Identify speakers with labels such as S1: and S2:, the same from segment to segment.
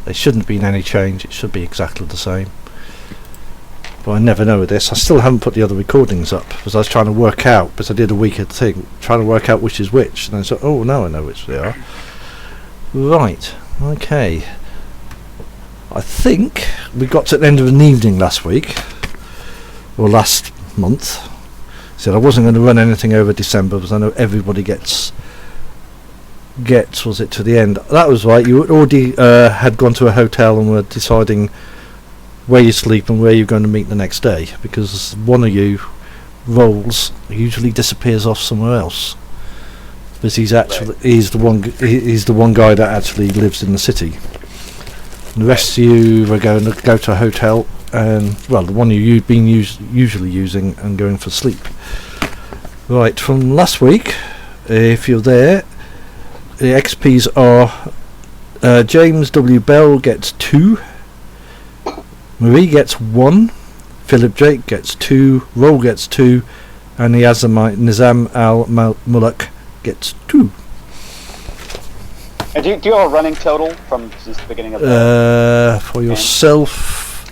S1: There shouldn't have been any change. It should be exactly the same. But I never know with this. I still haven't put the other recordings up because I was trying to work out, because I did a weekend thing, trying to work out which is which. And I said, oh, now I know which they are. Right. Okay. I think we got to the end of an evening last week, or last month. Said I wasn't going to run anything over December because I know everybody gets was it to the end. That was right. You already had gone to a hotel and were deciding where you sleep and where you're going to meet the next day, because one of you rolls usually disappears off somewhere else, because he's the one guy that actually lives in the city. And the rest of you are going to go to a hotel, and well, the one you've been usually using and going for sleep. Right, from last week, if you're there, the XPs are James W. Bell gets 2, Marie gets 1, Philip Jake gets 2, Roll gets 2, and the Nizam Al Mulak gets 2.
S2: And do you have a running total from since the beginning of the
S1: for
S2: game?
S1: yourself,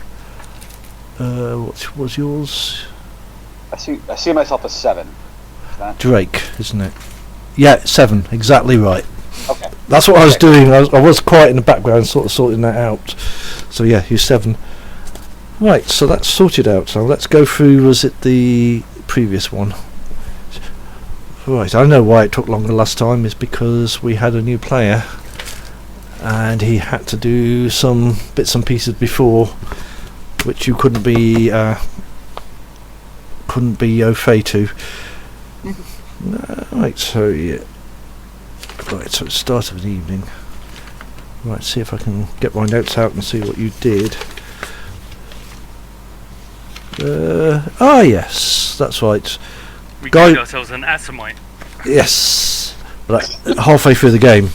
S1: what was yours?
S2: I see myself as 7. Is that?
S1: Drake, isn't it? Yeah, 7, exactly right.
S2: Okay.
S1: That's what I was doing. I was quiet in the background, sort of sorting that out. So yeah, you're 7. Right, so that's sorted out. So let's go through, was it the previous one? Right, I know why it took longer last time, is because we had a new player and he had to do some bits and pieces before, which you couldn't be au fait to. Right, so yeah. Right, so it's start of an evening. Right, see if I can get my notes out and see what you did. Yes, that's right.
S3: We called ourselves an Assamite.
S1: Yes, but halfway through the game.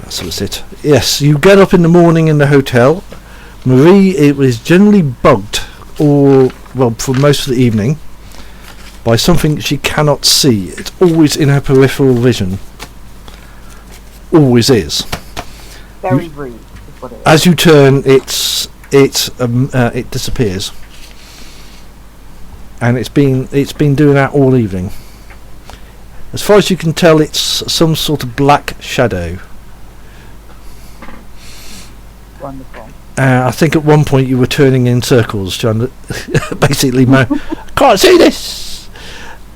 S1: That's it. Yes, you get up in the morning in the hotel. Marie, it was generally bugged, or well, for most of the evening, by something she cannot see. It's always in her peripheral vision. Always is.
S4: Very rude.
S1: As you turn, it disappears, and it's been doing that all evening. As far as you can tell, it's some sort of black shadow.
S4: Wonderful.
S1: I think at one point you were turning in circles, trying to basically, I can't see this.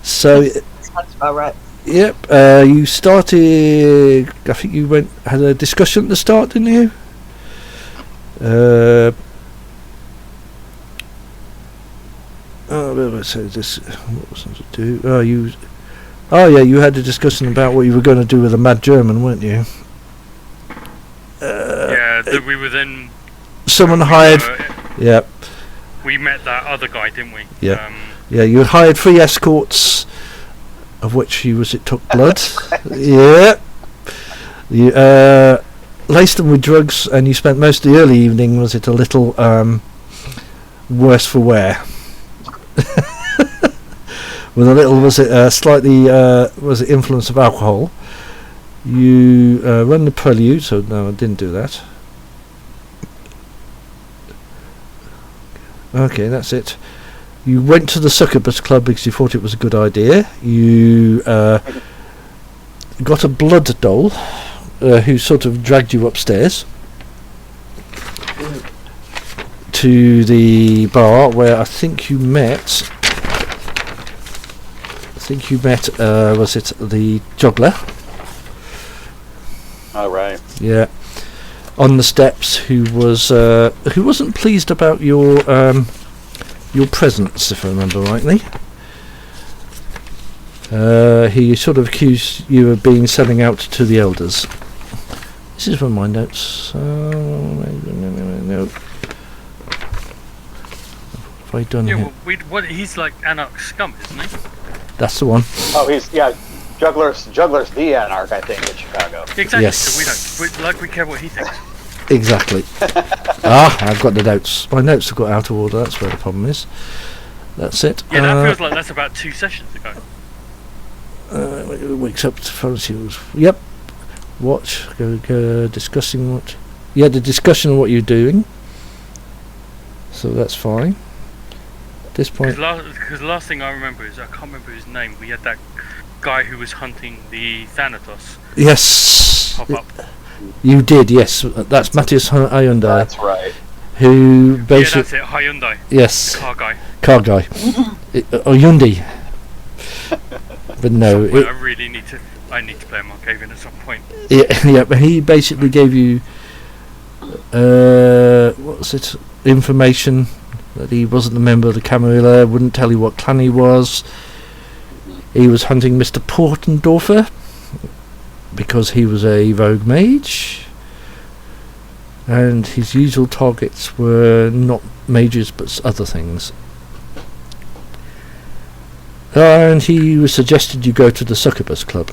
S1: So.
S4: That's about right.
S1: Yep, you started. I think you had a discussion at the start, didn't you? So this. What was I to do? Oh, yeah, you had a discussion about what you were going to do with the Mad German, weren't you?
S3: Yeah, that we were then.
S1: Someone hired. Yep.
S3: We met that other guy, didn't we?
S1: Yeah. Yeah, you hired 3 escorts. Of which it took blood. Yeah. You laced them with drugs, and you spent most of the early evening, was it a little worse for wear? With a little, was it slightly, was it influence of alcohol? You run the prelude, so no, I didn't do that. Okay, that's it. You went to the Succubus Club because you thought it was a good idea. You got a blood doll who sort of dragged you upstairs to the bar where I think you met. Was it the juggler?
S2: Oh, right.
S1: Yeah. On the steps, who wasn't pleased about your presence, if I remember rightly. He sort of accused you of being selling out to the elders. This is from my notes. No. What have I done here?
S3: Well, he's like Anarch scum, isn't he?
S1: That's the one.
S2: Oh, he's Juggler's the Anarch, I think, in Chicago.
S3: Exactly.
S1: Yes.
S3: So we care what he thinks.
S1: Exactly. I've got the notes. My notes have got out of order. That's where the problem is. That's it.
S3: Yeah, that feels like that's about 2 sessions ago.
S1: Wakes up to fancy. Yep. Watch. Go discussing what. you had a discussion on what you're doing, so that's fine. At this point,
S3: Because the last thing I remember is, I can't remember his name. We had that guy who was hunting the Thanatos
S1: yes,
S3: pop up.
S1: you did. Yes, that's Matthias Hyundai,
S2: That's right.
S1: who
S3: Yeah,
S1: basically
S3: that's it. Hyundai,
S1: yes,
S3: car guy.
S1: car guy, or Hyundai. But no,
S3: Well, I really need to. I need to play Markavian at some point.
S1: yeah, but he basically gave you what's it? Information that he wasn't a member of the Camarilla, wouldn't tell you what clan he was. He was hunting Mr. Portendorfer because he was a rogue mage, and his usual targets were not mages but other things. And he was suggested you go to the Succubus Club.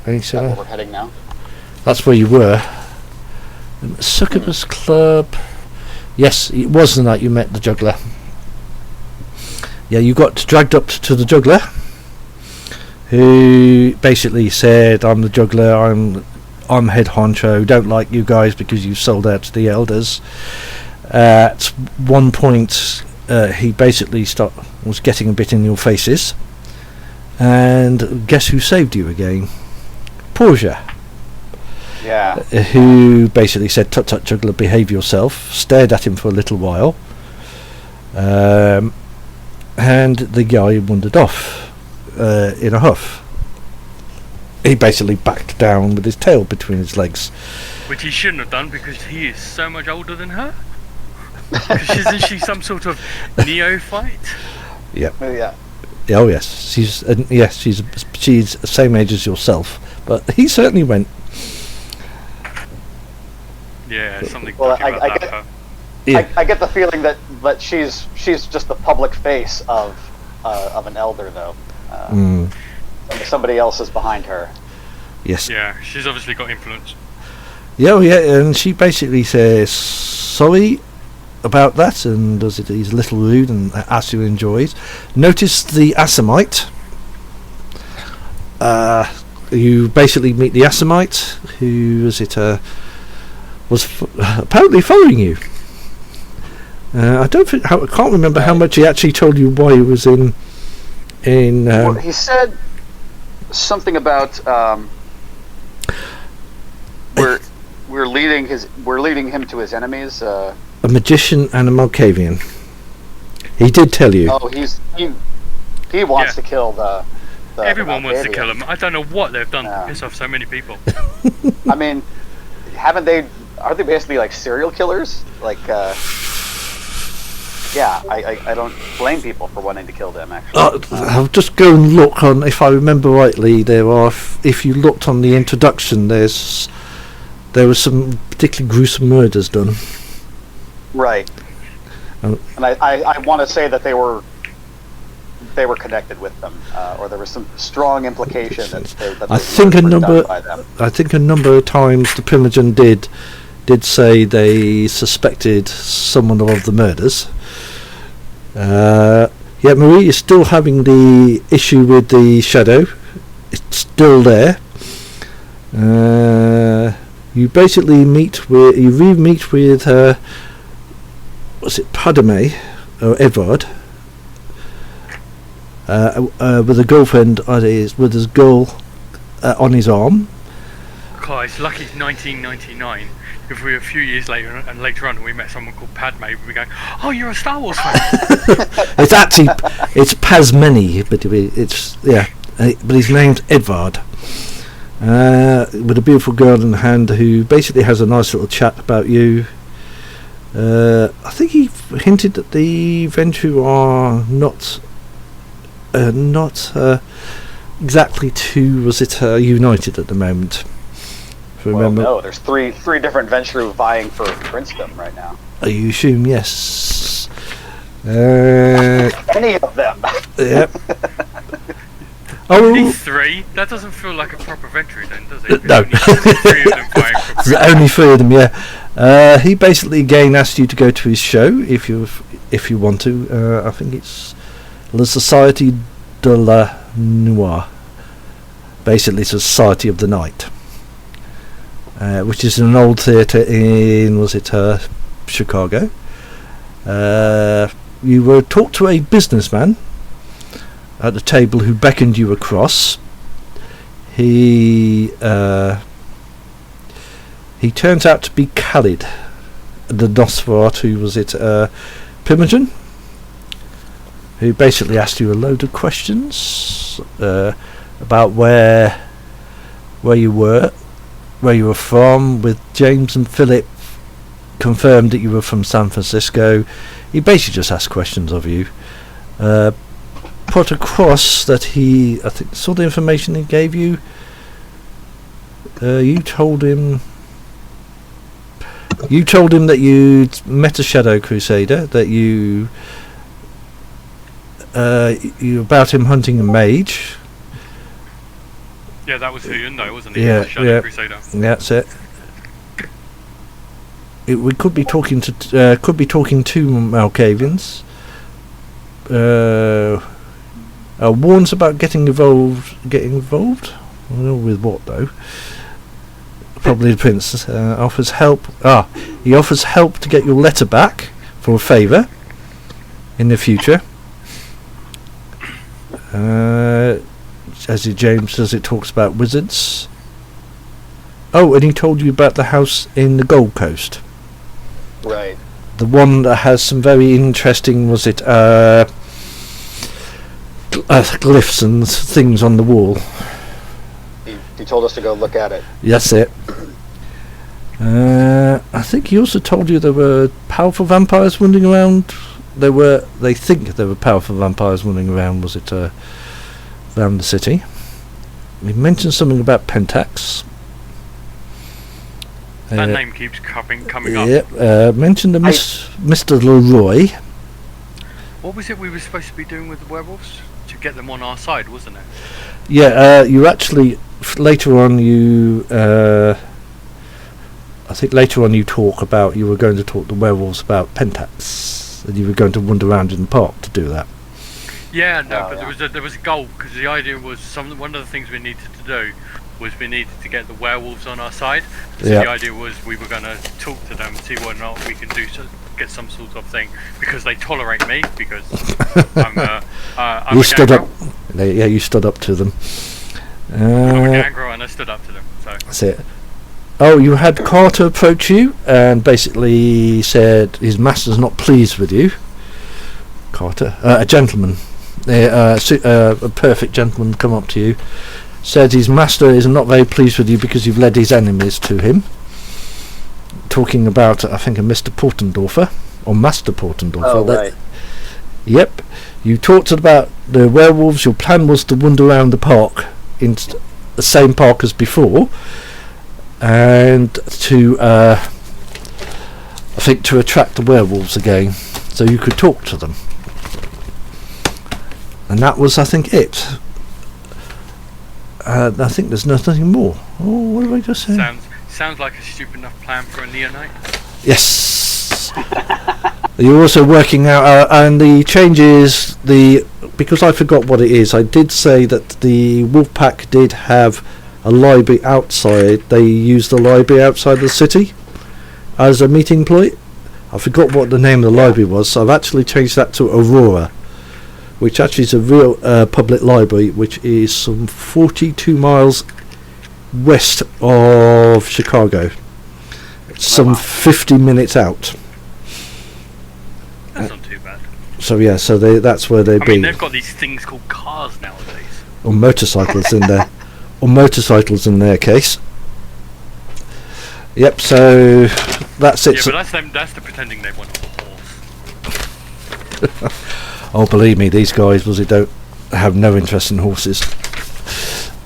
S1: Any
S2: Is that where we're heading now?
S1: That's where you were. Succubus Club. Yes, it was the night you met the juggler. Yeah, you got dragged up to the juggler, who basically said, "I'm the juggler. I'm head honcho. Don't like you guys because you sold out to the elders." At one point, he basically was getting a bit in your faces, and guess who saved you again? Portia.
S2: Yeah.
S1: Who basically said, "Tut tut, juggler, behave yourself." Stared at him for a little while, and the guy wandered off in a huff. He basically backed down with his tail between his legs.
S3: Which he shouldn't have done because he is so much older than her. 'Cause isn't she some sort of neophyte?
S2: Yeah.
S1: Oh yes, she's the same age as yourself, but he certainly went.
S3: Yeah, something
S2: Well,
S3: dodgy about that.
S1: Yeah.
S2: I get the feeling that she's just the public face of an elder, though. Somebody else is behind her.
S1: Yes.
S3: Yeah, she's obviously got influence.
S1: Yeah, oh, yeah, and she basically says sorry about that, and he's a little rude and asks you to enjoy it. Notice the Assamite. You basically meet the Assamite, who was apparently following you. I can't remember how much he actually told you why he was in.
S2: Well, he said something about we're leading him to his enemies.
S1: A magician and a Malkavian. He did tell you.
S2: Oh, he wants to kill the
S3: Everyone wants to
S2: Malkavian.
S3: kill him. I don't know what they've done
S2: Yeah.
S3: to piss off so many people.
S2: I mean, aren't they basically like serial killers? Like, yeah, I don't blame people for wanting to kill them, actually.
S1: I'll just go and look on, if I remember rightly, if you looked on the introduction, there was some particularly gruesome murders done.
S2: Right.
S1: Um,
S2: And I want to say that they were connected with them, or there was some strong implication that
S1: I
S2: those
S1: think
S2: murders
S1: a
S2: were
S1: number.
S2: done by them.
S1: I think a number of times the Primogen did say they suspected someone of the murders. Yeah, Marie is still having the issue with the shadow. It's still there. You basically meet with was it Padme or Edward? With a girlfriend with his girl on his arm.
S3: God, it's lucky it's 1999. If we were a few years later and later on we met someone called Padme, we'd be going, "Oh, you're a Star Wars fan."
S1: It's actually Pasmeni, but but his name's Edvard. With a beautiful girl in hand who basically has a nice little chat about you. I think he hinted that the Ventrue are not exactly united at the moment. Remember?
S2: Well, no, there's three different Ventrue vying for princedom right now.
S1: You assume, yes.
S2: Any of them.
S1: Yep.
S3: Only three? That doesn't feel like a proper Ventrue then, does it?
S1: No.
S3: Only three of them vying for
S1: Only three of them, yeah. He basically again asked you to go to his show if you want to. I think it's La Société de la Noire. Basically, it's a Society of the Night, which is an old theatre in, Chicago. You were talked to a businessman at the table who beckoned you across. He turns out to be Khalid, the Nosferatu, Primogen, who basically asked you a load of questions about where you were from. With James and Philip confirmed that you were from San Francisco. He basically just asked questions of you. Put across that I think saw the information he gave you. You told him that you'd met a Shadow Crusader, that you about him hunting a mage.
S3: Yeah, that was Hyundai, wasn't it?
S1: Yeah,
S3: Shadow Crusader.
S1: That's it. We could be talking to Malkavians. Warns about getting involved. I don't know with what though. Probably the prince offers help. He offers help to get your letter back for a favour in the future. James says it talks about wizards. Oh, and he told you about the house in the Gold Coast.
S2: Right.
S1: The one that has some very interesting, glyphs and things on the wall.
S2: He told us to go look at it.
S1: That's it. I think he also told you there were powerful vampires wandering around. They think there were powerful vampires wandering around, around the city. He mentioned something about Pentax.
S3: That name keeps coming up.
S1: Yep. Mentioned Mr. Leroy.
S3: What was it we were supposed to be doing with the werewolves? To get them on our side, wasn't it?
S1: Yeah, you actually later on I think later on you were going to talk to the werewolves about Pentax, and you were going to wander around in the park to do that.
S3: Yeah, there was a goal, because the idea was one of the things we needed to do was we needed to get the werewolves on our side. So the idea was we were going to talk to them, see whether or not we can get some sort of thing, because they tolerate me, because I'm
S1: you
S3: a
S1: stood
S3: gangrel.
S1: up. Yeah, you stood up to them.
S3: I'm a gangrel, and I stood up to them. So
S1: That's it. Oh, you had Carter approach you and basically said his master's not pleased with you. Carter, a gentleman, a perfect gentleman, come up to you, said his master is not very pleased with you because you've led his enemies to him. Talking about, I think, a Mr. Portendorfer or Master Portendorfer.
S2: Oh, right.
S1: Yep. You talked about the werewolves. Your plan was to wander around the park, in the same park as before, and to I think to attract the werewolves again, so you could talk to them. And that was, I think, it. I think there's nothing more. Oh, what did I just say?
S3: Sounds like a stupid enough plan for a neonite.
S1: Yes. You're also working out, and the changes, because I forgot what it is, I did say that the Wolfpack did have a library outside. They used the library outside the city as a meeting point. I forgot what the name of the library was, so I've actually changed that to Aurora, which actually is a real public library, which is some 42 miles west of Chicago. Some 50 minutes out.
S3: That's not too bad.
S1: So yeah, that's where they'd be.
S3: I mean, they've got these things called cars nowadays.
S1: Or motorcycles in there. Or motorcycles in their case. Yep, so that's it.
S3: Yeah, but that's the pretending they want a horse.
S1: Oh, believe me, these guys don't have no interest in horses.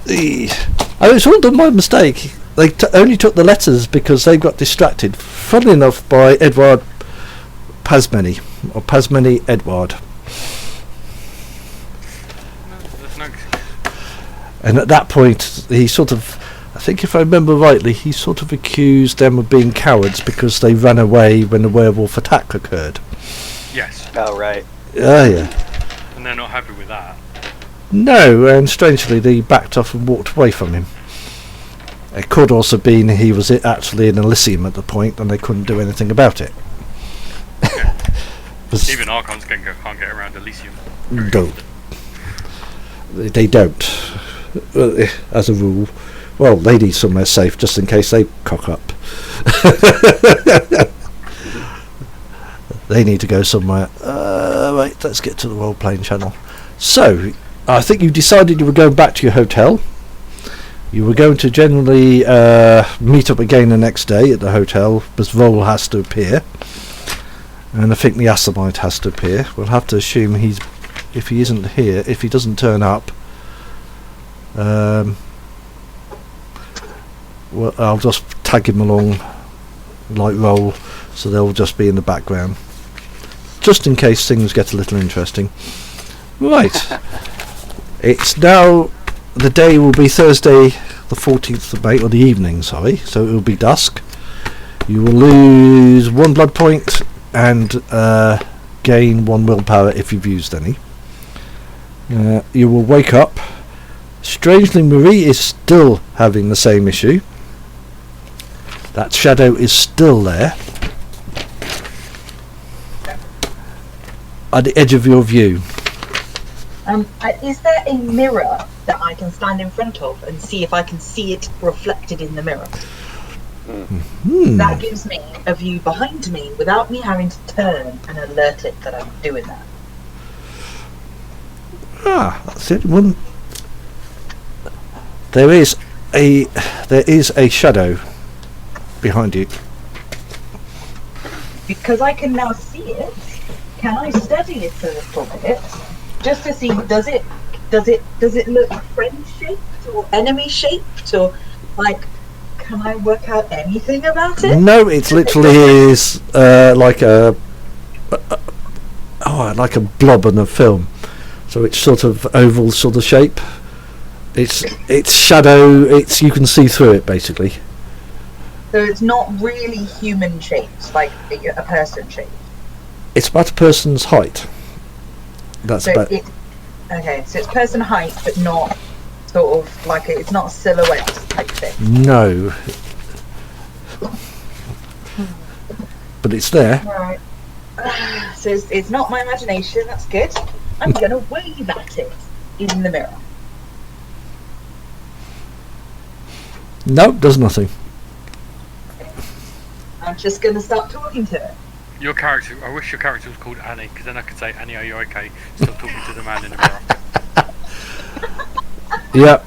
S1: It's all done by mistake. They only took the letters because they got distracted, funnily enough, by Edward Pasmeni, or Pasmeni Edward.
S3: No.
S1: And at that point, he sort of, I think if I remember rightly, he sort of accused them of being cowards because they ran away when the werewolf attack occurred.
S3: Yes.
S2: Oh, right.
S1: Yeah.
S3: And they're not happy with that.
S1: No, and strangely they backed off and walked away from him. It could also been he was actually in Elysium at the point and they couldn't do anything about it.
S3: Even Archons can't get around Elysium.
S1: Don't. They don't, as a rule. Well, they need somewhere safe just in case they cock up. They need to go somewhere. Right, let's get to the role-playing channel. So, I think you decided you were going back to your hotel. You were going to generally meet up again the next day at the hotel, because Vol has to appear. And I think the Asimite has to appear. We'll have to assume if he isn't here, if he doesn't turn up, well, I'll just tag him along like roll, so they'll just be in the background, just in case things get a little interesting. Right. It's now, the day will be Thursday the 14th of May, or the evening, sorry, so it will be dusk. You will lose 1 blood point and gain 1 willpower if you've used any. You will wake up. Strangely, Marie is still having the same issue. That shadow is still there at the edge of your view.
S4: Is there a mirror that I can stand in front of and see if I can see it reflected in the mirror? That gives me a view behind me without me having to turn and alert it that I'm doing that.
S1: That's it. One. There is a shadow behind you.
S4: Because I can now see it, can I study it a little bit just to see does it look friend shaped or enemy shaped, or like can I work out anything about it?
S1: No, it literally is like a blob on a film. So it's sort of oval sort of shape. It's shadow. You can see through it basically.
S4: So it's not really human shaped, like a person shape.
S1: It's about a person's height. That's
S4: so
S1: about.
S4: Okay, so it's person height, but not sort of like it's not a silhouette type thing.
S1: No. But it's there.
S4: Right. So it's not my imagination. That's good. I'm gonna wave at it in the mirror.
S1: No, does nothing.
S4: I'm just gonna start talking to it.
S3: Your character, I wish your character was called Annie, because then I could say, Annie, are you okay? Stop talking to the man in the mirror.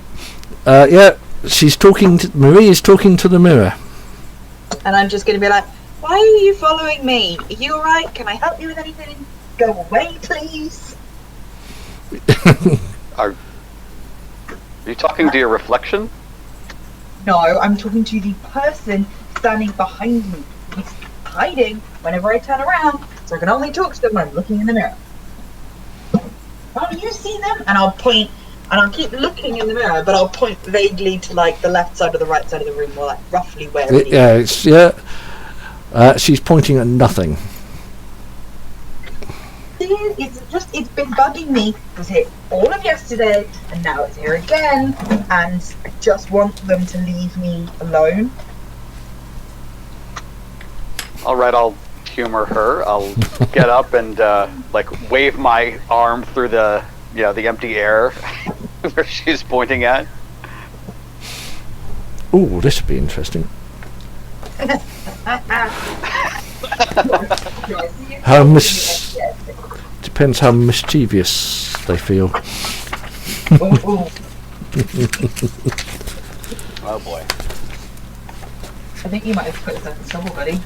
S1: Yeah. She's talking. Marie is talking to the mirror.
S4: And I'm just gonna be like, why are you following me? Are you alright? Can I help you with anything? Go away, please.
S2: Are you talking to your reflection?
S4: No, I'm talking to the person standing behind me. He's hiding whenever I turn around, so I can only talk to them when I'm looking in the mirror. Can't you see them? And I'll point, and I'll keep looking in the mirror, but I'll point vaguely to like the left side or the right side of the room, or like roughly where it is.
S1: She's pointing at nothing.
S4: It's been bugging me. It was here all of yesterday, and now it's here again, and I just want them to leave me alone.
S2: Alright, I'll humor her. I'll get up and like wave my arm through the empty air where she's pointing at.
S1: Ooh, this would be interesting. Depends how mischievous they feel.
S2: Oh boy.
S4: I think you might have put yourself in trouble, buddy.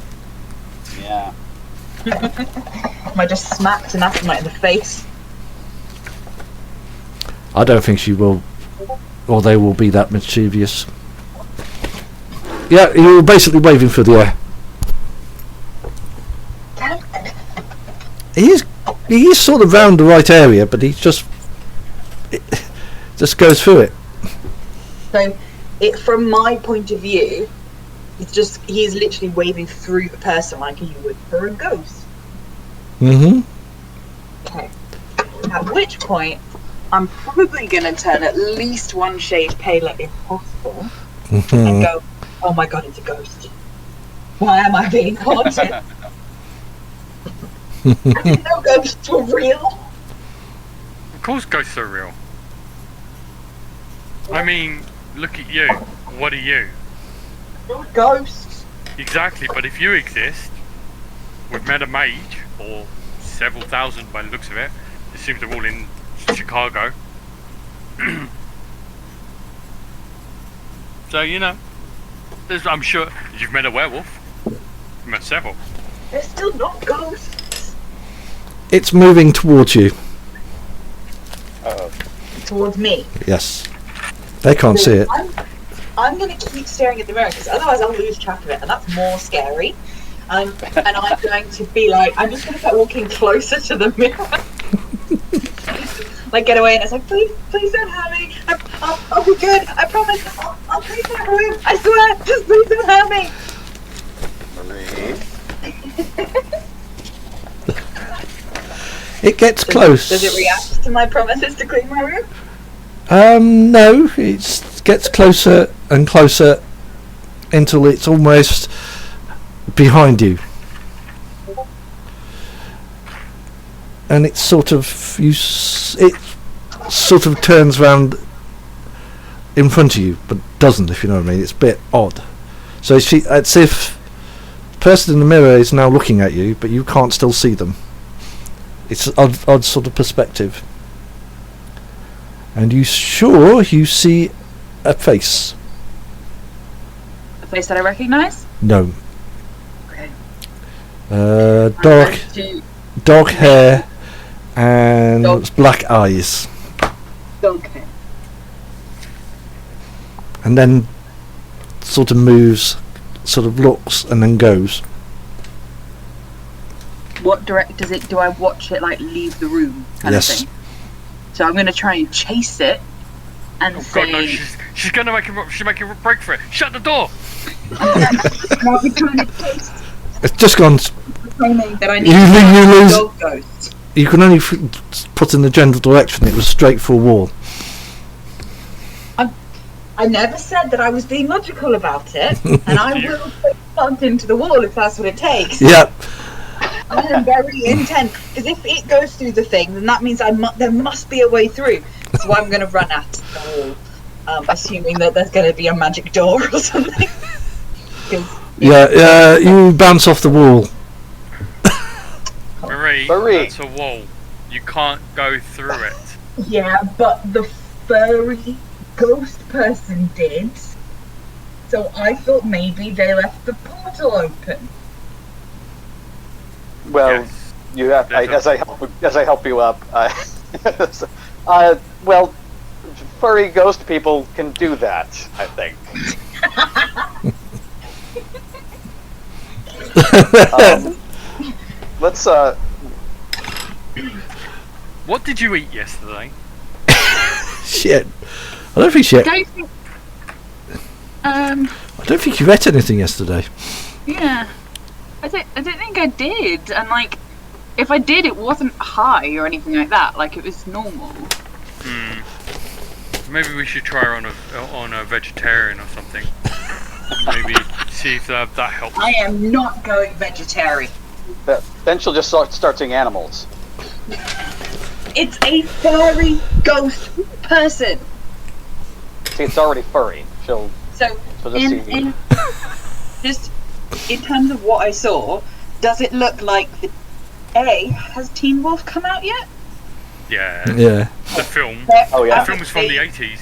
S2: Yeah.
S4: I just smacked an Aphrodite in the face.
S1: I don't think she will, or they will be that mischievous. Yeah, you're basically waving through the air. He is sort of round the right area, but he just goes through it.
S4: So, from my point of view, he's literally waving through the person like you would for a ghost.
S1: Mm-hmm.
S4: Okay. At which point, I'm probably going to turn at least one shade paler if possible and
S1: Mhm.
S4: go, oh my god, it's a ghost. Why am I being haunted? I didn't know ghosts were real.
S3: Of course ghosts are real. I mean, look at you. What are you?
S4: Not ghosts.
S3: Exactly, but if you exist, we've met a mage, or several thousand by the looks of it. It seems they're all in Chicago. So, you know, I'm sure you've met a werewolf. You've met several.
S4: They're still not ghosts.
S1: It's moving towards you.
S4: Towards me.
S1: Yes. They can't see it.
S4: I'm going to keep staring at the mirror because otherwise I'll lose track of it, and that's more scary. And I'm going to be like, I'm just going to start walking closer to the mirror. Like, get away, and it's like, please don't hurt me. I'll be good. I promise. I'll clean my room. I swear. Just please don't hurt me.
S1: It gets close.
S4: Does it react to my promises to clean my room?
S1: No. It gets closer and closer until it's almost behind you. And it sort of turns round in front of you, but doesn't, if you know what I mean. It's a bit odd. So it's if the person in the mirror is now looking at you, but you can't still see them. It's an odd sort of perspective. And you see a face.
S4: A face that I recognise?
S1: No.
S4: Okay.
S1: Dark hair and
S4: Dog.
S1: black eyes.
S4: Okay.
S1: And then sort of moves, sort of looks, and then goes.
S4: What does it? Do I watch it like leave the room? Kind
S1: Yes.
S4: Of thing? So I'm going to try and chase it and
S3: Oh
S4: say.
S3: God, no! She's gonna make a break for it. Shut the door.
S4: And I'll be trying to chase
S1: It's just gone.
S4: claiming that I need
S1: You
S4: to find
S1: lose-
S4: the dog ghost.
S1: You can only put in the general direction. It was straight for a wall.
S4: I never said that I was being logical about it, and I will put plugged into the wall if that's what it takes.
S1: Yep.
S4: I am very intent, because if it goes through the thing, then that means there must be a way through. So I'm going to run at the wall, assuming that there's going to be a magic door or something.
S1: Yeah. You bounce off the wall.
S3: Marie, that's a wall. You can't go through it.
S4: Yeah, but the furry ghost person did. So I thought maybe they left the portal open.
S2: Well,
S3: Yes.
S2: you have as I help you up. Well, furry ghost people can do that, I think. Let's
S3: What did you eat yesterday?
S1: Shit. I don't think
S5: I
S1: I don't think you ate anything yesterday.
S5: yeah. I don't think I did. And like, if I did, it wasn't high or anything like that. Like, it was normal.
S3: Maybe we should try her on a vegetarian or something. Maybe see if that helps.
S4: I am not going vegetarian.
S2: then she'll just start seeing animals.
S4: It's a furry ghost person.
S2: See, it's already furry. She'll
S4: So,
S2: just see.
S4: just in terms of what I saw, does it look like has Teen Wolf come out yet?
S3: Yeah.
S1: Yeah.
S3: The film.
S2: Oh, yeah.
S3: The film was from the 80s.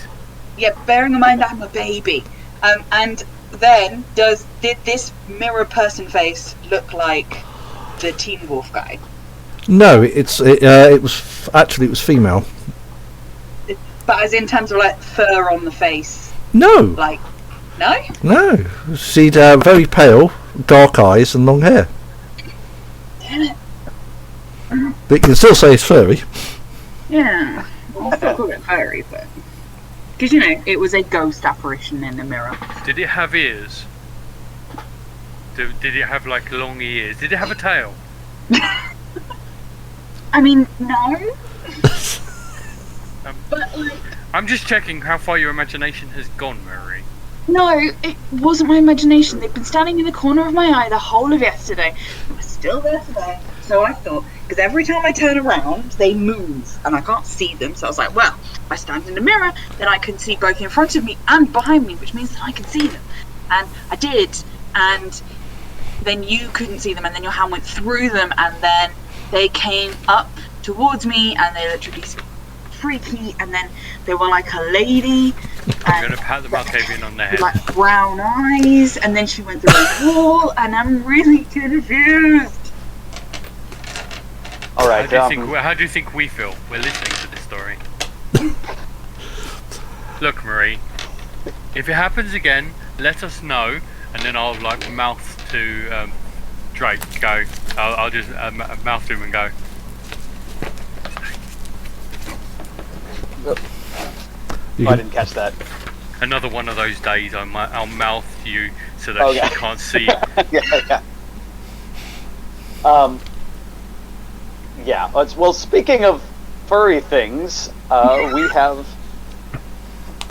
S4: Yeah, bearing in mind I'm a baby. And then did this mirror person face look like the Teen Wolf guy?
S1: No, it was actually female.
S4: But as in terms of like fur on the face,
S1: No.
S4: like no?
S1: No. She'd very pale, dark eyes and long hair.
S4: Damn it.
S1: But you can still say it's furry.
S5: Yeah. I'll still call it furry, but because it was a ghost apparition in the mirror.
S3: Did it have ears? Did it have like long ears? Did it have a tail?
S5: I mean, no. But like,
S3: I'm just checking how far your imagination has gone, Marie.
S5: no, it wasn't my imagination. They've been standing in the corner of my eye the whole of yesterday. They're still there today. So I thought, because every time I turn around, they move, and I can't see them. So I was like, well, if I stand in the mirror, then I can see both in front of me and behind me, which means that I can see them. And I did, and then you couldn't see them, and then your hand went through them, and then they came up towards me, and they looked really freaky, and then they were like a lady.
S3: I'm going to pat the Malkavian on the head.
S5: With like brown eyes, and then she went through a wall, and I'm really confused.
S2: All right.
S3: How do you think we feel? We're listening to this story. Look, Marie, if it happens again, let us know, and then I'll like mouth to Drake. Go. I'll just mouth to him and go.
S2: I didn't catch that.
S3: Another one of those days, I'll mouth to you so that she can't see.
S2: Yeah. Well, speaking of furry things, we have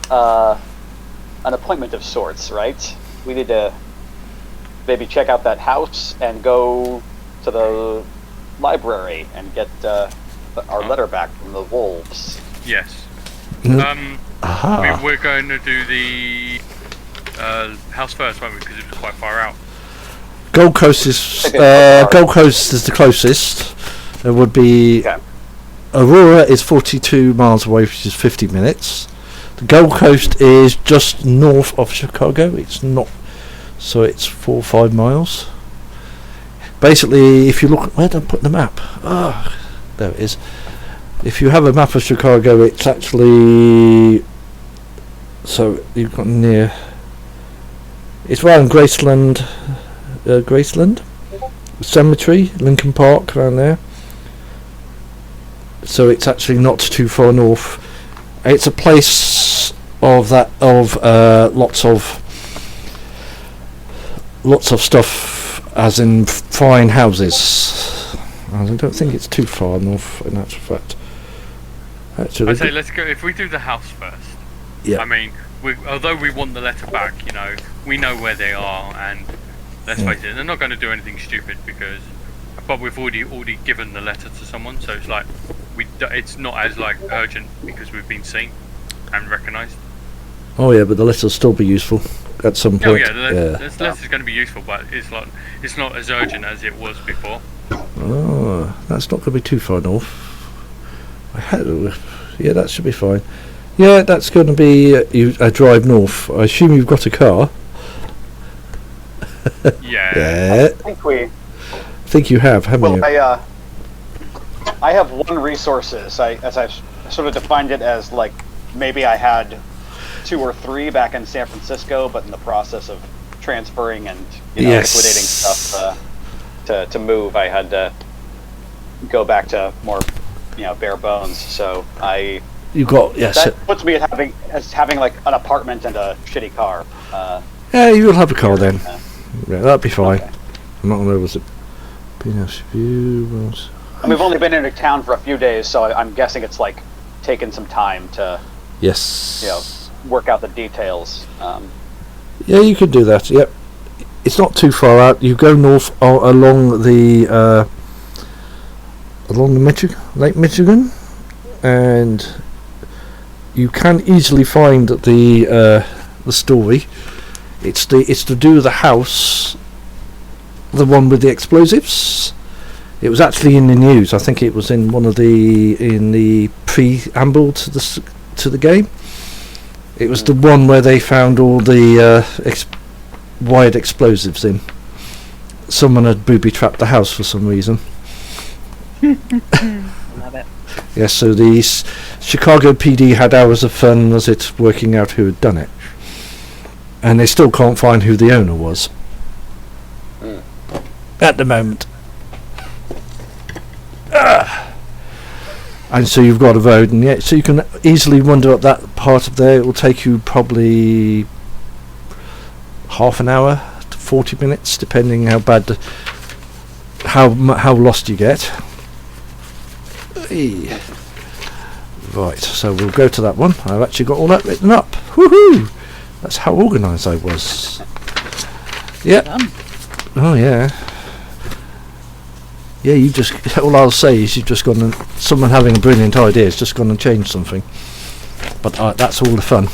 S2: an appointment of sorts, right? We need to maybe check out that house and go to the library and get our letter back from the wolves.
S3: Yes.
S1: Aha.
S3: We're going to do the house first, won't we? Because it was quite far out.
S1: Gold Coast is the closest. It would be Aurora is 42 miles away, which is 50 minutes. The Gold Coast is just north of Chicago. It's not, so it's 4 or 5 miles. Basically, if you look, where did I put the map? Ah, there it is. If you have a map of Chicago, it's actually, so you've got near. It's around Graceland Cemetery, Lincoln Park, around there. So it's actually not too far north. It's a place of lots of stuff, as in fine houses. I don't think it's too far north, in actual fact. Actually,
S3: I say let's go. If we do the house first,
S1: yeah.
S3: I mean, although we want the letter back, we know where they are, and let's face it, they're not going to do anything stupid but we've already given the letter to someone, so it's like it's not as like urgent because we've been seen and recognised.
S1: Oh yeah, but the letter will still be useful at some point.
S3: Oh yeah, the letter's going to be useful, but it's not as urgent as it was before.
S1: Oh, that's not going to be too far north. Yeah, that should be fine. Yeah, that's going to be a drive north. I assume you've got a car.
S3: Yeah.
S1: I think you have, haven't you?
S2: I have one resources. As I've sort of defined it as like maybe I had 2 or 3 back in San Francisco, but in the process of transferring and liquidating stuff to move, I had to go back to more bare bones. So that puts me as having like an apartment and a shitty car.
S1: Yeah, you will have a car then. Yeah, that'd be fine. Okay. I'm not going to
S2: we've only been in a town for a few days, so I'm guessing it's like taken some time to work out the details.
S1: Yeah, you could do that. Yep, it's not too far out. You go north along the Lake Michigan, and you can easily find the story. It's to do with the house, the one with the explosives. It was actually in the news. I think it was in the preamble to the game. It was the one where they found all the wired explosives in. Someone had booby-trapped the house for some reason.
S5: Love it.
S1: Yes, so the Chicago PD had hours of fun, was it, working out who had done it. And they still can't find who the owner was. At the moment. And so you've got a road, and so you can easily wander up that part of there. It will take you probably half an hour to 40 minutes, depending how lost you get. Right, so we'll go to that one. I've actually got all that written up. Woohoo! That's how organised I was. Yep. Oh yeah. Yeah, you just. All I'll say is you've just gone and someone having a brilliant idea has just gone and changed something. But that's all the fun.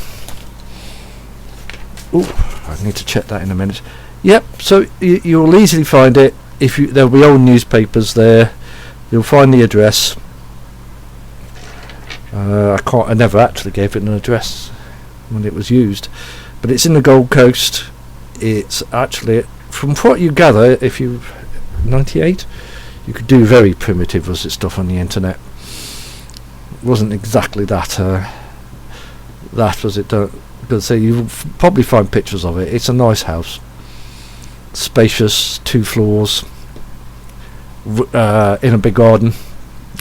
S1: Ooh, I need to check that in a minute. Yep. So you'll easily find it if you. There'll be old newspapers there. You'll find the address. I never actually gave it an address when it was used, but it's in the Gold Coast. It's actually, from what you gather, if you 98, you could do very primitive stuff on the internet. It wasn't exactly that. That was it. Because you'll probably find pictures of it. It's a nice house, spacious, 2 floors, in a big garden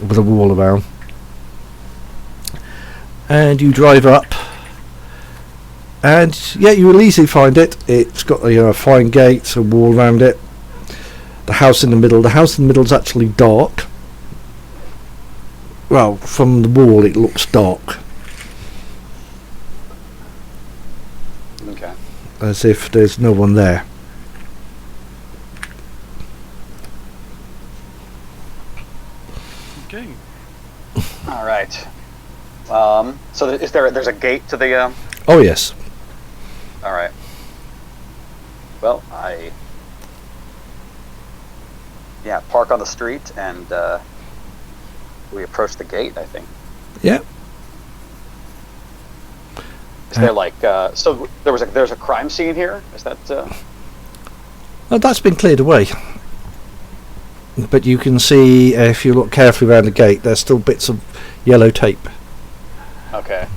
S1: with a wall around. And you drive up, and yeah, you will easily find it. It's got a fine gate, a wall around it. The house in the middle. The house in the middle is actually dark. Well, from the wall, it looks dark.
S2: Okay.
S1: As if there's no one there.
S3: Okay.
S2: All right. So there's a gate to the.
S1: Oh yes.
S2: All right. Well, park on the street and we approach the gate, I think.
S1: Yeah.
S2: Is there like so there's a crime scene here? Is that?
S1: Well, that's been cleared away. But you can see if you look carefully around the gate, there's still bits of yellow tape.
S2: Okay.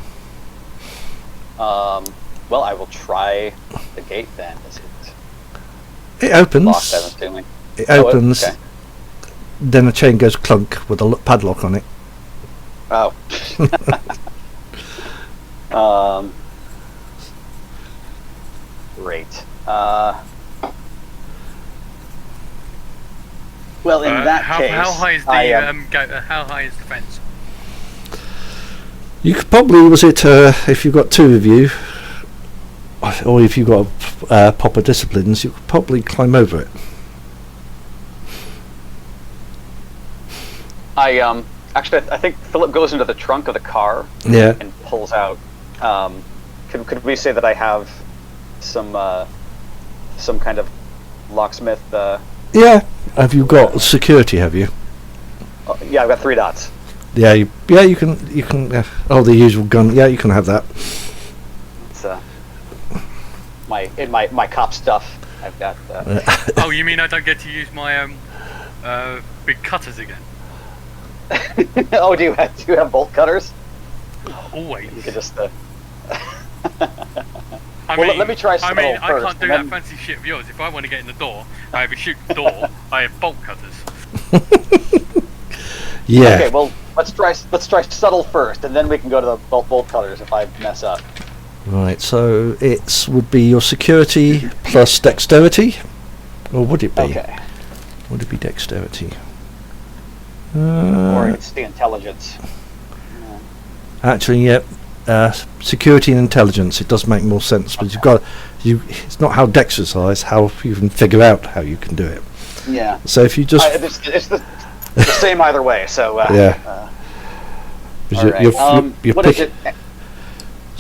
S2: Well, I will try the gate then. Is
S1: It opens.
S2: locked, I'm assuming?
S1: It opens.
S2: Okay.
S1: Then the chain goes clunk with a padlock on it.
S2: Oh. Great. Well, in that
S3: how
S2: case,
S3: high is the how high is the fence?
S1: You could probably, if you've got 2 of you, or if you've got proper disciplines, you could probably climb over it.
S2: Actually, I think Philip goes into the trunk of the car
S1: Yeah.
S2: and pulls out. Could we say that I have some kind of locksmith?
S1: Yeah. Have you got security? Have you?
S2: Yeah, I've got 3 dots.
S1: Yeah. You can. The usual gun. Yeah, you can have that.
S2: It's my cop stuff. I've got.
S3: Oh, you mean I don't get to use my big cutters again?
S2: Oh, do you have bolt cutters?
S3: Always.
S2: You could just.
S3: Let
S2: me try
S3: I
S2: mean,
S3: I can't do that fancy shit of yours. If I want to get in the door, I either shoot the door, I have bolt cutters.
S1: Yeah.
S2: Okay, well, let's try subtle first, and then we can go to the bolt cutters if I mess up.
S1: Right. So it would be your security plus dexterity, or would it be?
S2: Okay.
S1: Would it be dexterity?
S2: Or it's the intelligence.
S1: Actually, yep. Security and intelligence. It does make more sense, but it's not how dextercise, how you can figure out how you can do it.
S2: Yeah.
S1: So if you just
S2: it's the same either way. So
S1: yeah.
S2: What is it?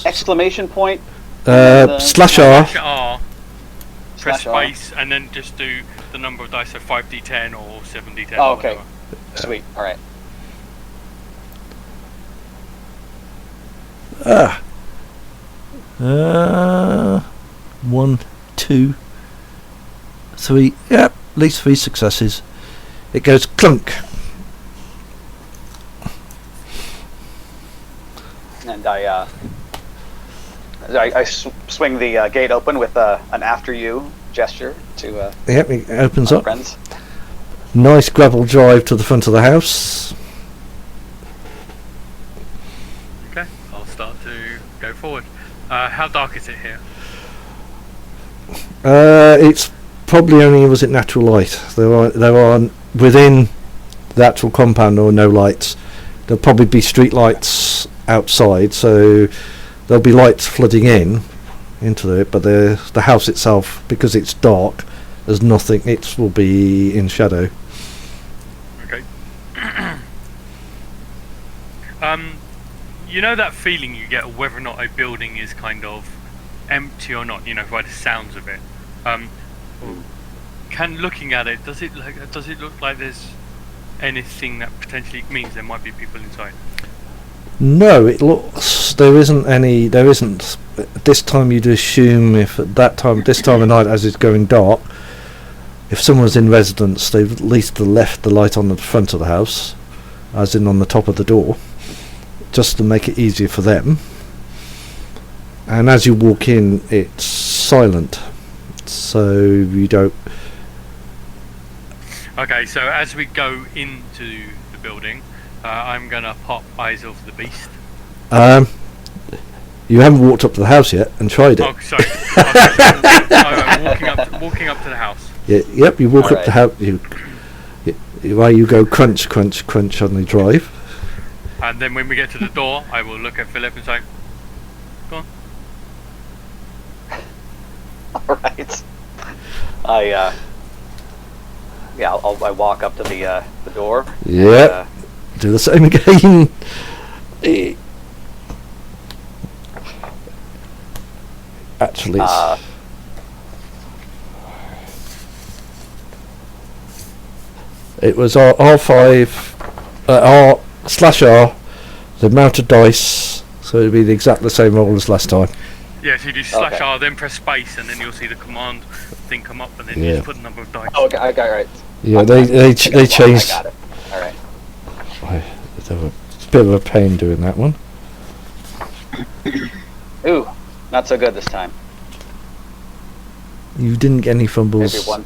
S2: Exclamation point.
S1: Slash R.
S3: Slash R. Press
S2: Slash R.
S3: space and then just do the number of dice, so 5d10 or 7d10.
S2: Oh,
S3: or
S2: okay.
S3: whatever.
S2: Sweet. All right.
S1: 1, 2, 3. Yep, at least 3 successes. It goes clunk.
S2: And I swing the gate open with an after you gesture to
S1: Yep, it opens
S2: my
S1: up.
S2: friends.
S1: Nice gravel drive to the front of the house.
S3: Okay, I'll start to go forward. How dark is it here?
S1: It's probably only natural light. There are within the actual compound or no lights. There'll probably be street lights outside, so there'll be light flooding into it, but the house itself, because it's dark, there's nothing. It will be in shadow.
S3: Okay. You know that feeling you get of whether or not a building is kind of empty or not, by the sounds of it. Looking at it, does it look like there's anything that potentially means there might be people inside?
S1: No, it looks there isn't any. There isn't. This time you'd assume if at this time of night, as it's going dark, if someone's in residence, they've at least left the light on the front of the house, as in on the top of the door, just to make it easier for them. And as you walk in, it's silent, so you don't.
S3: Okay, so as we go into the building, I'm gonna pop Eyes of the Beast.
S1: You haven't walked up to the house yet and tried it.
S3: Oh, sorry. Walking up to the house.
S1: Yeah, yep, you walk up the house. You go crunch, crunch, crunch on the drive.
S3: And then when we get to the door, I will look at Philip and say, "Go on."
S2: All right. I walk up to the door.
S1: Yeah. Do the same again. Actually, it was R5, R/R, the amount of dice, so it'd be the same roll as last time.
S3: Yeah, so you do /R, then press space, and then you'll see the command thing come up, and then you just put the number of dice.
S2: Oh, okay, I got it right.
S1: Yeah, they changed.
S2: I got it. All right.
S1: It's a bit of a pain doing that one.
S2: Ooh, not so good this time.
S1: You didn't get any fumbles.
S2: Maybe one.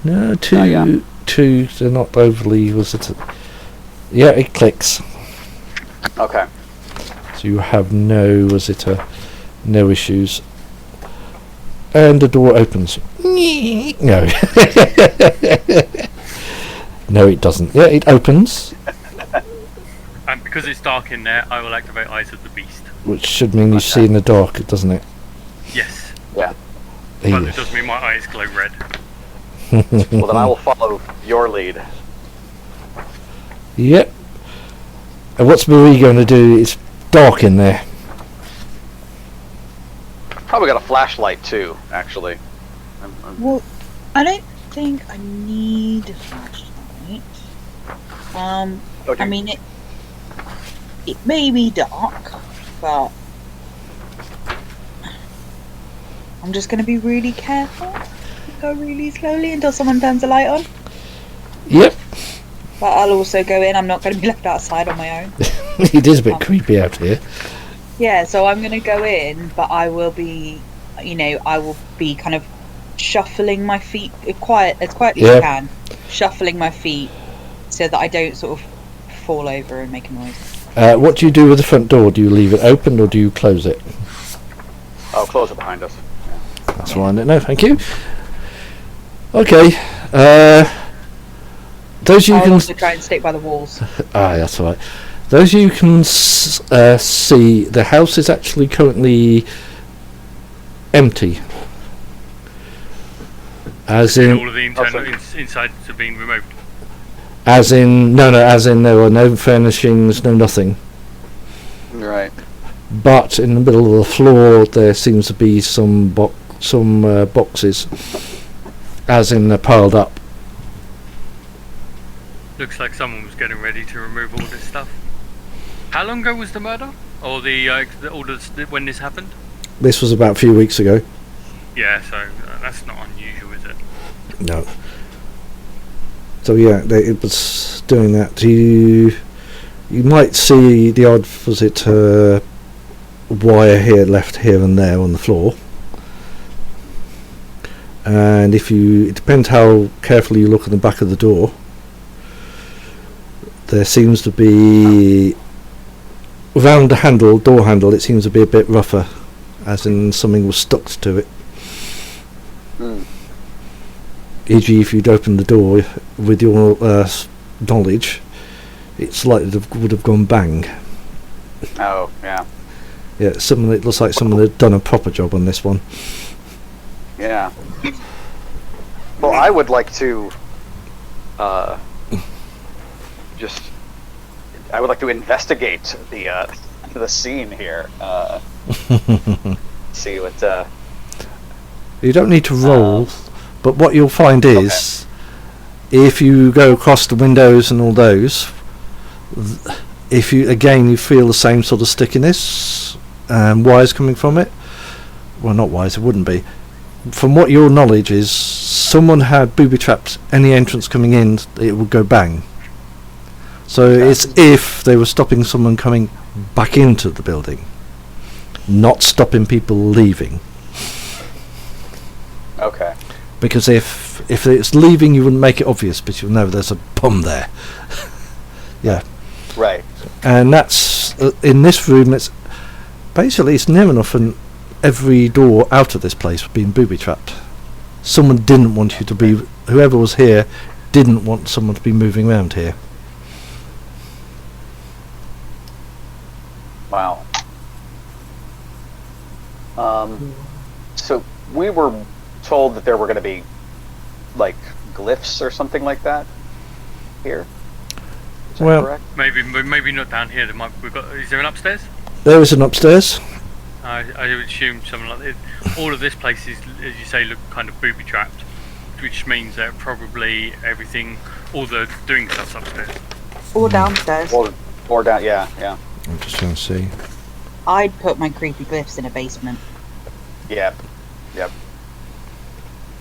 S1: No, two. They're not overly. Was it? Yeah, it clicks.
S2: Okay.
S1: So you have no. Was it a? No issues. And the door opens. No. No, it doesn't. Yeah, it opens.
S3: And because it's dark in there, I will activate Eyes of the Beast.
S1: Which should mean you see in the dark, doesn't it?
S3: Yes.
S2: Yeah.
S3: But it does mean my eyes glow red.
S2: Well, then I will follow your lead.
S1: Yep. And what's Marie going to do? It's dark in there.
S2: Probably got a flashlight too, actually.
S5: Well, I don't think I need a flashlight.
S2: Okay.
S5: I mean, it may be dark, but I'm just going to be really careful. Go really slowly until someone turns the light on.
S1: Yep.
S5: But I'll also go in. I'm not going to be left outside on my own.
S1: It is a bit creepy out here.
S5: Yeah, so I'm going to go in, but I will be, I will be kind of shuffling my feet as quietly as I can. Shuffling my feet so that I don't sort of fall over and make a noise.
S1: What do you do with the front door? Do you leave it open or do you close it?
S2: I'll close it behind us.
S1: That's fine. No, thank you. Okay. Those you
S5: I'll
S1: can
S5: also try and stick by the walls.
S1: that's all right. Those you can see, the house is actually currently empty. As in,
S3: all of the internal insides have been removed.
S1: As in there are no furnishings, no nothing.
S2: Right.
S1: But in the middle of the floor there seems to be some boxes, as in piled up.
S3: Looks like someone was getting ready to remove all this stuff. How long ago was the murder, or when this happened?
S1: This was about a few weeks ago.
S3: Yeah, so that's not unusual, is it?
S1: No. So yeah, it was doing that. You might see the odd wire here left here and there on the floor. And it depends how carefully you look at the back of the door. There seems to be around the door handle. It seems to be a bit rougher, as in something was stuck to it. E.g., if you'd opened the door with your knowledge, it's likely would have gone bang.
S2: Oh, yeah.
S1: Yeah, it looks like someone had done a proper job on this one.
S2: Yeah. Well, I would like to I would like to investigate the scene here. See what.
S1: You don't need to roll, but what you'll find is, if you go across the windows and all those, if you feel the same sort of stickiness, wires coming from it. Well, not wires, it wouldn't be. From what your knowledge is, someone had booby trapped any entrance coming in, it would go bang. So it's if they were stopping someone coming back into the building, not stopping people leaving.
S2: Okay.
S1: Because if it's leaving, you wouldn't make it obvious, but you'll know there's a bomb there. Yeah.
S2: Right.
S1: And that's in this room. It's near enough, and every door out of this place was being booby trapped. Someone didn't want you to be. Whoever was here didn't want someone to be moving around here.
S2: Wow. So we were told that there were going to be like glyphs or something like that here. Is that correct?
S3: Maybe not down here. Is there an upstairs?
S1: There is an upstairs.
S3: I would assume something like that. All of this place is, as you say, look kind of booby trapped, which means that probably all the doing stuff's upstairs.
S5: Or downstairs.
S2: Or down, yeah.
S1: I'm just trying to see.
S5: I'd put my creepy glyphs in a basement.
S2: Yep.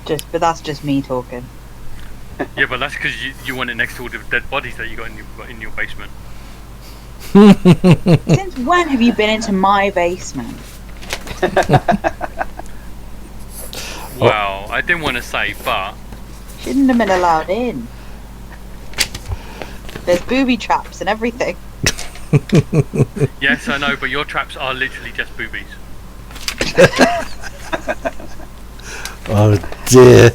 S5: But that's just me talking.
S3: Yeah, but that's because you want it next to all the dead bodies that you got in your basement.
S5: Since when have you been into my basement?
S3: Well, I didn't want to say, but
S5: Shouldn't have been allowed in. There's booby traps and everything.
S3: Yes, I know, but your traps are literally just boobies.
S1: Oh dear.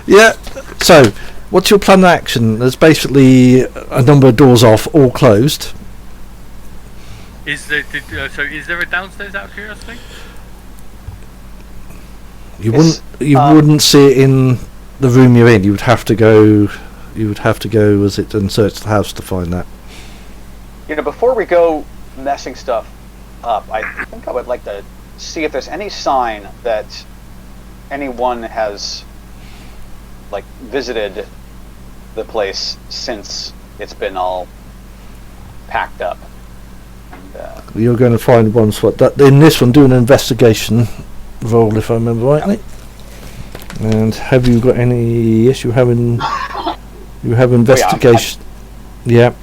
S1: Yeah, so what's your plan of action? There's basically a number of doors off, all closed.
S3: Is there a downstairs, out of curiosity?
S1: You wouldn't see it in the room you're in. You would have to go and search the house to find that.
S2: Before we go messing stuff up, I think I would like to see if there's any sign that anyone has visited the place since it's been all packed up. And,
S1: you're going to find one spot. In this one, do an investigation roll, if I remember rightly. And have you got any issue having? You have investigation. Yeah,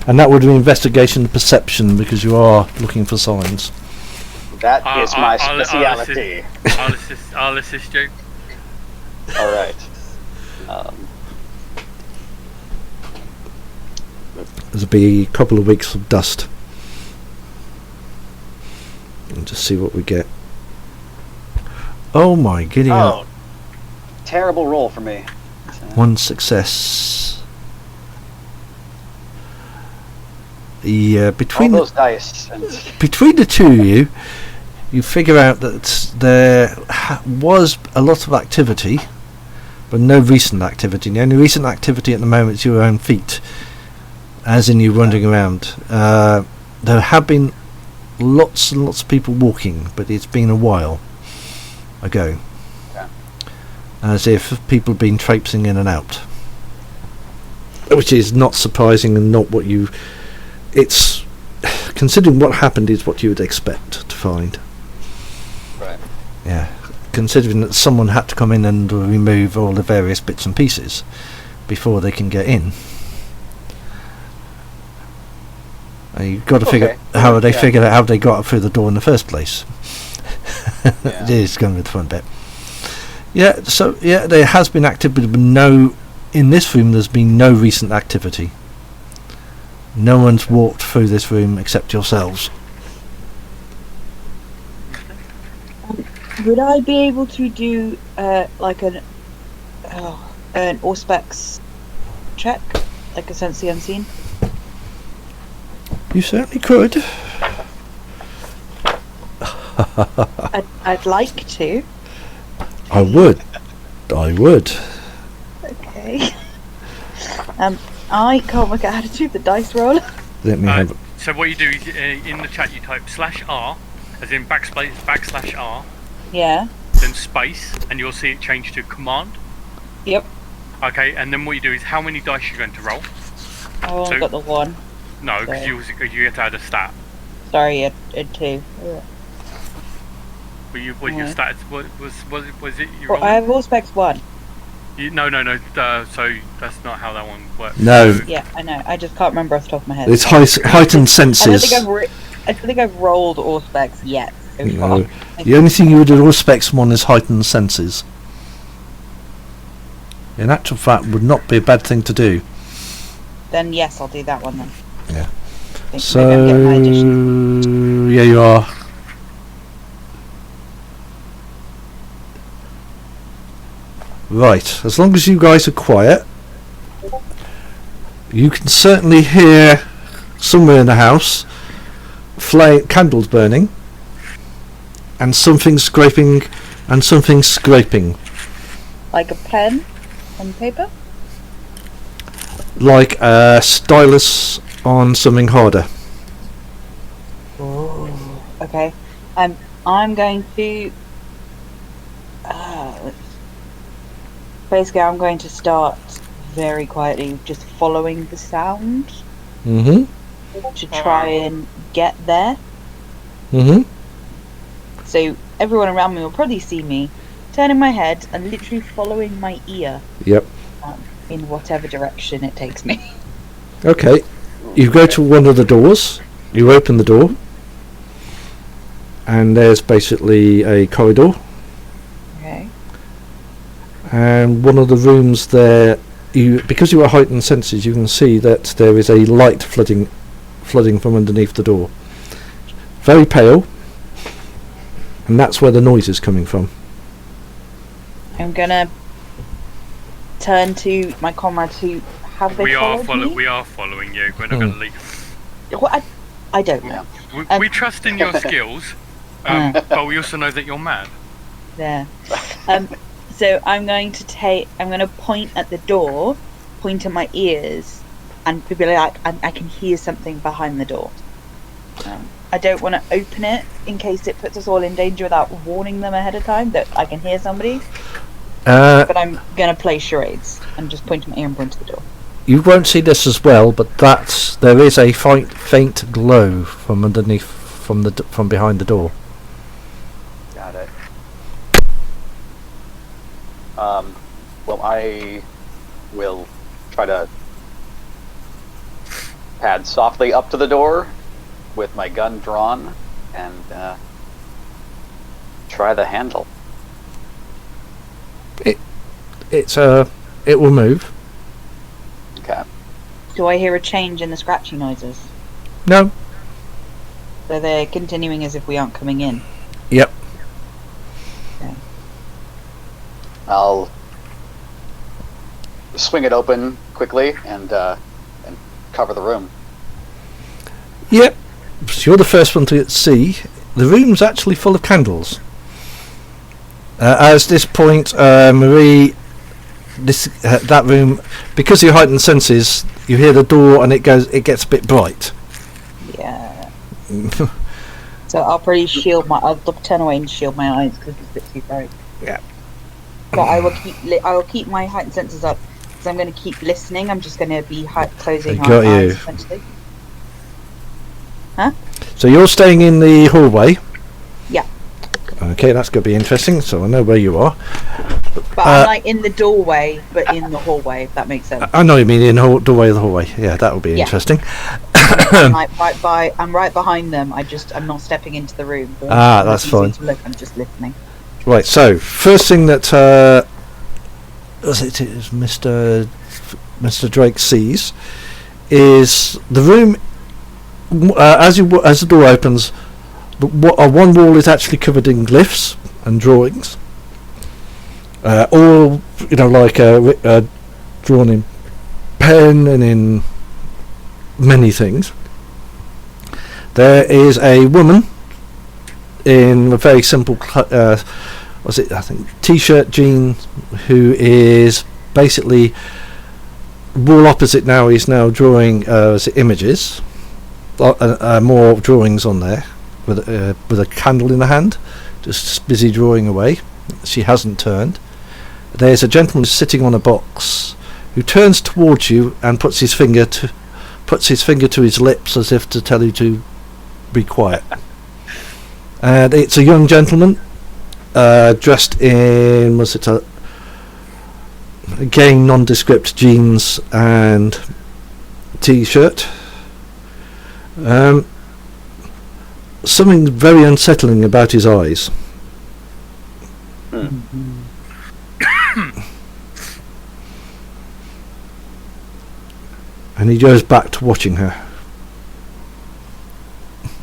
S1: and that would be investigation and perception because you are looking for signs.
S2: That is my speciality.
S3: I'll assist you.
S2: All right.
S1: There'll be a couple of weeks of dust. And just see what we get. Oh my giddy up.
S2: Terrible roll for me.
S1: One success. Yeah, between
S2: all those dice.
S1: Between the two of you figure out that there was a lot of activity, but no recent activity. The only recent activity at the moment is your own feet, as in you wandering around. There have been lots and lots of people walking, but it's been a while ago.
S2: Yeah.
S1: As if people have been traipsing in and out. Which is not surprising and not what you... It's... Considering what happened is what you would expect to find.
S2: Right.
S1: Yeah. Considering that someone had to come in and remove all the various bits and pieces before they can get in. You've got to figure how they figured out how they got through the door in the first place.
S2: Yeah.
S1: It is going to be the fun bit. Yeah, so there has been activity, but in this room there's been no recent activity. No one's walked through this room except yourselves.
S5: Would I be able to do an Auspex check, like a sense the unseen?
S1: You certainly could.
S6: I'd like to.
S1: I would.
S6: Okay. I can't work out how to do the dice roll.
S1: Let me have.
S3: So what you do is in the chat you type /R, as in /R,
S6: Yeah.
S3: then space, and you'll see it change to command.
S6: Yep.
S3: Okay, and then what you do is how many dice you're going to roll.
S6: Oh,
S3: So-
S6: I got the 1.
S3: No, because you get to add a stat.
S6: Sorry, a 2.
S3: But what your
S6: Yeah.
S3: stats? What was it? You
S6: Well,
S3: rolled?
S6: I have all specs 1.
S3: No. So that's not how that one works.
S1: No.
S3: So,
S6: Yeah, I know. I just can't remember off the top of my head.
S1: It's heightened senses.
S6: I don't think I've rolled all specs yet. So
S1: No.
S6: far.
S1: The only thing you would all specs one is heightened senses. In actual fact, would not be a bad thing to do.
S6: Then yes, I'll do that one then.
S1: Yeah.
S6: I think maybe I'm getting my addition.
S1: So yeah, you are. Right. As long as you guys are quiet, you can certainly hear somewhere in the house candles burning, and something scraping, and something scraping,
S6: Like a pen on paper?
S1: like a stylus on something harder.
S6: Okay. I'm going to. Basically, I'm going to start very quietly, just following the sound
S1: Mm-hmm.
S6: to try and get there.
S1: Mm-hmm.
S6: So everyone around me will probably see me turning my head and literally following my ear
S1: Yep.
S6: in whatever direction it takes me.
S1: Okay. You go to one of the doors. You open the door, and there's basically a corridor.
S6: Okay.
S1: And one of the rooms there, because you are heightened senses, you can see that there is a light flooding from underneath the door. Very pale, and that's where the noise is coming from.
S6: I'm gonna turn to my comrades who have they
S3: we are
S6: followed me?
S3: we are following you. We're not going to leave.
S6: Well, I don't know.
S3: We trust in your skills, but we also know that you're mad.
S6: There. So I'm going to point at the door, point at my ears, and be like, I can hear something behind the door. I don't want to open it in case it puts us all in danger without warning them ahead of time that I can hear somebody. But I'm going to play charades and just point at my ear and point to the door.
S1: You won't see this as well, but there is a faint glow from underneath, from behind the door.
S2: Got it. Well, I will try to pad softly up to the door with my gun drawn and try the handle.
S1: It will move.
S2: Okay.
S6: Do I hear a change in the scratchy noises?
S1: No.
S6: So they're continuing as if we aren't coming in.
S1: Yep.
S6: Okay.
S2: I'll swing it open quickly and cover the room.
S1: Yep. So you're the first one to see. The room's actually full of candles. At this point, Marie, that room, because of your heightened senses, you hear the door and it gets a bit bright.
S6: Yeah. So I'll probably I'll turn away and shield my eyes because it's a bit too bright.
S1: Yeah.
S6: But I will keep my heightened senses up because I'm going to keep listening. I'm just going to be closing
S1: They
S6: my
S1: got
S6: eyes
S1: you.
S6: essentially. Huh?
S1: So you're staying in the hallway.
S6: Yeah.
S1: Okay, that's going to be interesting. So I know where you are.
S6: But I'm like in the doorway, but in the hallway. If that makes sense.
S1: I know you mean in the doorway of the hallway. Yeah, that will be
S6: Yeah.
S1: interesting.
S6: I'm right behind them. I'm not stepping into the room.
S1: That's fine.
S6: To look, I'm just listening.
S1: Right. So first thing that is Mr. Drake sees is the room. As the door opens, one wall is actually covered in glyphs and drawings. All like drawn in pen and in many things. There is a woman in a very simple, what's it? I think t-shirt, jeans, who is basically wall opposite now. He's now drawing images, more drawings on there with a candle in the hand, just busy drawing away. She hasn't turned. There's a gentleman sitting on a box who turns towards you and puts his finger to his lips as if to tell you to be quiet. And it's a young gentleman dressed in, again nondescript jeans and t-shirt. Something very unsettling about his eyes. And he goes back to watching her.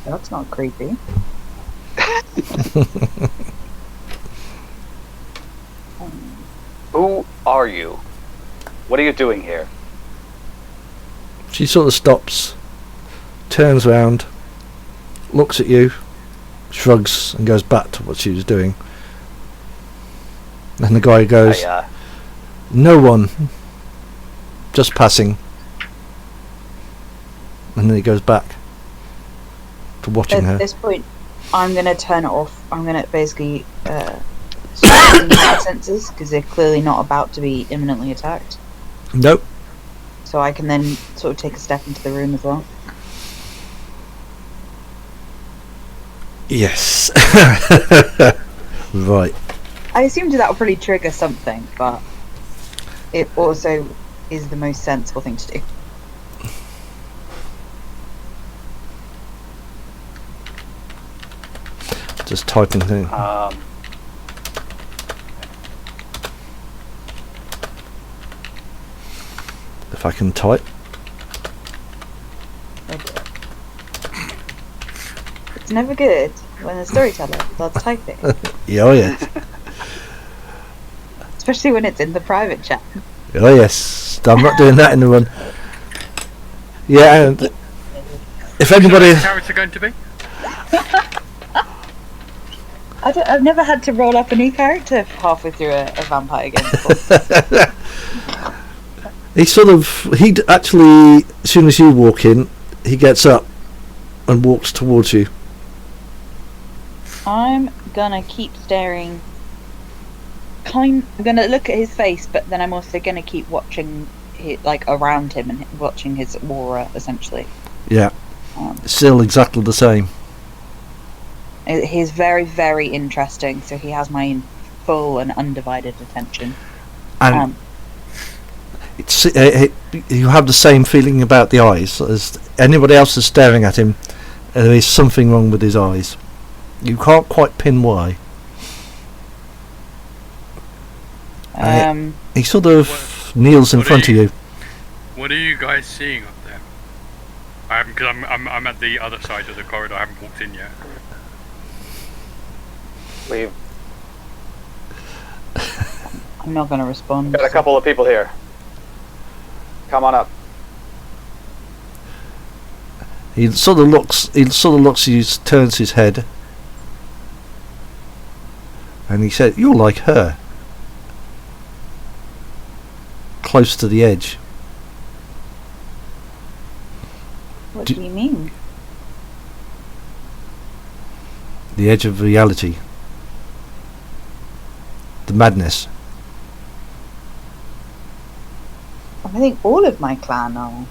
S6: That's not creepy.
S2: Who are you? What are you doing here?
S1: She sort of stops, turns round, looks at you, shrugs, and goes back to what she was doing. And the guy goes, "No one, just passing." And then he goes back to watching her.
S6: At this point, I'm going to turn it off. I'm going to basically stop using my senses, because they're clearly not about to be imminently attacked.
S1: Nope.
S6: So I can then sort of take a step into the room as well.
S1: Yes. Right.
S6: I assumed that would probably trigger something, but it also is the most sensible thing to do.
S1: Just typing thing. If I can type.
S6: It's never good when the storyteller starts typing.
S1: Yeah, oh yes.
S6: Especially when it's in the private chat.
S1: Oh yes. I'm not doing that in the run. Yeah, and if anybody...
S3: What's the character going to be?
S6: I've never had to roll up a new character halfway through a vampire game before.
S1: He actually, as soon as you walk in, he gets up and walks towards you.
S6: I'm gonna keep staring. I'm gonna look at his face, but then I'm also gonna keep watching, around him and watching his aura, essentially.
S1: Yeah. Still exactly the same.
S6: He's very, very interesting, so he has my full and undivided attention.
S1: And you have the same feeling about the eyes as anybody else is staring at him. There is something wrong with his eyes. You can't quite pin why. He sort of kneels in front of you.
S3: What are you guys seeing up there? Because I'm at the other side of the corridor. I haven't walked in yet.
S6: I'm not going to respond.
S2: Got a couple of people here. Come on up.
S1: He sort of looks. He turns his head, and he said, "You're like her, close to the edge."
S6: What do you mean?
S1: The edge of reality. The madness.
S6: I think all of my clan are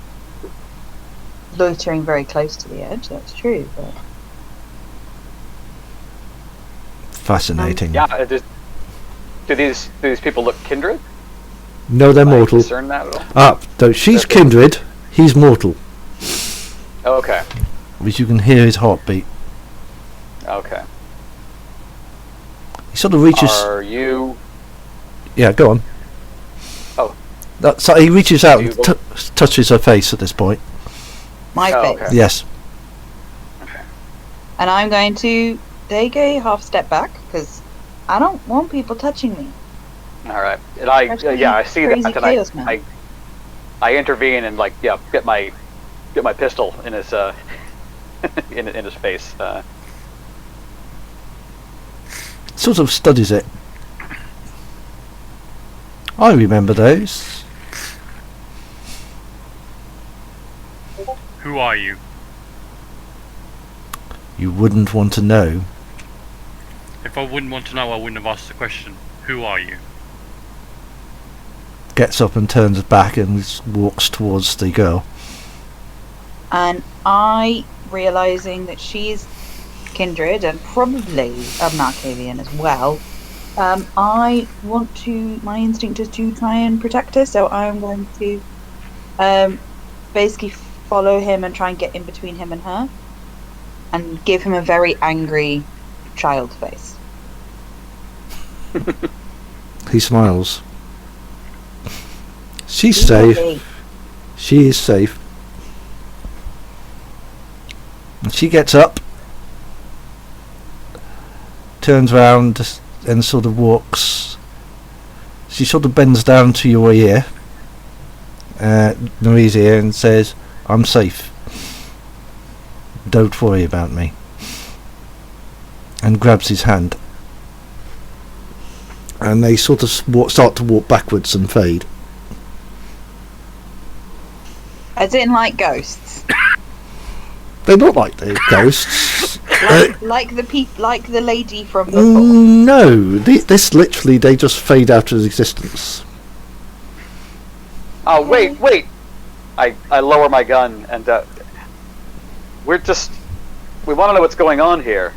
S6: loitering very close to the edge. That's true, but
S1: fascinating.
S2: Yeah. Do these people look kindred?
S1: No, they're mortal.
S2: Discern that at all?
S1: So she's kindred. He's mortal.
S2: Okay.
S1: Which you can hear his heartbeat.
S2: Okay.
S1: He sort of reaches.
S2: Are you?
S1: Yeah, go on.
S2: Oh.
S1: So he reaches out and touches her face at this point.
S6: My face.
S2: Okay.
S1: Yes.
S2: Okay.
S6: And I'm going to take a half step back because I don't want people touching me.
S2: All right. And I see that, and I intervene and get my pistol in his in his face.
S1: Sort of studies it. I remember those.
S3: Who are you?
S1: You wouldn't want to know.
S3: If I wouldn't want to know, I wouldn't have asked the question. Who are you?
S1: Gets up and turns back and walks towards the girl.
S6: And I, realising that she's kindred and probably a Markavian as well, I want to, my instinct is to try and protect her, so I'm going to basically follow him and try and get in between him and her and give him a very angry child face.
S1: He smiles. She's safe. She is safe. And she gets up, turns round and sort of walks. She sort of bends down to your ear, Marie's ear, and says, "I'm safe. Don't worry about me." And grabs his hand. And they sort of start to walk backwards and fade.
S6: I didn't like ghosts.
S1: They look like the ghosts.
S6: Like the lady from the
S1: No, this literally, they just fade out of existence.
S2: Oh, wait. I lower my gun and we want to know what's going on here.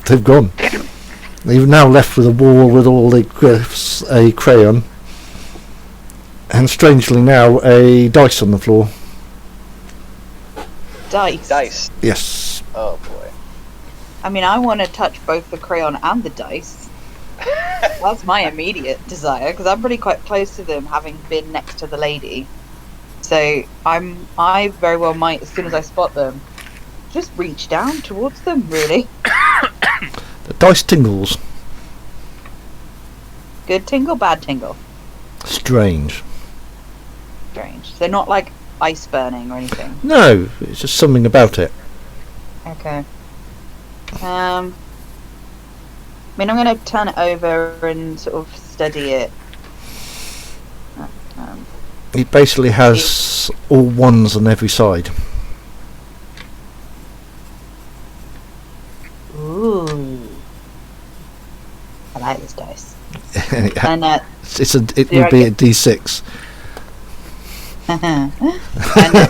S1: They've gone. They've now left with a wall with all the glyphs, a crayon, and strangely now a dice on the floor.
S6: dice.
S1: Yes.
S2: Oh boy.
S6: I mean, I want to touch both the crayon and the dice. That's my immediate desire, because I'm pretty quite close to them, having been next to the lady. So I very well might, as soon as I spot them, just reach down towards them, really.
S1: The dice tingles.
S6: Good tingle, bad tingle.
S1: Strange.
S6: Strange. They're not like ice burning or anything.
S1: No, it's just something about it.
S6: Okay. I mean, I'm going to turn it over and sort of study it.
S1: It basically has all ones on every side.
S6: Ooh. I like this dice.
S1: And
S6: And
S1: it would be a D6.
S6: and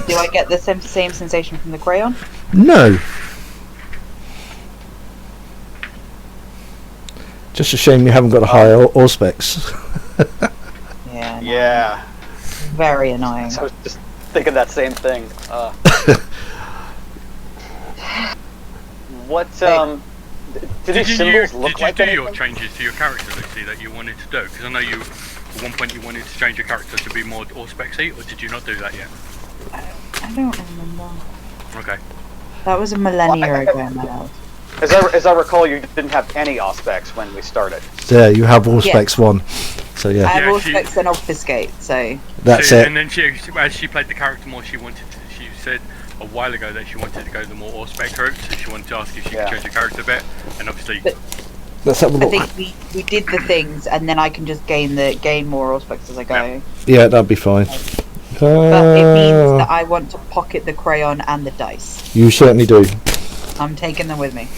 S6: do I get the same sensation from the crayon?
S1: No. Just a shame you haven't got a high or specs.
S6: Yeah. No.
S2: Yeah.
S6: Very annoying.
S2: I was just thinking that same thing. What did these symbols look like?
S3: Did you do your changes to your character, Lucy, that you wanted to do? Because I know you, at one point, you wanted to change your character to be more Auspexy, or did you not do that yet?
S6: I don't remember.
S3: Okay.
S6: That was a millennia ago, my love.
S2: As I recall, you didn't have any Auspex when we started.
S1: There, you have all specs 1. So
S6: I
S1: yeah,
S6: have
S3: Yeah,
S6: Auspex and Obfuscate, so...
S1: that's it.
S3: And then as she played the character more, she said a while ago that she wanted to go the more Auspex route, so she wanted to ask if she could change the character a bit, and obviously...
S6: But
S1: Let's have a
S6: I
S1: look.
S6: think we did the things, and then I can just gain more Auspex as I go.
S1: Yeah, that'd be fine.
S6: But it means that I want to pocket the crayon and the dice.
S1: You certainly do.
S6: I'm taking them with me.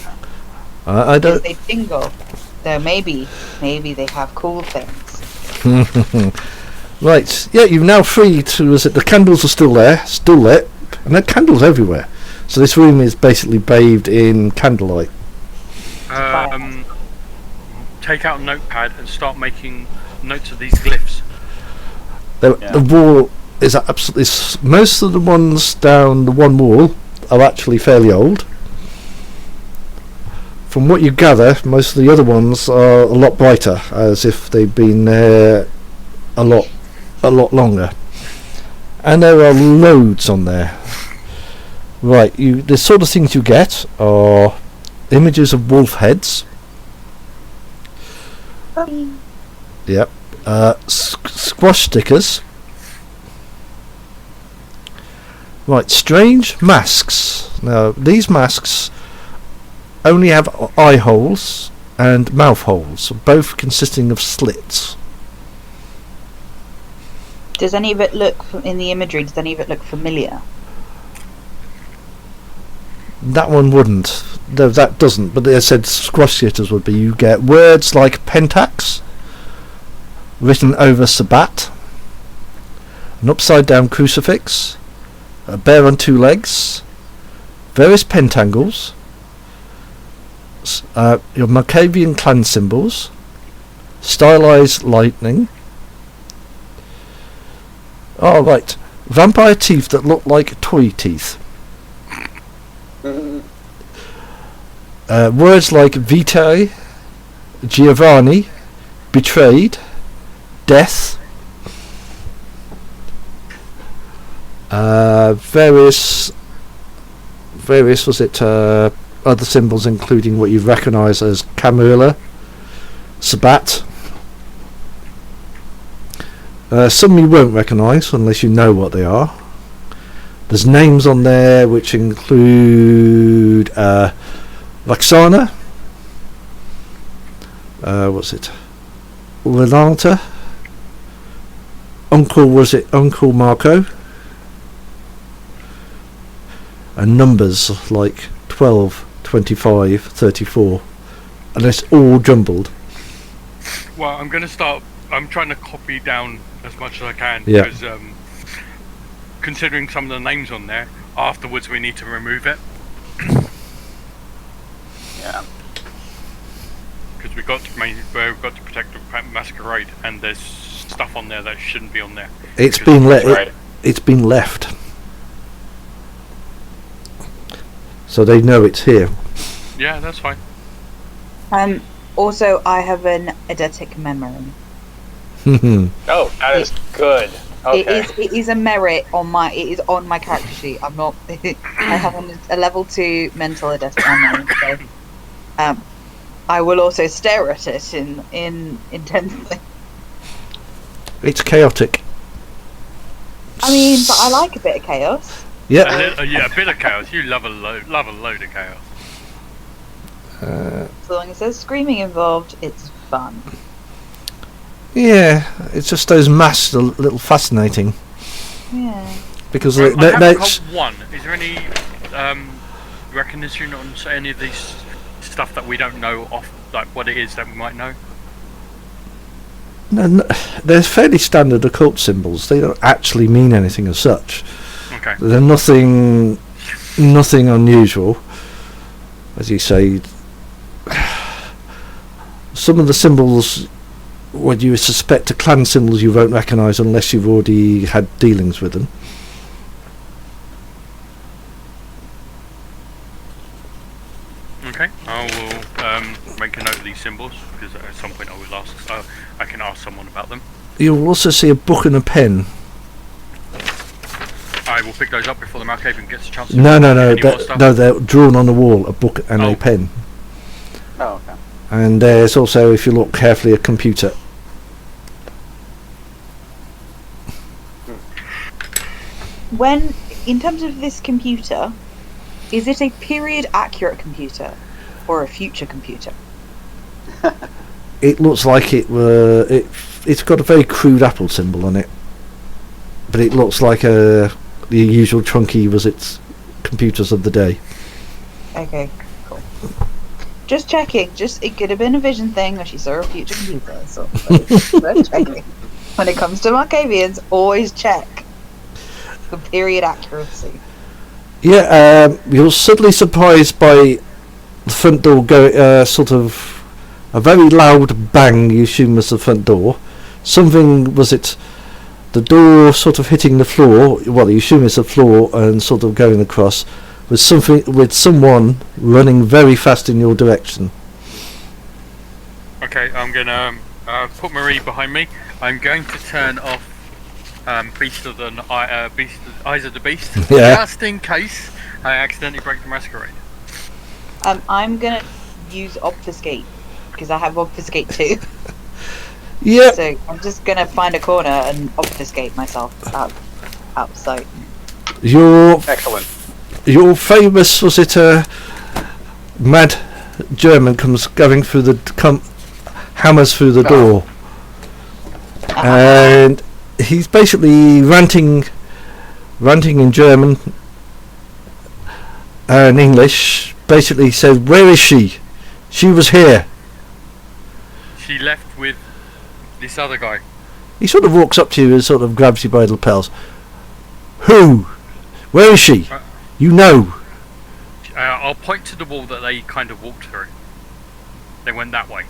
S1: I
S6: Because
S1: don't.
S6: they tingle. So maybe they have cool things.
S1: Right. Yeah, you're now free to. The candles are still there, still lit, and there are candles everywhere. So this room is basically bathed in candlelight.
S3: Take out a notepad and start making notes of these glyphs.
S1: The wall is absolutely. Most of the ones down the one wall are actually fairly old. From what you gather, most of the other ones are a lot brighter, as if they've been there a lot longer. And there are loads on there. Right, the sort of things you get are images of wolf heads. Yep. Squash stickers. Right, strange masks. Now, these masks only have eye holes and mouth holes, both consisting of slits.
S6: Does any of it look, in the imagery, does any of it look familiar?
S1: That one wouldn't. No, that doesn't. But they said squash hitters would be. You get words like pentax, written over sabbat, an upside down crucifix, a bear on two legs, various pentangles, your Malkavian clan symbols, stylized lightning. Oh, right. Vampire teeth that look like toy teeth. Words like vitae, Giovanni, betrayed, death, various was it other symbols including what you recognise as Camarilla, Sabbat. Some you won't recognise unless you know what they are. There's names on there which include Roxana, what's it? Renata, Uncle Marco, and numbers like 12, 25, 34, and it's all jumbled.
S3: Well, I'm trying to copy down as much as I can,
S1: Yeah.
S3: because considering some of the names on there, afterwards we need to remove it.
S2: Yeah.
S3: Because we've got to protect the Masquerade, and there's stuff on there that shouldn't be on there.
S1: It's
S3: Because-
S1: been
S2: Right.
S1: it's been left, so they know it's here.
S3: Yeah, that's fine.
S6: Also, I have an eidetic memory.
S2: Oh, that is good. Okay.
S6: It is a merit on my. It is on my character sheet. I'm not. I have a level 2 mental eidetic memory. So, I will also stare at it in intensely.
S1: It's chaotic.
S6: I mean, but I like a bit of chaos.
S1: Yeah.
S3: Yeah, a bit of chaos. You love a load of chaos.
S6: So long as there's screaming involved, it's fun.
S1: Yeah, it's just those masks are a little fascinating
S6: Yeah.
S1: because
S3: I
S1: they,
S3: have
S1: they,
S3: got one. Is there any recognition on any of these stuff that we don't know off, like what it is that we might know?
S1: no, they're fairly standard occult symbols. They don't actually mean anything as such.
S3: Okay.
S1: They're nothing unusual, as you say. Some of the symbols, what you suspect are clan symbols, you won't recognise unless you've already had dealings with them.
S3: Okay. I will make a note of these symbols, because at some point I will ask. I can ask someone about them.
S1: You'll also see a book and a pen.
S3: I will pick those up before the Malkavian gets a chance to
S1: No,
S3: any more stuff.
S1: they're drawn on the wall, a book and
S3: Oh.
S1: a pen.
S2: Oh, okay.
S1: And there's also, if you look carefully, a computer.
S6: When, in terms of this computer, is it a period accurate computer or a future computer?
S1: It looks like it's got a very crude Apple symbol on it, but it looks like the usual chunky computers of the day.
S6: Okay, cool. Just checking. It could have been a vision thing, or she saw a future computer. So just checking. When it comes to Malkavians, always check for period accuracy.
S1: Yeah, you're suddenly surprised by the front door going sort of a very loud bang. You assume was the front door. Something was it? The door sort of hitting the floor. Well, you assume it's the floor and sort of going across. With someone running very fast in your direction.
S3: Okay, I'm gonna put Marie behind me. I'm going to turn off Eyes of the Beast,
S1: Yeah.
S3: just in case I accidentally break the Masquerade.
S6: I'm gonna use obfuscate because I have obfuscate too.
S1: Yeah.
S6: So I'm just gonna find a corner and obfuscate myself out of sight.
S2: Excellent.
S1: Your famous, was it mad German comes going through the hammers through the door, and he's basically ranting in German and English. Basically said, "Where is she? She was here."
S3: She left with this other guy.
S1: He sort of walks up to you and sort of grabs you by the lapels. Who? Where is she? You know.
S3: I'll point to the wall that they kind of walked through. They went that way.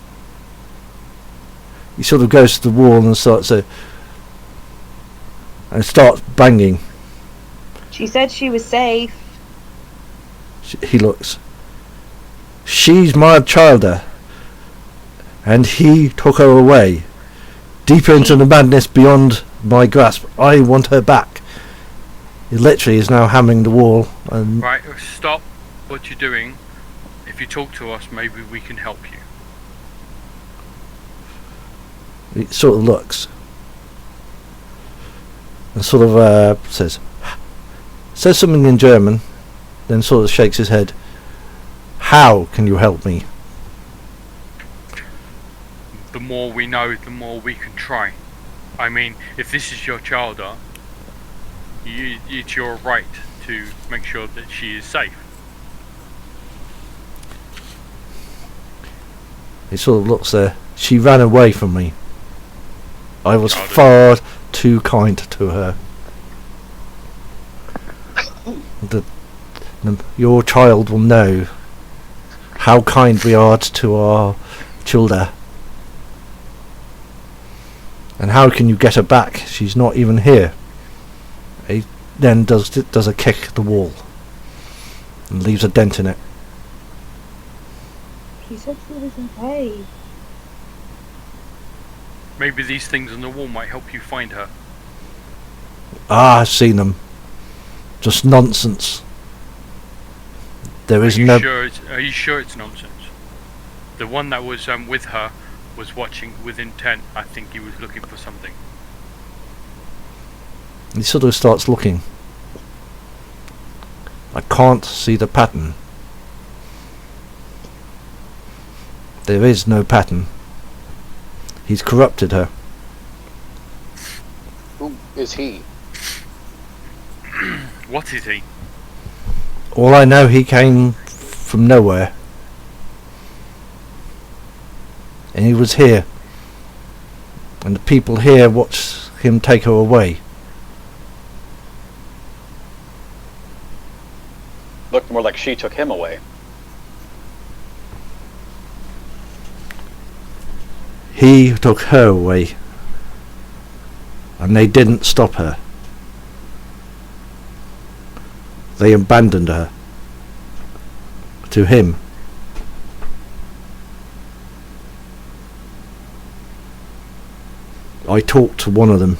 S1: He sort of goes to the wall and starts banging.
S6: She said she was safe.
S1: He looks. She's my child, and he took her away, deeper into the madness beyond my grasp. I want her back. He literally is now hammering the wall. And
S3: right, stop what you're doing. If you talk to us, maybe we can help you.
S1: he sort of looks and sort of says something in German, then sort of shakes his head. How can you help me?
S3: The more we know, the more we can try. I mean, if this is your child, it's your right to make sure that she is safe.
S1: He sort of looks there. She ran away from me. I was
S3: Childhood.
S1: far too kind to her. Your child will know how kind we are to our children. And how can you get her back? She's not even here. He then does a kick at the wall and leaves a dent in it.
S6: He said she was okay.
S3: Maybe these things on the wall might help you find her.
S1: Ah, I've seen them. Just nonsense. There is no.
S3: Are you sure it's nonsense? The one that was with her was watching with intent. I think he was looking for something.
S1: He sort of starts looking. I can't see the pattern. There is no pattern. He's corrupted her.
S2: Who is he?
S3: What is he?
S1: All I know, he came from nowhere. And he was here. And the people here watched him take her away.
S2: Looked more like she took him away.
S1: He took her away. And they didn't stop her. They abandoned her to him. I talked to one of them,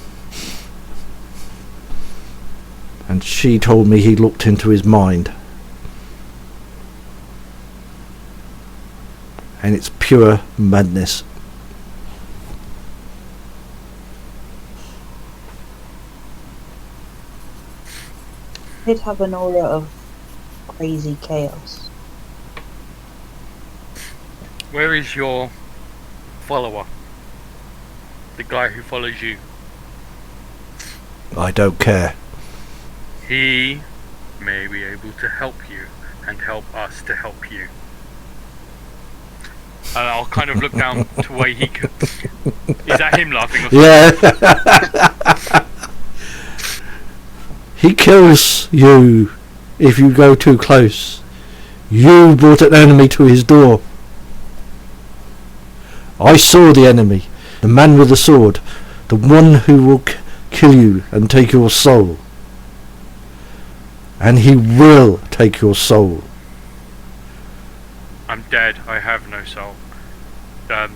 S1: and she told me he looked into his mind, and it's pure madness.
S6: Did have an aura of crazy chaos.
S3: Where is your follower? The guy who follows you.
S1: I don't care.
S3: He may be able to help you and help us to help you. And I'll kind of look down to where he could. Is that him laughing or something?
S1: Yeah. He kills you if you go too close. You brought an enemy to his door. I saw the enemy, the man with the sword, the one who will kill you and take your soul. And he will take your soul.
S3: I'm dead. I have no soul. I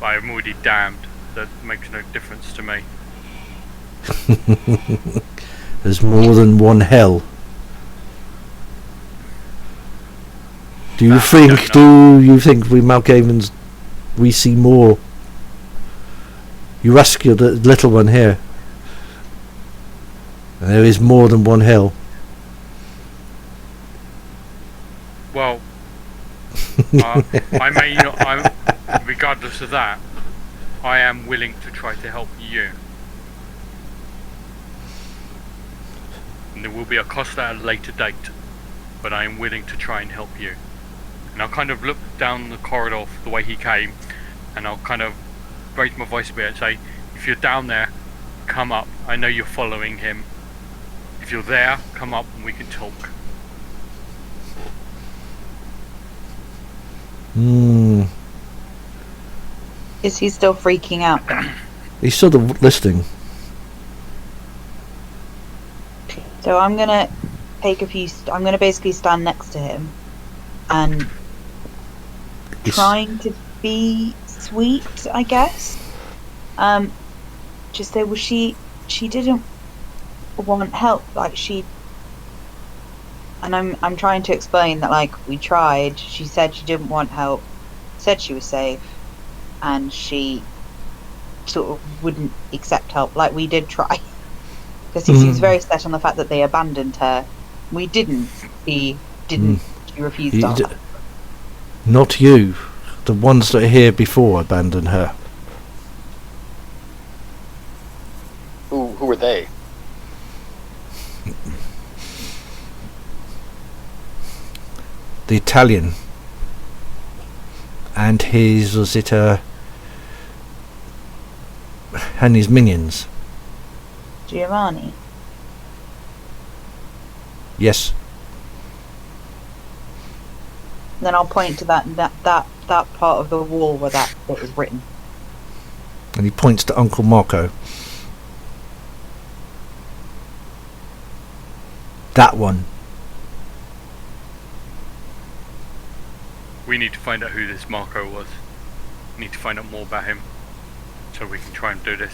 S3: am already damned. That makes no difference to me.
S1: There's more than one hell. Do you think we Malkavens we see more? You rescued the little one here. There is more than one hell.
S3: Well, I may not. Regardless of that, I am willing to try to help you. And there will be a cost at a later date, but I am willing to try and help you. And I'll kind of look down the corridor the way he came, and I'll kind of raise my voice a bit and say, if you're down there, come up. I know you're following him. If you're there, come up and we can talk.
S6: Is he still freaking out?
S1: He's sort of listening.
S6: So I'm gonna take a few. I'm gonna basically stand next to him, and trying to be sweet, I guess. Just say, well, she didn't want help. Like and I'm trying to explain that, like, we tried. She said she didn't want help. Said she was safe, and she sort of wouldn't accept help. Like, we did try. Because he seems very set on the fact that they abandoned her. We didn't. She refused us.
S1: Not you. The ones that are here before abandoned her.
S2: Who were they?
S1: The Italian. And his, was it and his minions.
S6: Giovanni.
S1: Yes.
S6: Then I'll point to that part of the wall where that bit is written.
S1: And he points to Uncle Marco. That one.
S3: We need to find out who this Marco was. We need to find out more about him, so we can try and do this.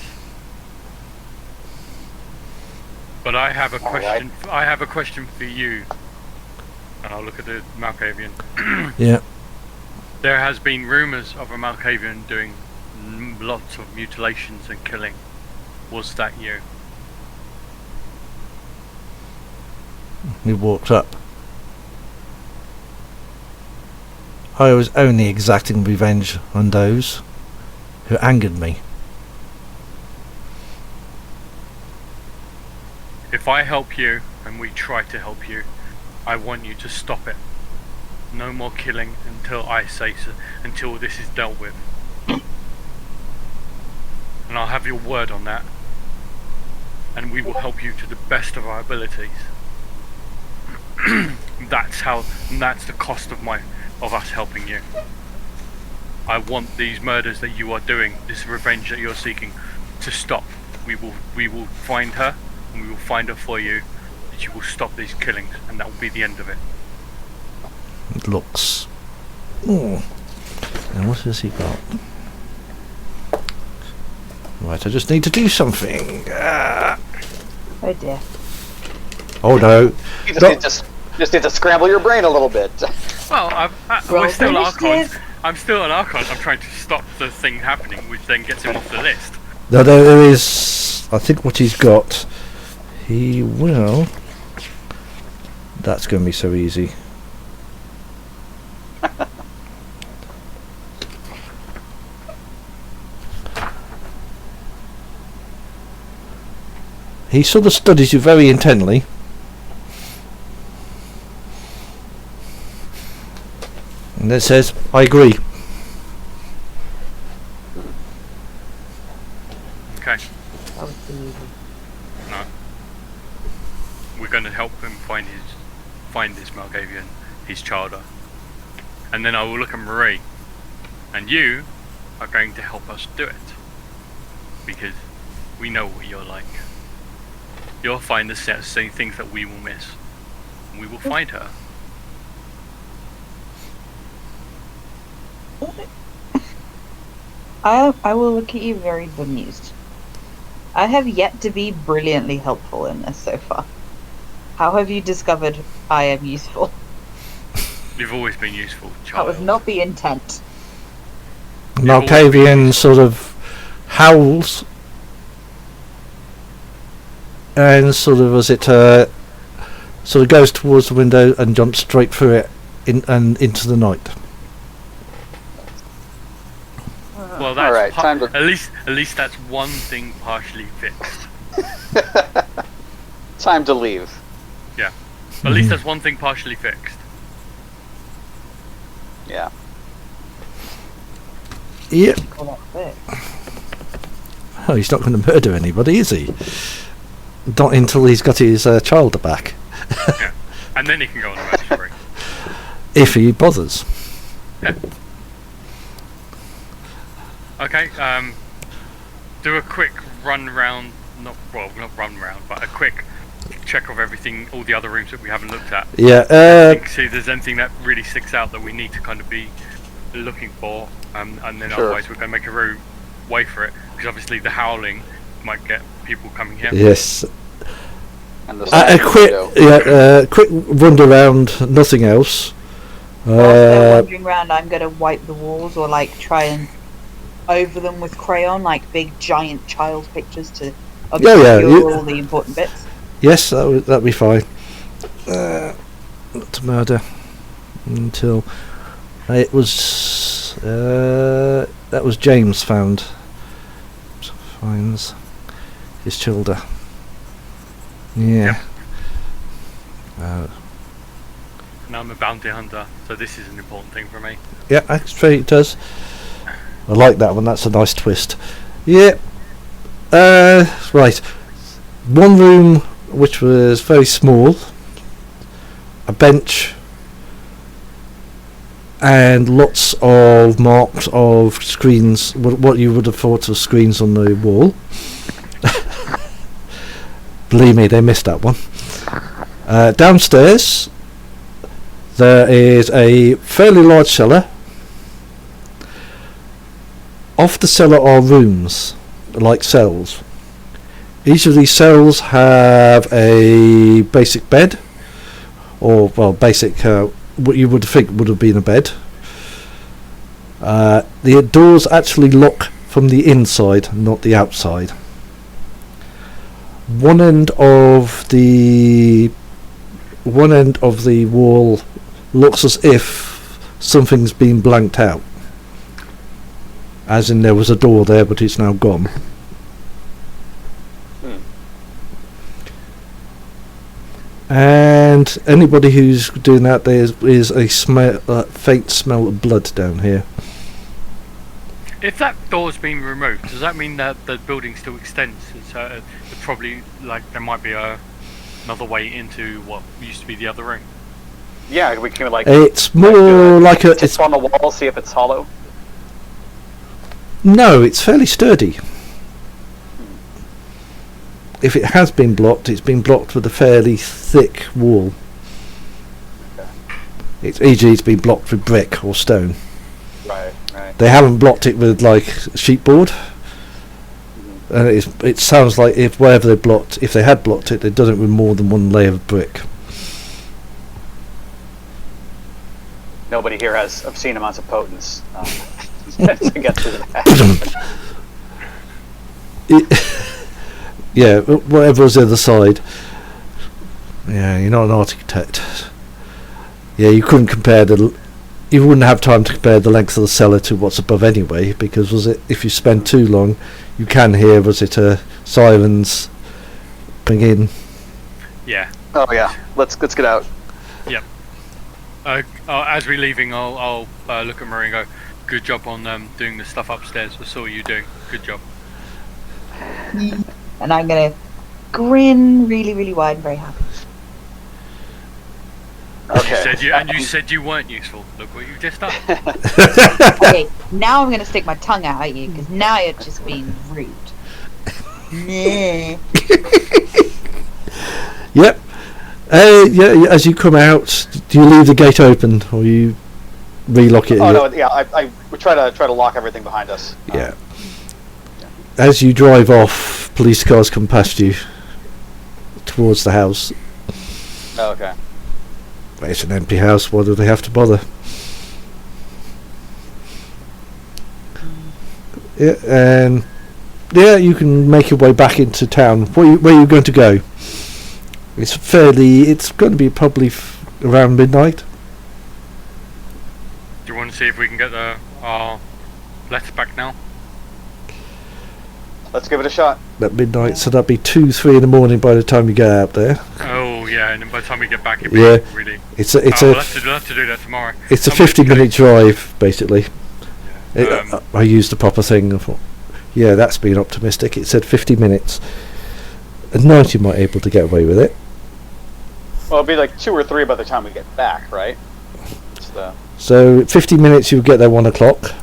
S3: But I have a question.
S2: Right.
S3: I have a question for you. And I'll look at the Malkavian.
S1: Yeah.
S3: There has been rumours of a Malkavian doing lots of mutilations and killing. Was that you?
S1: He walked up. I was only exacting revenge on those who angered me.
S3: If I help you, and we try to help you, I want you to stop it. No more killing until I say so, until this is dealt with. And I'll have your word on that. And we will help you to the best of our abilities. That's the cost of us helping you. I want these murders that you are doing, this revenge that you're seeking, to stop. We will find her, and we will find her for you, that you will stop these killings, and that will be the end of it.
S1: It looks. Oh. And what has he got? Right, I just need to do something.
S6: Oh dear.
S1: Oh no.
S2: You just need to scramble your brain a little bit.
S3: Well, we're still Archons. I'm still an Archon. I'm trying to stop the thing happening, which then gets him off the list.
S1: No, there is. I think what he's got. He will. That's going to be so easy. He sort of studies you very intently. And then says, I agree.
S3: Okay.
S6: That was too easy.
S3: No. We're going to help him find this Malkavian, his childer. And then I will look at Marie. And you are going to help us do it. Because we know what you're like. You'll find the same things that we will miss. And we will find her.
S6: I will look at you very bemused. I have yet to be brilliantly helpful in this so far. How have you discovered I am useful?
S3: You've always been useful,
S6: That
S3: child.
S6: was not the intent.
S1: Malkavian sort of howls. and sort of sort of goes towards the window and jumps straight through it and into the night.
S3: Well, that's
S2: All right, time to...
S3: at least that's one thing partially fixed.
S2: Time to leave.
S3: Yeah, at least that's one thing partially fixed.
S2: Yeah.
S1: Yep.
S6: Call that fixed.
S1: Oh, he's not going to murder anybody, is he? Not until he's got his child back.
S3: Yeah, and then he can go on a match spree.
S1: If he bothers.
S3: Yeah. Okay. Do a quick run round. Not run round, but a quick check of everything, all the other rooms that we haven't looked at.
S1: Yeah.
S3: See if there's anything that really sticks out that we need to kind of be looking for, and then
S2: Sure.
S3: otherwise we're going to make a route way for it, because obviously the howling might get people coming here.
S1: Yes.
S2: And the
S1: A quick wander around. Nothing else.
S6: Whilst they're wandering around, I'm going to wipe the walls or like try and over them with crayon, like big giant child pictures to obscure all the important bits.
S1: Yes, that'd be fine. Not to murder until it was that was James finds his children. Yeah.
S3: Now I'm a bounty hunter, so this is an important thing for me.
S1: Yeah, actually it does. I like that one. That's a nice twist. Yeah. Right. One room which was very small, a bench, and lots of marks of screens. What you would have thought of screens on the wall. Believe me, they missed that one. Downstairs, there is a fairly large cellar. Off the cellar are rooms, like cells. Each of these cells have a basic bed, or basic what you would think would have been a bed. The doors actually lock from the inside, not the outside. One end of the wall looks as if something's been blanked out. As in there was a door there, but it's now gone. And anybody who's doing that, there is a faint smell of blood down here.
S3: If that door's been removed, does that mean that the building still extends? So probably there might be another way into what used to be the other room.
S2: Yeah, we can
S1: It's more like a.
S2: It's on the wall. See if it's hollow.
S1: No, it's fairly sturdy. If it has been blocked, it's been blocked with a fairly thick wall.
S2: Okay.
S1: It's been blocked with brick or stone.
S2: Right.
S1: They haven't blocked it with like sheetboard. And it sounds like if they had blocked it, they'd done it with more than one layer of brick.
S2: Nobody here has obscene amounts of potence to get through that.
S1: Yeah, whatever was the other side. Yeah, you're not an architect. Yeah, you couldn't compare you wouldn't have time to compare the length of the cellar to what's above anyway, because if you spend too long, you can hear sirens bring in.
S3: Yeah.
S2: Oh yeah, let's get out.
S3: Yep. As we're leaving, I'll look at Marie and go, good job on doing the stuff upstairs. I saw what you doing. Good job.
S6: And I'm gonna grin really, really wide and very happy.
S2: Okay.
S3: You said you weren't useful. Look what you've just done.
S6: Okay, now I'm gonna stick my tongue out at you, because now you're just being rude. Nah.
S1: Yep. Yeah. As you come out, do you leave the gate open or you relock it?
S2: Oh no, yeah. I would try to lock everything behind us.
S1: Yeah. As you drive off, police cars come past you towards the house.
S2: Oh, okay.
S1: It's an empty house. Why do they have to bother? Yeah, and Yeah, you can make your way back into town. Where are you going to go? It's going to be probably around midnight.
S3: Do you want to see if we can get our letter back now?
S2: Let's give it a shot.
S1: At midnight, so that'd be 2, 3 in the morning by the time you get out there.
S3: Oh yeah, and then by the time we get back, it'd be really.
S1: It's
S3: we'll have to do that tomorrow.
S1: It's a 50-minute drive, basically.
S3: Yeah.
S1: I used the proper thing. I thought, yeah, that's being optimistic. It said 50 minutes. At night, you might be able to get away with it.
S2: Well, it'll be like 2 or 3 by the time we get back, right?
S1: So 50 minutes, you'll get there 1 o'clock.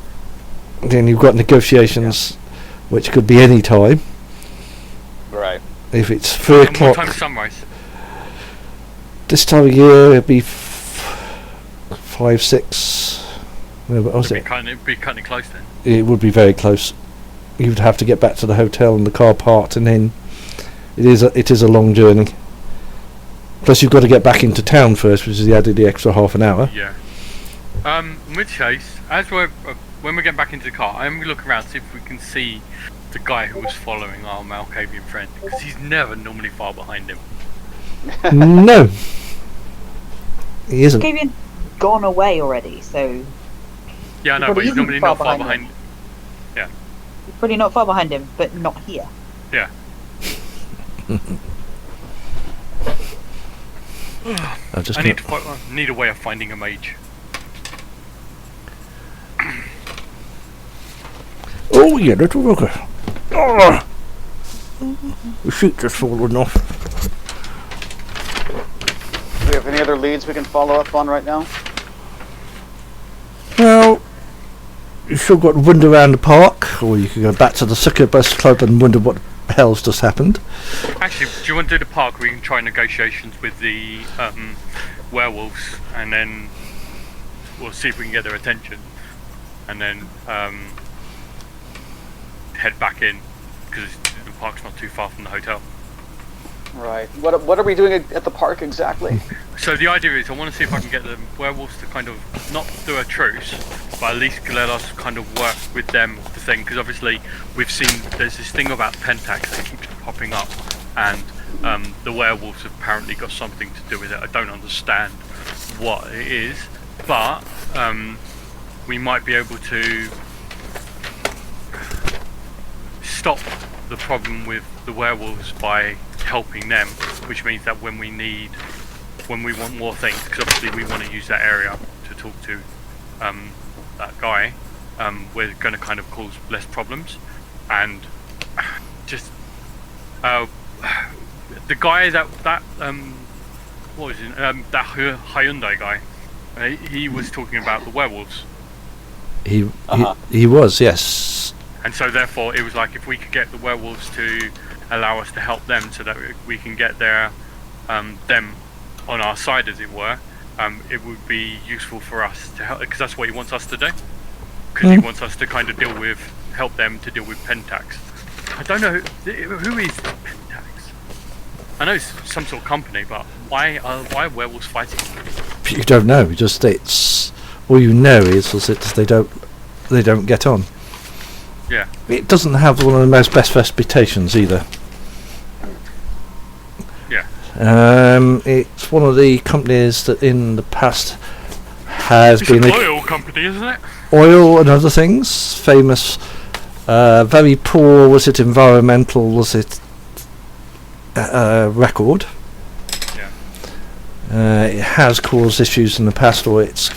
S1: Then you've got negotiations, which could be any time.
S2: Right.
S1: If it's 3 o'clock.
S3: What time sunrise?
S1: This time of year, it'd be 5, 6. What was it?
S3: It'd be cutting it close then.
S1: It would be very close. You'd have to get back to the hotel and the car parked, and then it is a long journey. Plus, you've got to get back into town first, which is the extra half an hour.
S3: Yeah. In which case, when we get back into the car, I'm gonna look around see if we can see the guy who was following our Malkavian friend, because he's never normally far behind him.
S1: No, he isn't.
S6: Malkavian gone away already, so.
S3: Yeah, I know, but he's normally not far behind. Yeah.
S6: He's probably not far behind him, but not here.
S3: Yeah. I need a way of finding a mage.
S1: Oh yeah, little rocker. Oh, the sheet just fallen off.
S2: Do we have any other leads we can follow up on right now?
S1: Well, you still got to wander around the park, or you can go back to the Succubus Club and wonder what the hell's just happened.
S3: Actually, do you want to do the park? We can try negotiations with the werewolves, and then we'll see if we can get their attention, and then head back in, because the park's not too far from the hotel.
S2: Right. What are we doing at the park exactly?
S3: So the idea is I want to see if I can get the werewolves to kind of not do a truce, but at least let us kind of work with them the thing, because obviously we've seen there's this thing about Pentax that keeps popping up, and the werewolves have apparently got something to do with it. I don't understand what it is, but we might be able to stop the problem with the werewolves by helping them, which means that when we want more things, because obviously we want to use that area to talk to that guy, we're going to kind of cause less problems. And just the guy that what was it, that Hyundai guy, he was talking about the werewolves.
S1: He was, yes.
S3: And so therefore it was like, if we could get the werewolves to allow us to help them so that we can get their them on our side, as it were, it would be useful for us to help, because that's what he wants us to do, because he wants us to kind of help them to deal with Pentax. I don't know who is Pentax. I know it's some sort of company, but why are werewolves fighting?
S1: You don't know. Just it's all you know is they don't get on.
S3: Yeah.
S1: It doesn't have one of the most best reputations either.
S3: Yeah.
S1: It's one of the companies that in the past has been
S3: an oil company, isn't it?
S1: Oil and other things. Famous, very poor. Was it environmental? Was it record?
S3: Yeah.
S1: It has caused issues in the past, or it's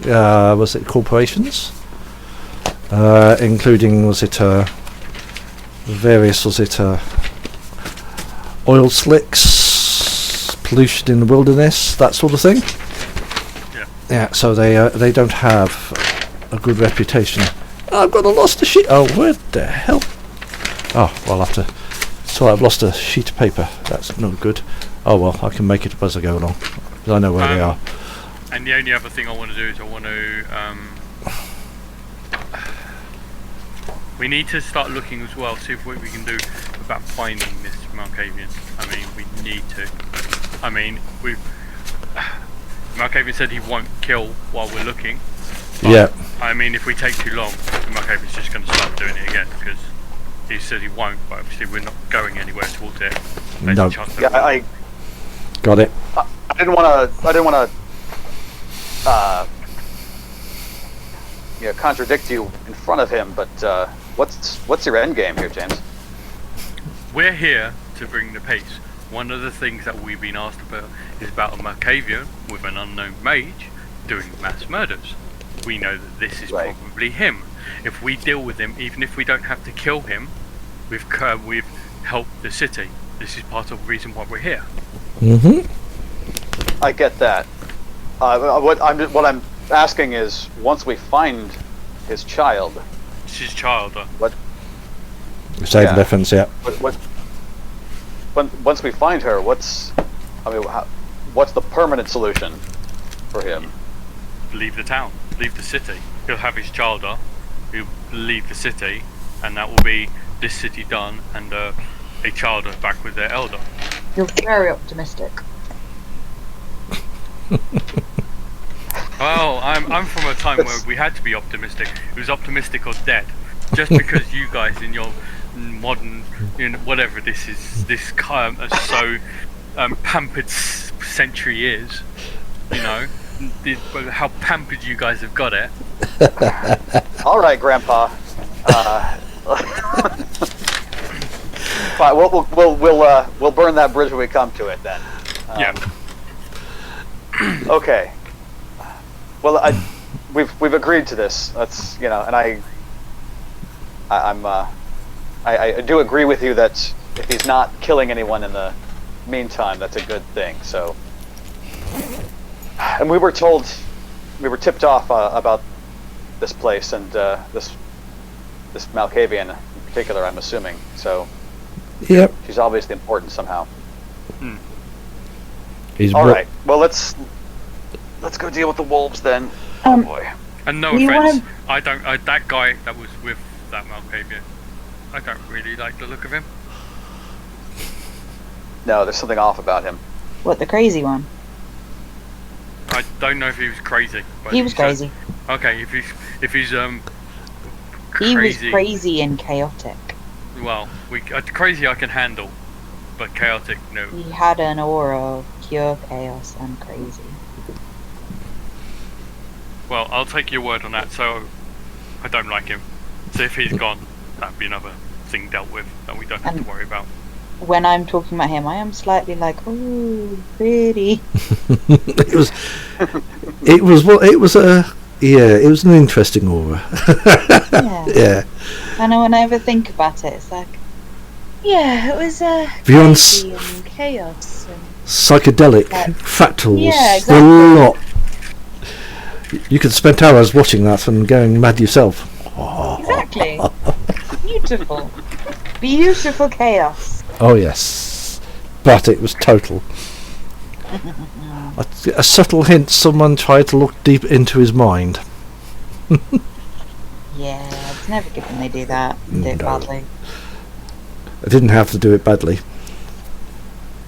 S1: was it corporations? Including various oil slicks, pollution in the wilderness, that sort of thing. Yeah. So they don't have a good reputation. I've got a lost a sheet. Oh, where the hell? Oh, well, I'll have to. So I've lost a sheet of paper. That's not good. Oh well, I can make it up as I go along, because I know where they are.
S3: And the only other thing I want to do is we need to start looking as well, see what we can do about finding this Malkavian. I mean, we need to. I mean, Malkavian said he won't kill while we're looking.
S1: Yeah.
S3: I mean, if we take too long, Malkavian's just going to start doing it again, because He said he won't, but obviously we're not going anywhere towards it. There's
S1: No.
S3: a chance that
S2: Yeah,
S3: we-
S1: Got it.
S2: I didn't want to contradict you in front of him, but what's your end game here, James?
S3: We're here to bring the peace. One of the things that we've been asked about is about a Markavian with an unknown mage doing mass murders. We know that this is
S2: Right.
S3: probably him. If we deal with him, even if we don't have to kill him, we've helped the city. This is part of the reason why we're here.
S1: Mm-hmm.
S2: I get that. What I'm asking is, once we find his child,
S3: It's his child.
S1: Save
S2: Yeah.
S1: defense, yeah.
S2: once we find her, what's the permanent solution for him?
S3: Leave the town. Leave the city. He'll have his child up. He'll leave the city, and that will be this city done, and a child back with their elder.
S6: You're very optimistic.
S3: Well, I'm from a time where we had to be optimistic. It was optimistic or dead. Just because you guys in your modern, whatever this is, this so pampered century is, how pampered you guys have got it.
S2: All right, Grandpa. Fine, we'll burn that bridge when we come to it then.
S3: Yeah.
S2: Okay. Well, we've agreed to this. That's and I do agree with you that if he's not killing anyone in the meantime, that's a good thing. So, and we were tipped off about this place and this Malkavian in particular, I'm assuming. So,
S1: Yep.
S2: she's obviously important somehow.
S1: He's
S2: All right. Well, let's go deal with the wolves then. Oh boy.
S3: And no
S6: You
S3: offense,
S6: wanna-
S3: that guy that was with that Malkavian, I don't really like the look of him.
S2: No, there's something off about him.
S6: What, the crazy one?
S3: I don't know if he was crazy. But
S6: He was crazy.
S3: Okay, if he's
S6: He was
S3: crazy.
S6: crazy and chaotic.
S3: Well, crazy I can handle, but chaotic no.
S6: He had an aura of pure chaos and crazy.
S3: Well, I'll take your word on that. So I don't like him. So if he's gone, that'd be another thing dealt with that we don't have to worry about.
S6: When I'm talking about him, I am slightly like, ooh, pretty.
S1: it was an interesting aura.
S6: Yeah.
S1: Yeah.
S6: And whenever I think about it, it's like, yeah, it was
S1: Beyond
S6: crazy and chaos. And
S1: Psychedelic,
S6: Yeah.
S1: fractals,
S6: Yeah,
S1: a
S6: exactly.
S1: lot. You could spend hours watching that and going mad yourself.
S6: Exactly. Beautiful. Beautiful chaos.
S1: Oh yes, but it was total. A subtle hint someone tried to look deep into his mind.
S6: Yeah, it's never good when they do that. Do it
S1: No.
S6: badly.
S1: I didn't have to do it badly.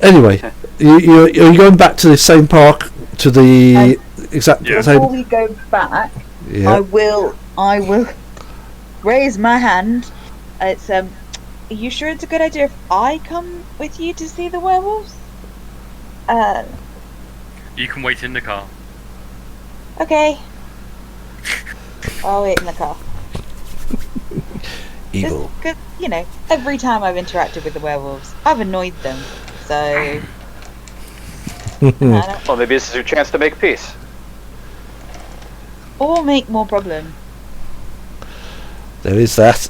S1: Anyway, you're going back to the same park, to the exact
S3: Yeah.
S1: same.
S6: Before we go back,
S1: Yeah.
S6: I will raise my hand. It's are you sure it's a good idea if I come with you to see the werewolves?
S3: You can wait in the car.
S6: Okay. I'll wait in the car.
S1: Evil.
S6: Because, every time I've interacted with the werewolves, I've annoyed them. So, I don't,
S2: Well, maybe this is your chance to make peace.
S6: or make more problems.
S1: There is that.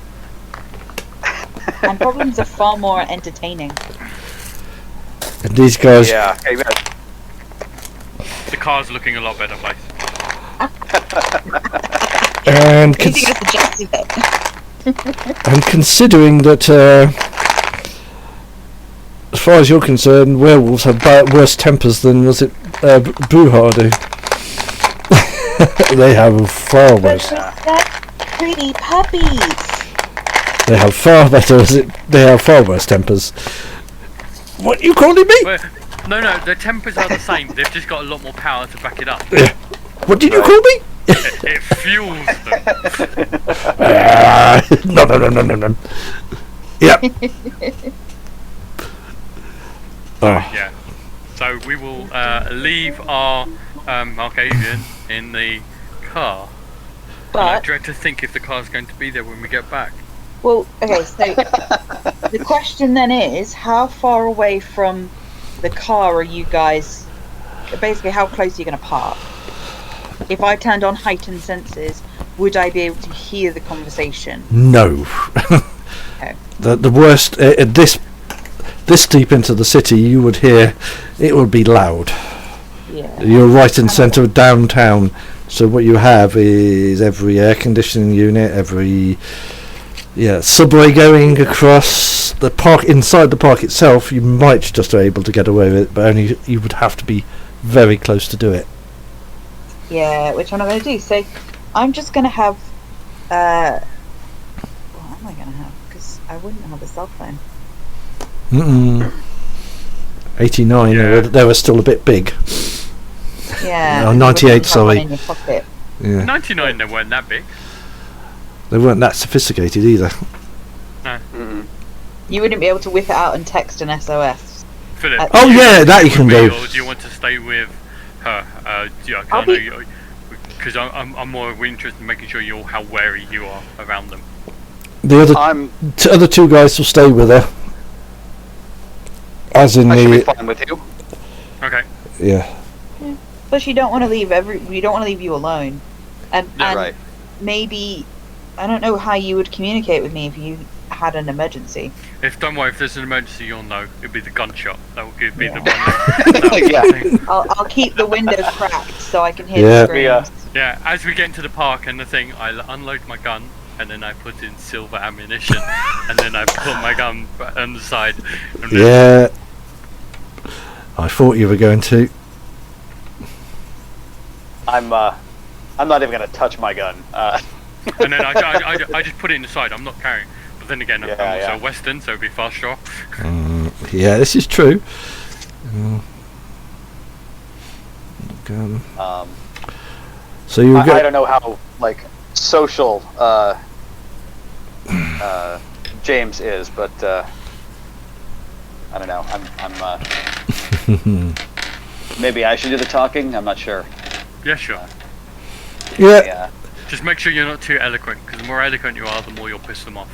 S6: And problems are far more entertaining.
S1: And these guys.
S2: Yeah. Okay,
S3: The car's looking a lot better, place.
S1: And,
S6: You think it's suggested it?
S1: and considering that, as far as you're concerned, werewolves have worse tempers than Bruja do. They have far worse.
S6: They're pretty puppies.
S1: They have far better. They have far worse tempers. What you calling me?
S3: Well, no, their tempers are the same. They've just got a lot more power to back it up.
S1: What did you call me?
S3: It fuels them.
S1: No. Yep. Oh.
S3: Yeah. So we will leave our Marcasian in the car. And I
S6: But
S3: dread to think if the car's going to be there when we get back.
S6: well, okay. So the question then is, how far away from the car are you guys? Basically, how close are you going to park? If I turned on heightened senses, would I be able to hear the conversation?
S1: No.
S6: Okay.
S1: The worst this deep into the city, you would hear it would be loud.
S6: Yeah.
S1: You're right in centre of downtown, so what you have is every air conditioning unit, every subway going across the park. Inside the park itself, you might just be able to get away with it, but only you would have to be very close to do it.
S6: Yeah, which I'm not going to do. So I'm just going to have. What am I going to have? Because I wouldn't have a cell phone.
S1: 89,
S3: Yeah.
S1: they were still a bit big.
S6: Yeah.
S1: Oh,
S6: and you
S1: 98,
S6: wouldn't have one
S1: sorry.
S6: in your pocket.
S1: Yeah,
S3: 99, they weren't that big.
S1: they weren't that sophisticated either.
S5: You wouldn't be able to whip it out and text an SOS.
S3: Philip.
S1: Oh,
S3: do you
S1: yeah,
S3: want to
S1: that
S3: stay
S1: you can
S3: with
S1: go.
S3: me, or do you want to stay with her? Because I'm more interested in making sure you're how wary you are around them.
S1: The
S2: I'm.
S1: other two guys will stay with her. As in
S2: I should be
S1: the
S2: fine with you.
S3: Okay.
S1: yeah.
S6: Plus, you don't want to leave we don't want to leave you alone, and
S3: Yeah,
S2: Right.
S6: maybe I don't know how you would communicate with me if you had an emergency.
S3: Don't worry, if there's an emergency, you'll know. It'll be the gunshot. That will be
S6: Yeah.
S3: the one. That
S6: I'll keep the window cracked so I can hear
S1: Yeah.
S6: the screams.
S3: Yeah. As we get into the park and the thing, I unload my gun. And then I put in silver ammunition, and then I put my gun on the side. And then
S1: Yeah. I thought you were going to.
S2: I'm not even gonna touch my gun.
S3: And then I just put it in the side. I'm not carrying. But then again, I'm also
S2: Yeah.
S3: Western, so it'd be fast draw.
S1: Yeah, this is true. So you
S2: I
S1: go.
S2: don't know how like social James is, but I don't know. I'm maybe I should do the talking. I'm not sure.
S3: Yeah, sure.
S1: Yeah.
S2: Yeah.
S3: Just make sure you're not too eloquent, because the more eloquent you are, the more you'll piss them off.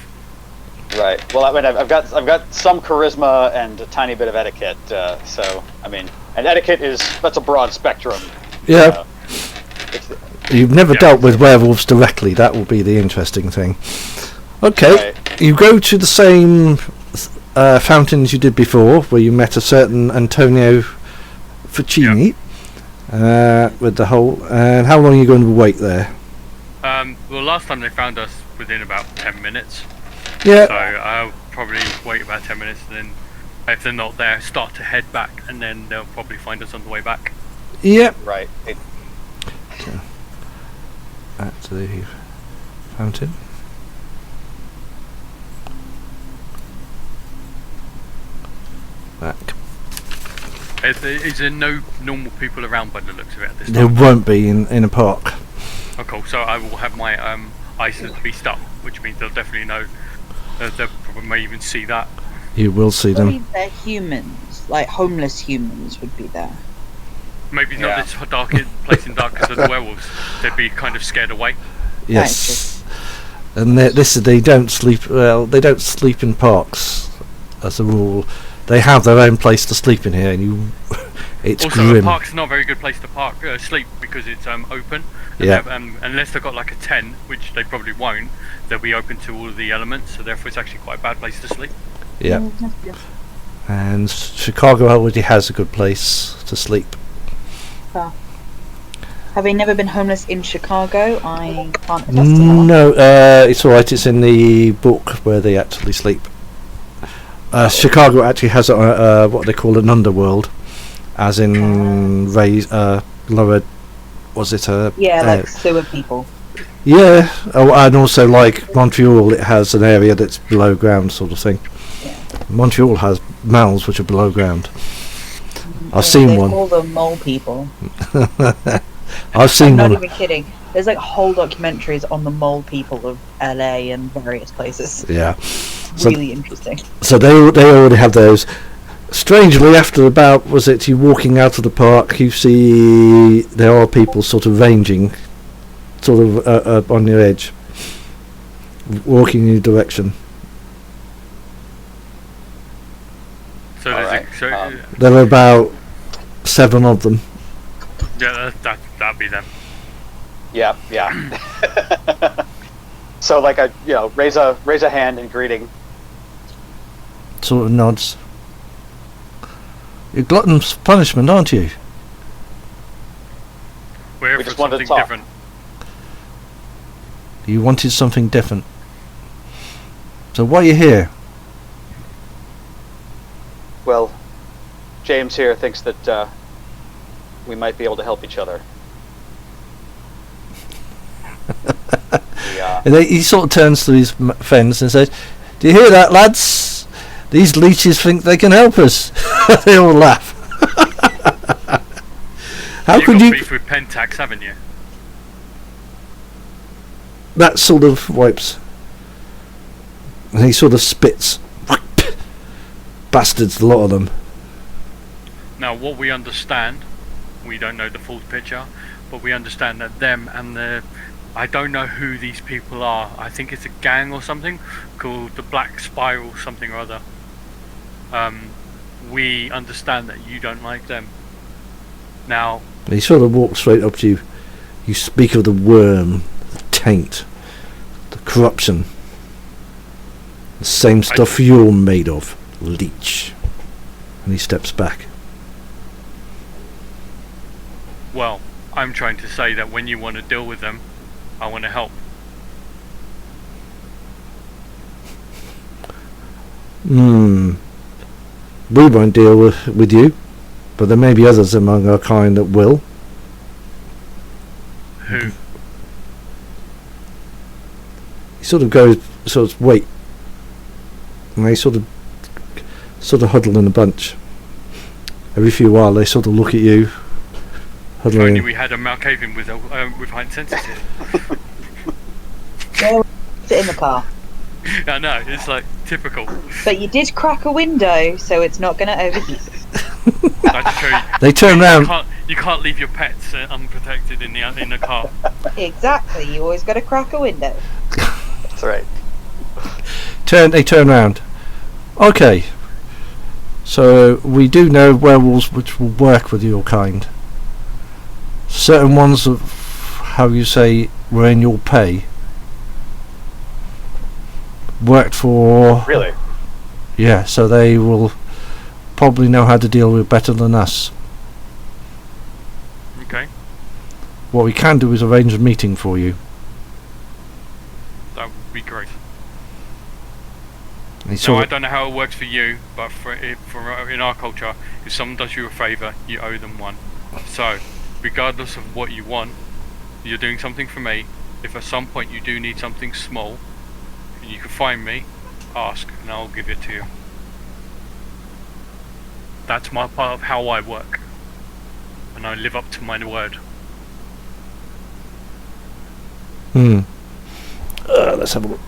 S2: Right. Well, I mean, I've got some charisma and a tiny bit of etiquette. So I mean, and etiquette that's a broad spectrum.
S1: Yeah. You've never
S3: Yeah.
S1: dealt with werewolves directly. That will be the interesting thing. Okay.
S2: Right.
S1: You go to the same fountains you did before, where you met a certain Antonio Ficini with the whole. And how long are you going to wait there?
S3: Well, last time they found us within about 10 minutes.
S1: Yeah.
S3: So I'll probably wait about 10 minutes, and then if they're not there, start to head back, and then they'll probably find us on the way back.
S1: Yep.
S2: Right.
S1: At the fountain. Back.
S3: Is there no normal people around by the looks of it at this
S1: There
S3: time?
S1: won't be in a park.
S3: Oh, cool. So I will have my eyes to be stuck, which means they'll definitely know. They'll probably may even see that.
S1: You will see
S6: Probably
S1: them.
S6: they're humans, like homeless humans would be there.
S3: Maybe
S2: Yeah.
S3: not this dark place in dark because of the werewolves. They'd be kind of scared away.
S1: Yes. And they don't sleep. Well, they don't sleep in parks, as a rule. They have their own place to sleep in here, and it's
S3: Also, a
S1: grim.
S3: park's not a very good place to sleep because it's open. And
S1: Yeah.
S3: unless they've got like a tent, which they probably won't, they'll be open to all of the elements. So therefore, it's actually quite a bad place to sleep.
S1: Yeah.
S6: Mm,
S1: And Chicago already has a good place to sleep.
S6: Having never been homeless in Chicago, I can't attest to that.
S1: No, it's alright. It's in the book where they actually sleep. Chicago actually has what they call an underworld, as in lower. Was it a?
S6: Yeah, like sewer people.
S1: Yeah, and also like Montreal, it has an area that's below ground, sort of thing.
S6: Yeah.
S1: Montreal has malls which are below ground. I've seen
S6: They
S1: one.
S6: call them mole people.
S1: I've seen
S6: I'm not
S1: one.
S6: even kidding. There's like whole documentaries on the mole people of LA and various places.
S1: Yeah.
S6: Really interesting.
S1: So they already have those. Strangely, after about, was it you walking out of the park, you see there are people sort of ranging, sort of on your edge, walking in your direction.
S3: So there's
S1: There are about 7 of them.
S3: yeah, that'd be them.
S2: Yeah. So like raise a hand in greeting.
S1: Sort of nods. You're glutton's for punishment, aren't you?
S3: We're here
S2: We
S3: for
S2: just wanted to
S3: something
S2: talk.
S3: different.
S1: You wanted something different. So why are you here?
S2: Well, James here thinks that we might be able to help each other.
S1: And he sort of turns to his friends and says, "Do you hear that, lads? These leeches think they can help us." They all laugh. How
S3: You've
S1: could
S3: got
S1: you?
S3: beef with Pentax, haven't you?
S1: That sort of wipes. And he sort of spits. Bastards, a lot of them.
S3: Now, what we understand, we don't know the full picture, but we understand that them and I don't know who these people are. I think it's a gang or something called the Black Spiral something or other. We understand that you don't like them. Now,
S1: He sort of walks straight up to you. You speak of the worm, the taint, the corruption. The same stuff you're made of, leech. And he steps back.
S3: well, I'm trying to say that when you want to deal with them, I want to help.
S1: We won't deal with you, but there may be others among our kind that will.
S3: Who?
S1: He sort of wait. And they sort of huddle in a bunch. Every few while they sort of look at you.
S3: If only
S1: Huddling.
S3: we had a Malkavian with heightened sensitivity.
S6: Sit in the car.
S3: I know, it's like typical.
S6: But you did crack a window, so it's not going to overheat.
S3: That's true.
S1: They turn round.
S3: You can't leave your pets unprotected in the car.
S6: Exactly, you always got to crack a window.
S2: That's right.
S1: They turn round. Okay. So we do know werewolves which will work with your kind. Certain ones of, how you say, were in your pay. Worked for...
S2: Really?
S1: Yeah, so they will probably know how to deal with better than us.
S3: Okay,
S1: What we can do is arrange a meeting for you.
S3: that would be great.
S1: He
S3: No,
S1: sort
S3: I
S1: of-
S3: don't know how it works for you, but for in our culture, if someone does you a favour, you owe them one. So, regardless of what you want, you're doing something for me. If at some point you do need something small, you can find me, ask, and I'll give it to you. That's my part of how I work, and I live up to my word.
S1: let's have a look.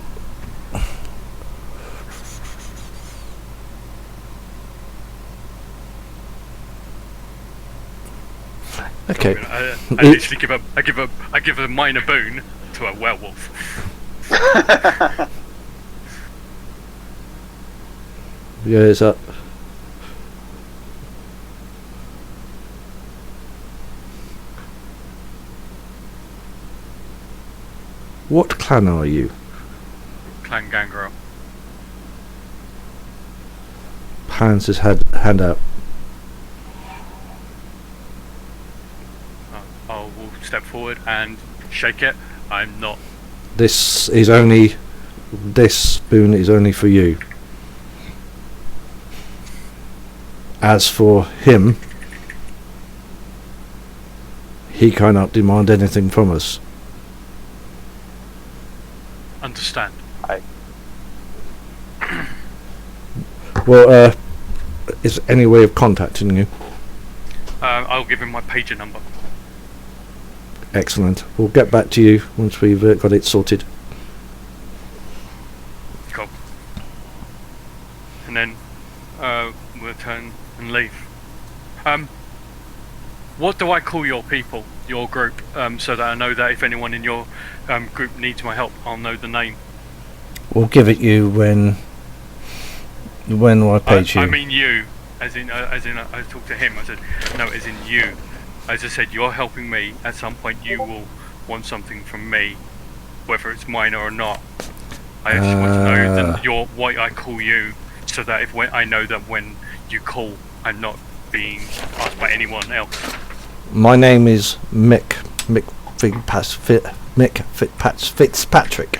S1: Okay.
S3: I literally give a minor boon to a werewolf.
S1: Yeah, it's up. What clan are you?
S3: Clan Gangrel.
S1: Hands his hand out.
S3: I will step forward and shake it. I'm not.
S1: This spoon is only for you. As for him, he cannot demand anything from us.
S3: Understand.
S1: Well, is there any way of contacting you?
S3: I'll give him my pager number.
S1: Excellent. We'll get back to you once we've got it sorted.
S3: Cool. And then we'll turn and leave. What do I call your people, your group, so that I know that if anyone in your group needs my help, I'll know the name?
S1: We'll give it you when I paid you.
S3: I mean you, as in I talked to him. I said no, as in you. As I said, you're helping me. At some point, you will want something from me, whether it's minor or not. I actually want to know that why I call you, so that I know that when you call, I'm not being asked by anyone else.
S1: My name is Mick Fitzpatrick.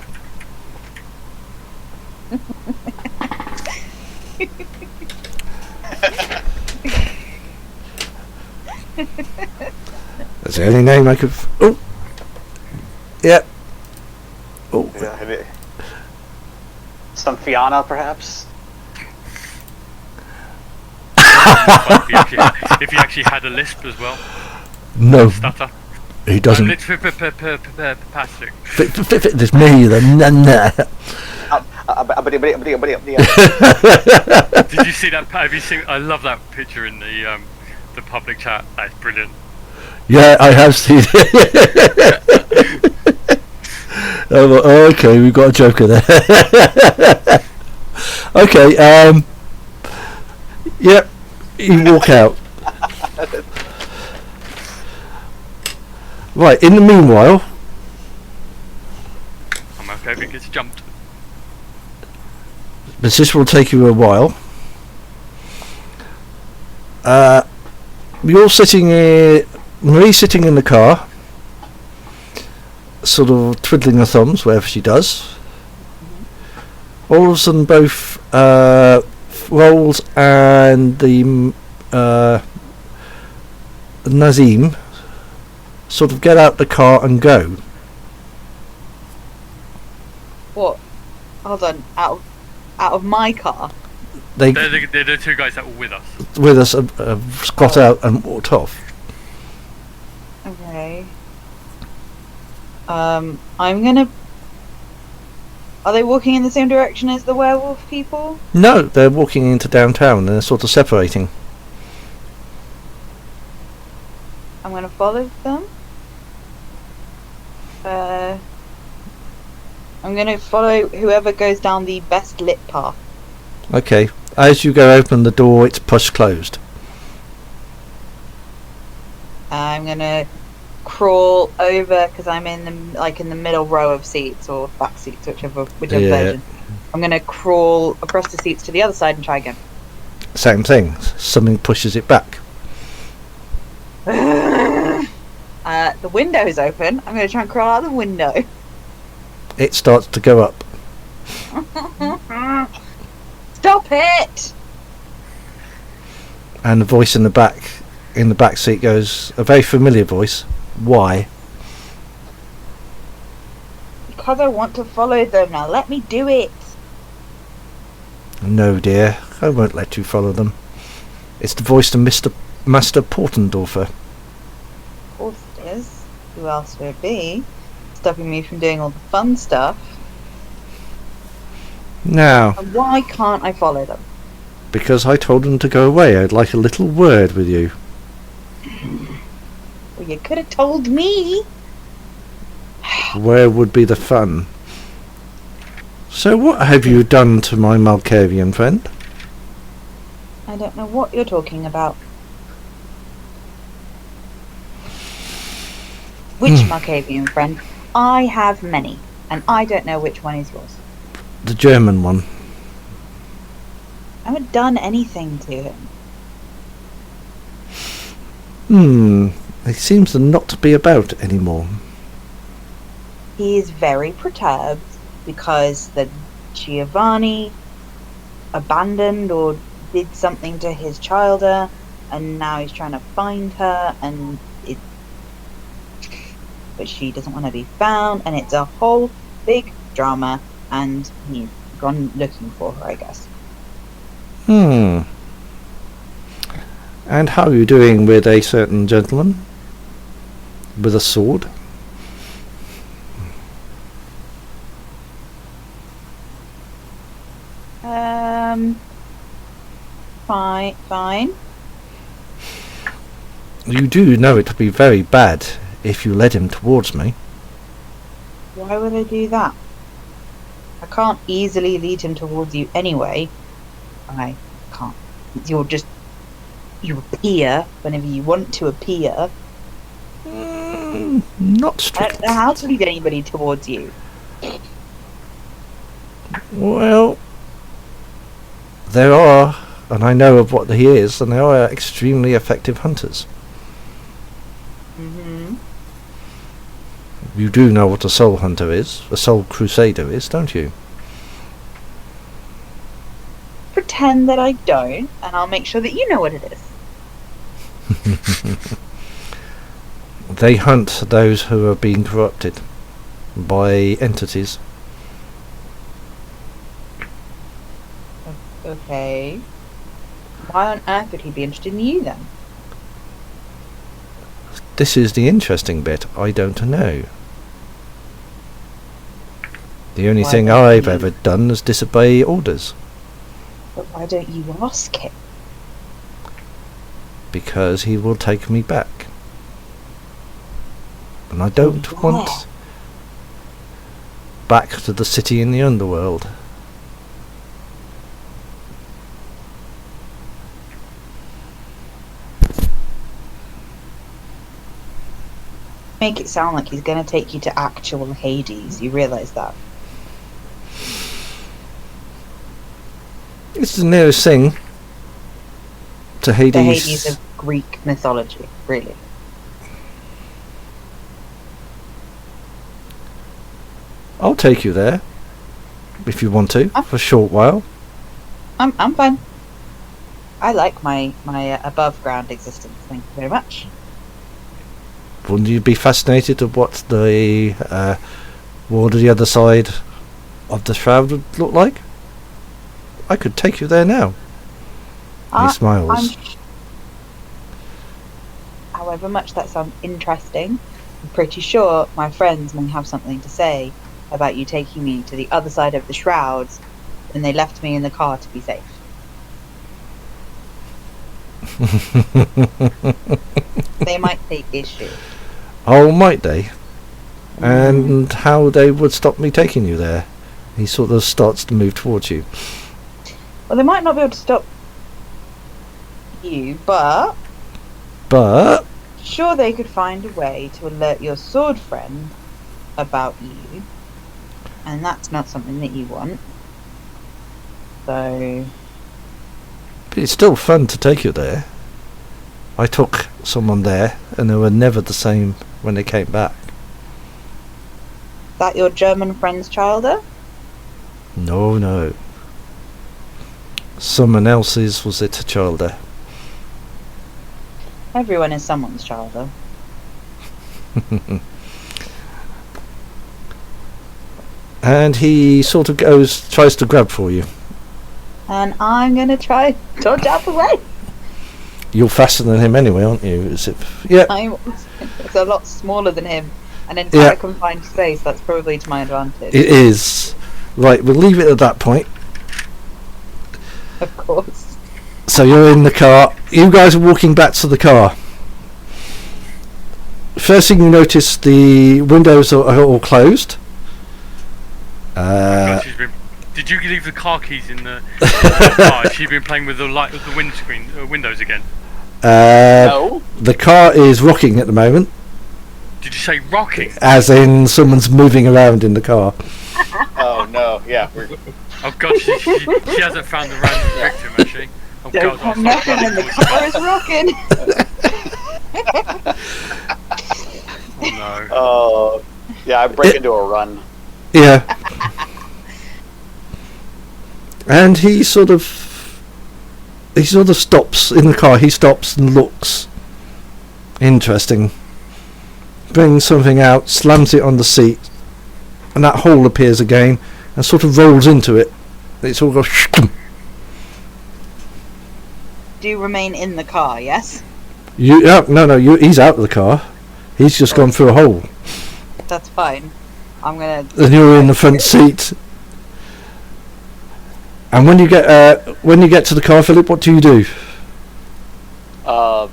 S1: That's the only name I could. Oh, yeah. Oh,
S2: Yeah, some Fiona, perhaps.
S3: If you actually had a lisp as well.
S1: no,
S3: Stutter.
S1: he doesn't.
S3: Patrick.
S1: There's me.
S3: Did you see that? Have you seen? I love that picture in the public chat. That's brilliant.
S1: Yeah, I have seen it. Oh, okay, we've got a joker there. Okay, yep, you walk out. Right, in the meanwhile...
S3: I'm okay if it gets jumped.
S1: This will take you a while. You're sitting here... Marie's sitting in the car, sort of twiddling her thumbs, whatever she does. All of a sudden, both Rolls and the Nazim sort of get out the car and go.
S6: What? Hold on. Out of my car?
S1: They're
S3: the two guys that were with us.
S1: With us, got out and walked off.
S6: Okay. I'm gonna... Are they walking in the same direction as the werewolf people?
S1: No, they're walking into downtown and they're sort of separating.
S6: I'm gonna follow them. I'm gonna follow whoever goes down the best lit path.
S1: Okay. As you go open the door, it's push closed.
S6: I'm gonna crawl over because I'm in the middle row of seats or back seats, whichever
S1: Yeah.
S6: version. I'm gonna crawl across the seats to the other side and try again.
S1: Same thing. Something pushes it back.
S6: The window's open. I'm gonna try and crawl out the window.
S1: It starts to go up.
S6: Stop it!
S1: And the voice in the back seat goes, a very familiar voice. Why?
S6: Because I want to follow them. Now let me do it.
S1: No, dear, I won't let you follow them. It's the voice of Master Portendorfer.
S6: Of course it is. Who else would it be? Stopping me from doing all the fun stuff.
S1: Now,
S6: And why can't I follow them?
S1: because I told them to go away, I'd like a little word with you.
S6: Well, you could have told me.
S1: Where would be the fun? So what have you done to my Malkavian friend?
S6: I don't know what you're talking about. Which Malkavian friend? I have many, and I don't know which one is yours.
S1: The German one.
S6: I haven't done anything to him.
S1: He seems to not be about anymore.
S6: He is very perturbed because the Giovanni abandoned or did something to his childer, and now he's trying to find her, but she doesn't want to be found, and it's a whole big drama, and he's gone looking for her, I guess.
S1: And how are you doing with a certain gentleman? With a sword?
S6: Fine.
S1: You do know it would be very bad if you led him towards me.
S6: Why would I do that? I can't easily lead him towards you anyway. I can't. You appear whenever you want to appear.
S1: Not
S6: I
S1: strictly.
S6: don't know how to lead anybody towards you.
S1: Well, there are, and I know of what he is, and they are extremely effective hunters.
S6: Mm-hmm.
S1: You do know what a soul hunter is, a soul crusader is, don't you?
S6: Pretend that I don't, and I'll make sure that you know what it is.
S1: They hunt those who are being corrupted by entities.
S6: Okay. Why on earth would he be interested in you then?
S1: This is the interesting bit. I don't know. The only
S6: Why
S1: thing
S6: don't
S1: I've
S6: you?
S1: ever done is disobey orders,
S6: But why don't you ask him?
S1: because he will take me back. And I don't
S6: Where?
S1: want back to the city in the underworld.
S6: Make it sound like he's going to take you to actual Hades. You realise that?
S1: It's the nearest thing to
S6: The
S1: Hades.
S6: Hades of Greek mythology, really.
S1: I'll take you there if you want to for a short while.
S6: I'm fine. I like my above ground existence. Thank you very much.
S1: Wouldn't you be fascinated at what the ward of the other side of the shroud would look like? I could take you there now. He smiles.
S6: However much that sounds interesting, I'm pretty sure my friends may have something to say about you taking me to the other side of the shrouds when they left me in the car to be safe. They might take issue.
S1: Oh, might they? And how they would stop me taking you there? He sort of starts to move towards you.
S6: Well, they might not be able to stop you, but
S1: But
S6: sure they could find a way to alert your sword friend about you, and that's not something that you want. So
S1: it's still fun to take you there. I took someone there, and they were never the same when they came back.
S6: that your German friend's childer?
S1: No. Someone else's was it a childer?
S6: Everyone is someone's childer.
S1: And he sort of tries to grab for you.
S6: And I'm gonna try to dodge out the way.
S1: You're faster than him anyway, aren't you? Is it? Yeah.
S6: It's a lot smaller than him, and in quite a confined space. That's probably to my advantage.
S1: It is. Right, we'll leave it at that point.
S6: Of course.
S1: So you're in the car. You guys are walking back to the car. First thing you notice, the windows are all closed.
S3: Did you leave the car keys in the car? Has she been playing with the light of the windscreen windows again?
S2: No.
S1: The car is rocking at the moment,
S3: Did you say rocking?
S1: as in someone's moving around in the car.
S2: Oh no. Yeah. We're,
S3: Oh god, she hasn't found the random victim, has she? Oh
S6: Don't
S3: god,
S6: come knocking when the car is rocking.
S3: Oh no.
S2: oh. Yeah. I break into a run.
S1: Yeah. And he sort of stops in the car. He stops and looks. Interesting. Brings something out, slams it on the seat, and that hole appears again, and sort of rolls into it. It sort of goes. Shkum.
S6: Do you remain in the car? Yes.
S1: He's out of the car. He's just gone through a hole,
S6: That's fine. I'm gonna.
S1: and you're in the front seat. And when you get to the car, Philip, what do you do?
S2: Well,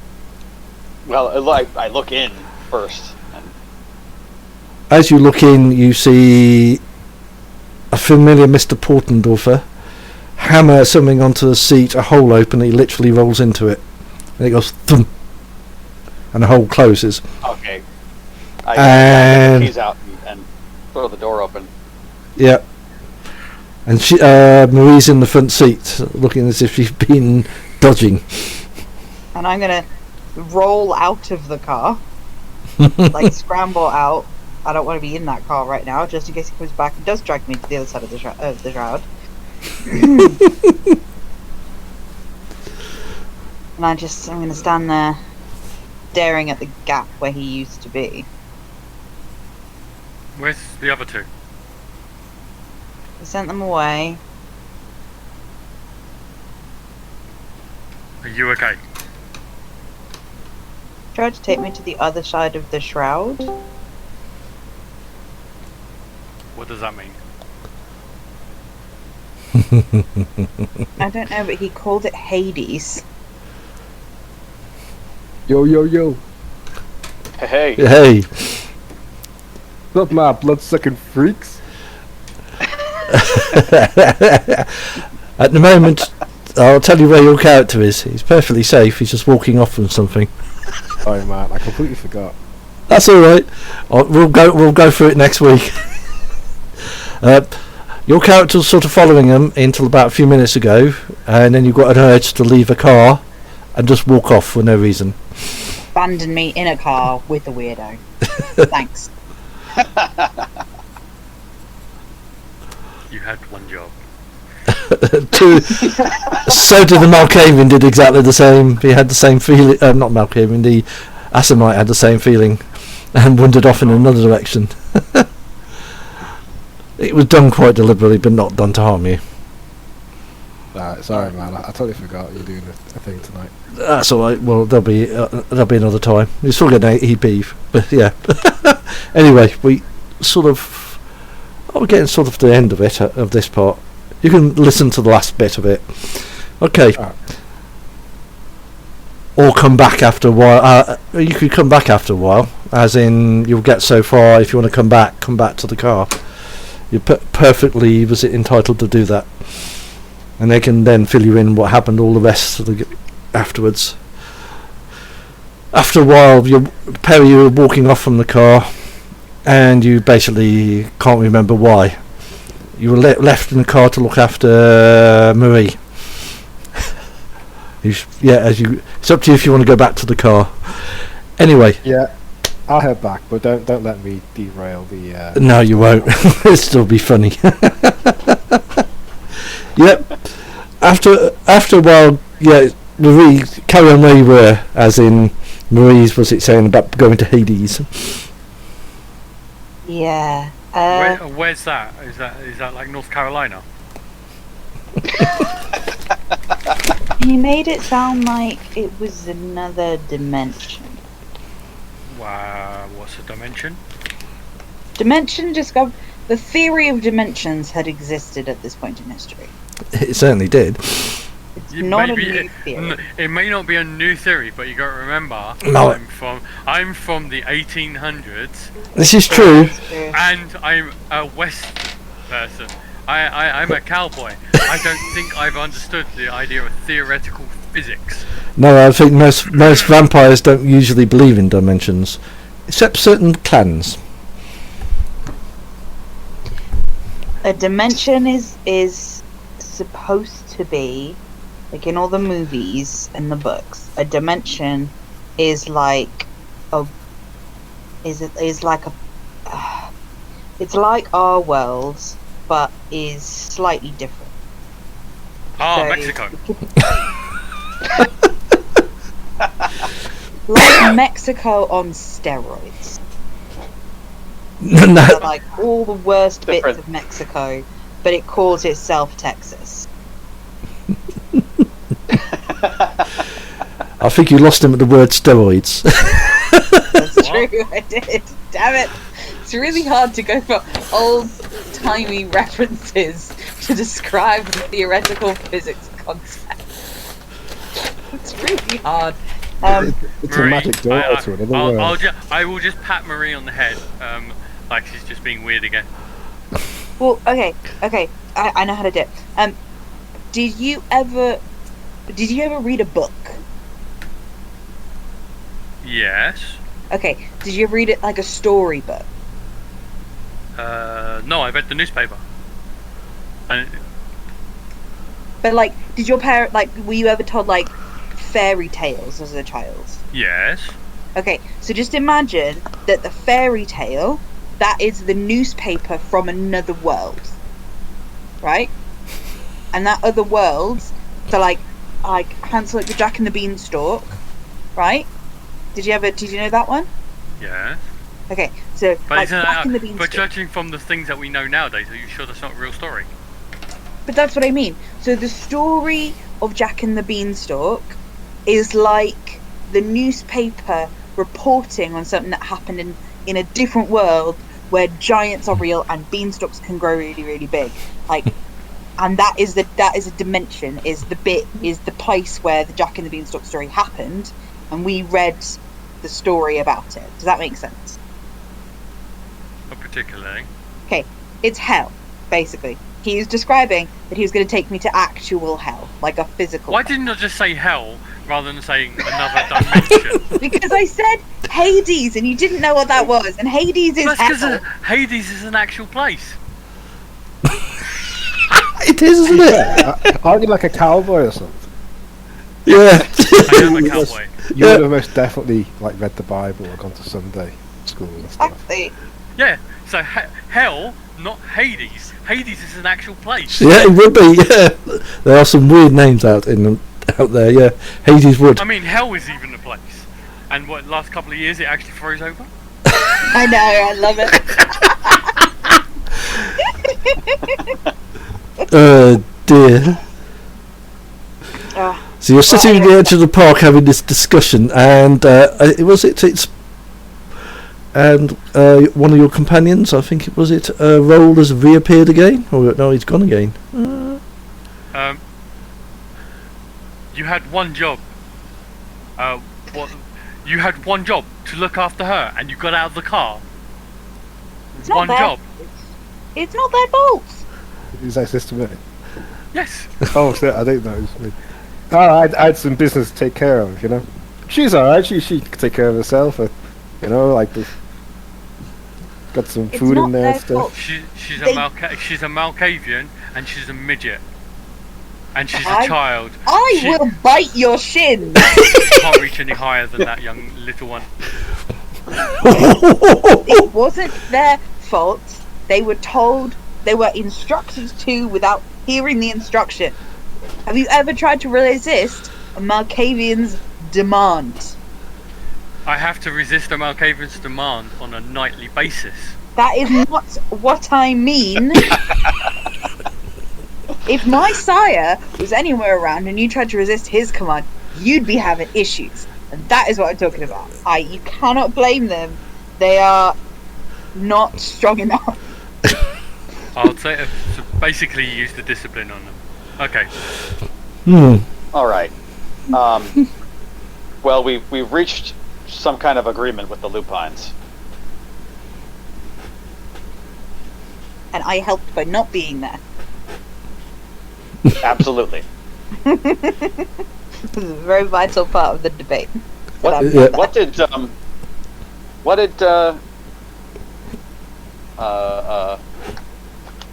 S2: I look in first. And
S1: As you look in, you see a familiar Mr. Portendorfer hammer something onto the seat, a hole open, he literally rolls into it. And it goes thump, and the hole closes.
S2: okay. I get the keys out and throw the door open.
S1: Yeah. And Marie's in the front seat, looking as if she's been dodging.
S6: And I'm gonna roll out of the car, like scramble out. I don't want to be in that car right now, just in case he comes back and does drag me to the other side of the shroud. And I'm gonna stand there, staring at the gap where he used to be.
S3: Where's the other two?
S6: I sent them away.
S3: Are you okay?
S6: Tried to take me to the other side of the shroud.
S3: What does that mean?
S6: I don't know, but he called it Hades.
S7: Yo, yo, yo.
S2: Hey.
S1: Hey.
S7: Not my blood-sucking freaks.
S1: At the moment, I'll tell you where your character is. He's perfectly safe. He's just walking off from something.
S7: Sorry, man. I completely forgot.
S1: That's all right. We'll go through it next week. Your character's sort of following him until about a few minutes ago, and then you've got an urge to leave a car and just walk off for no reason.
S6: Abandon me in a car with a weirdo. Thanks.
S3: You had one job.
S1: So did the Malkavian, did exactly the same. He had the same feeling. Not Malkavian, the Asimite had the same feeling and wandered off in another direction. It was done quite deliberately, but not done to harm you.
S7: Sorry, man. I totally forgot you're doing a thing tonight.
S1: That's all right. Well, there'll be another time. You still get an EP, but yeah. Anyway, we're getting sort of to the end of it, of this part. You can listen to the last bit of it. Okay. Or come back after a while. You could come back after a while, as in you'll get so far. If you want to come back to the car. You're perfectly entitled to do that, and they can then fill you in what happened all the rest of afterwards. After a while, you were walking off from the car, and you basically can't remember why. You were left in the car to look after Marie. It's up to you if you want to go back to the car. Anyway.
S7: Yeah. I'll head back, but don't let me derail the.
S1: No, you won't. It'll still be funny. Yep. After a while, yeah, Marie, carry on where you were, as in Marie's. Was it saying about going to Hades?
S6: Yeah.
S3: Where's that? Is that like North Carolina?
S6: He made it sound like it was another dimension.
S3: Wow, what's a dimension?
S6: The theory of dimensions had existed at this point in history.
S1: It certainly did.
S6: It's not a new theory.
S3: It may not be a new theory, but you got to remember,
S1: No.
S3: I'm from the 1800s.
S1: This is true.
S3: And I'm a West person. I'm a cowboy. I don't think I've understood the idea of theoretical physics.
S1: No, I think most vampires don't usually believe in dimensions, except certain clans.
S6: A dimension is supposed to be, like in all the movies and the books, a dimension is like it's like our world, but is slightly different.
S3: So Mexico.
S6: Like Mexico on steroids.
S1: No.
S6: So like all the worst bits of Mexico, but it calls itself Texas.
S1: I think you lost him at the word steroids.
S6: That's true, I did. Damn it. It's really hard to go for old-timey references to describe the theoretical physics concept. It's really hard.
S7: It's
S3: Marie,
S7: a magic door to another world.
S3: I will just pat Marie on the head, like she's just being weird again.
S6: Well, okay, I know how to do it. Did you ever read a book?
S3: Yes.
S6: Okay, did you ever read it like a storybook?
S3: No, I read the newspaper.
S6: But like, did your parent were you ever told like fairy tales as a child?
S3: Yes.
S6: Okay, so just imagine that the fairy tale, that is the newspaper from another world, right? And that other world, so like Hansel, like the Jack and the Beanstalk, right? Did you know that one?
S3: Yeah.
S6: Okay, so
S3: But
S6: like
S3: isn't
S6: Jack and the
S3: but
S6: Beanstalk.
S3: judging from the things that we know nowadays, are you sure that's not a real story?
S6: But that's what I mean. So the story of Jack and the Beanstalk is like the newspaper reporting on something that happened in a different world where giants are real and beanstalks can grow really, really big. Like, and that is a dimension, is the place where the Jack and the Beanstalk story happened, and we read the story about it. Does that make sense?
S3: Not particularly.
S6: Okay, it's hell, basically. He was describing that he was going to take me to actual hell, like a physical
S3: Why
S6: hell.
S3: didn't you just say hell rather than saying another dimension?
S6: Because I said Hades, and you didn't know what that was, and Hades is
S3: That's
S6: hell.
S3: because Hades is an actual place.
S1: It is, isn't it?
S7: Aren't you like a cowboy or something?
S1: Yeah.
S3: I am a cowboy.
S7: You would have most definitely like read the Bible or gone to Sunday school and stuff.
S6: Exactly.
S3: Yeah, so hell, not Hades. Hades is an actual place.
S1: Yeah, it would be. Yeah, there are some weird names out there. Yeah, Hades would.
S3: I mean, hell is even a place. And what, last couple of years it actually froze over?
S6: I know, I love it.
S1: Dear. So you're sitting at the edge of the park having this discussion, and one of your companions, I think it was Roll has reappeared again, or no, he's gone again.
S3: You had one job. You had one job to look after her, and you got out of the car.
S6: It's
S3: One
S6: not
S3: job.
S6: It's not their fault.
S7: Is that sister me?
S3: Yes.
S7: Oh, so I didn't know it was me. Oh, I had some business to take care of, you know. She's alright, she could take care of herself, you know, like this. Got some
S6: It's
S7: food
S6: not
S7: in there
S6: their
S7: and stuff.
S6: fault.
S3: She's
S6: They-
S3: a Malkavian, and she's a midget. And she's a
S6: I-
S3: child.
S6: I
S3: She
S6: will bite your shins.
S3: can't reach any higher than that young little one.
S6: It wasn't their fault. They were told, they were instructed to without hearing the instruction. Have you ever tried to resist a Malkavian's demand?
S3: I have to resist a Malkavian's demand on a nightly basis.
S6: That is not what I mean. If my sire was anywhere around and you tried to resist his command, you'd be having issues. And that is what I'm talking about. You cannot blame them. They are not strong enough.
S3: I'll say so basically use the discipline on them. Okay.
S2: All right. Well, we've reached some kind of agreement with the Lupines.
S6: And I helped by not being there.
S2: Absolutely.
S6: This is a very vital part of the debate.
S2: What did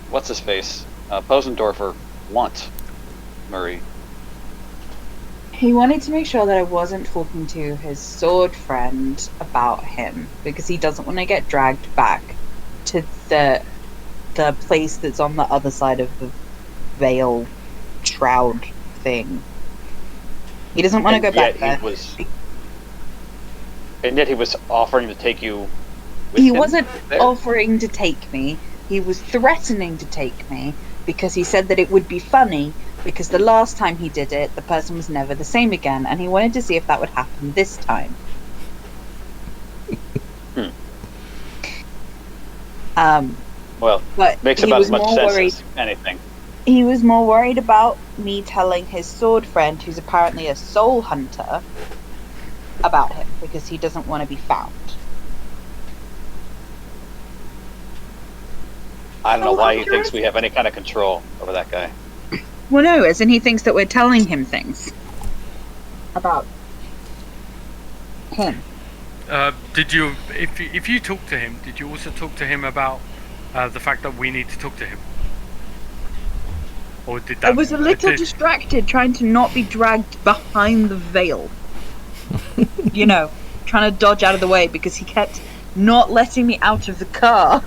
S2: what's his face? Posendorfer want, Murray?
S6: He wanted to make sure that I wasn't talking to his sword friend about him, because he doesn't want to get dragged back to the place that's on the other side of the veil shroud thing. He doesn't want to go back there.
S2: And yet he was offering to take you with
S6: He
S2: him
S6: wasn't
S2: there?
S6: offering to take me. He was threatening to take me because he said that it would be funny, because the last time he did it, the person was never the same again, and he wanted to see if that would happen this time.
S2: Well,
S6: But
S2: makes
S6: he
S2: about
S6: was
S2: as much
S6: more
S2: sense
S6: worried.
S2: as anything.
S6: He was more worried about me telling his sword friend, who's apparently a soul hunter, about him because he doesn't want to be found.
S2: I don't know why he thinks we have any kind of control over that guy.
S6: Well, no, as in he thinks that we're telling him things about him.
S3: Did you, if you talk to him, did you also talk to him about the fact that we need to talk to him? Or did that?
S6: I was a little distracted trying to not be dragged behind the veil. You know, trying to dodge out of the way because he kept not letting me out of the car.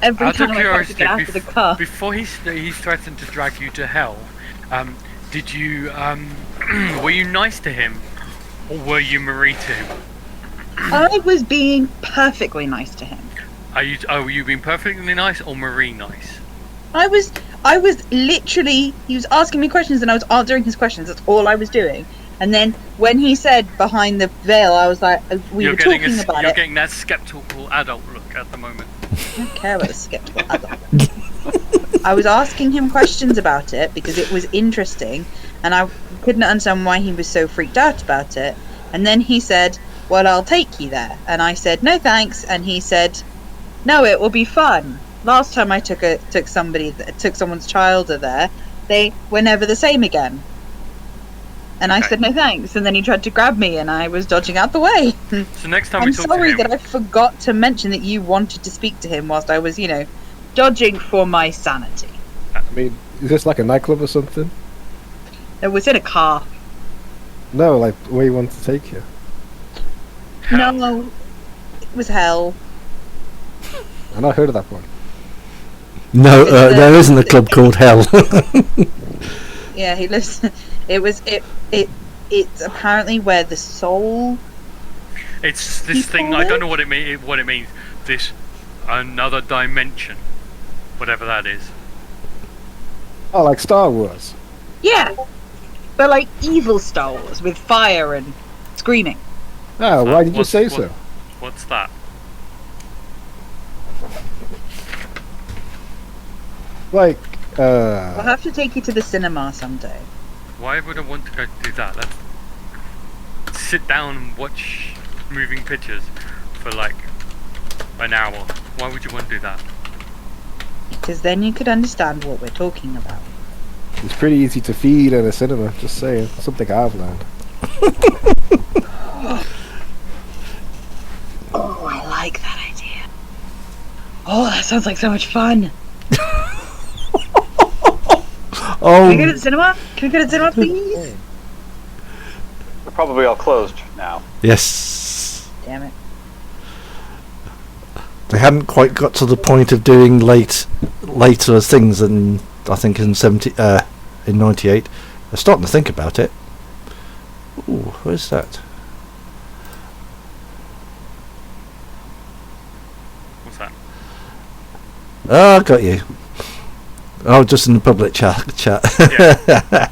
S6: Every time I tried to get out of the car.
S3: Before he threatened to drag you to hell, did you, were you nice to him? Or were you Marie to him?
S6: I was being perfectly nice to him.
S3: Were you being perfectly nice or Marie nice?
S6: I was literally, he was asking me questions and I was answering his questions. That's all I was doing. And then when he said behind the veil, I was like,
S3: You're
S6: talking about it.
S3: You're getting that skeptical adult look at the moment.
S6: I don't care about the skeptical adult. I was asking him questions about it because it was interesting and I couldn't understand why he was so freaked out about it. And then he said, well, I'll take you there. And I said, no thanks. And he said, no, it will be fun. Last time I took someone's child there, they were never the same again. And I said no thanks, and then he tried to grab me, and I was dodging out the way.
S3: So next time
S6: I'm sorry that I forgot to mention that you wanted to speak to him whilst I was, dodging for my sanity.
S7: I mean, is this like a nightclub or something?
S6: It was in a car.
S7: No, like where he wants to take you.
S3: Hell.
S6: No, it was hell.
S7: I've not heard of that one.
S1: No, there isn't a club called Hell.
S6: Yeah, he lives. It's apparently where the soul.
S3: It's this thing. I don't know what it means. This another dimension, whatever that is.
S7: Oh, like Star Wars.
S6: Yeah, but like evil Star Wars with fire and screaming.
S7: Oh, why did you say so?
S3: What's that?
S7: Like,
S6: I'll have to take you to the cinema someday.
S3: Why would I want to go do that? Let's sit down and watch moving pictures for like an hour. Why would you want to do that?
S6: Because then you could understand what we're talking about.
S7: it's pretty easy to feed in a cinema, just saying. Something I've learned.
S6: Oh, I like that idea. Oh, that sounds like so much fun. Can we go to the cinema? Can we go to the cinema, please?
S2: They're probably all closed now.
S1: Yes.
S6: Damn it.
S1: They hadn't quite got to the point of doing later things in, I think, in 98. They're starting to think about it. Ooh, where's that?
S3: What's that?
S1: Oh, I got you. Oh, just in the public chat.
S3: Yeah.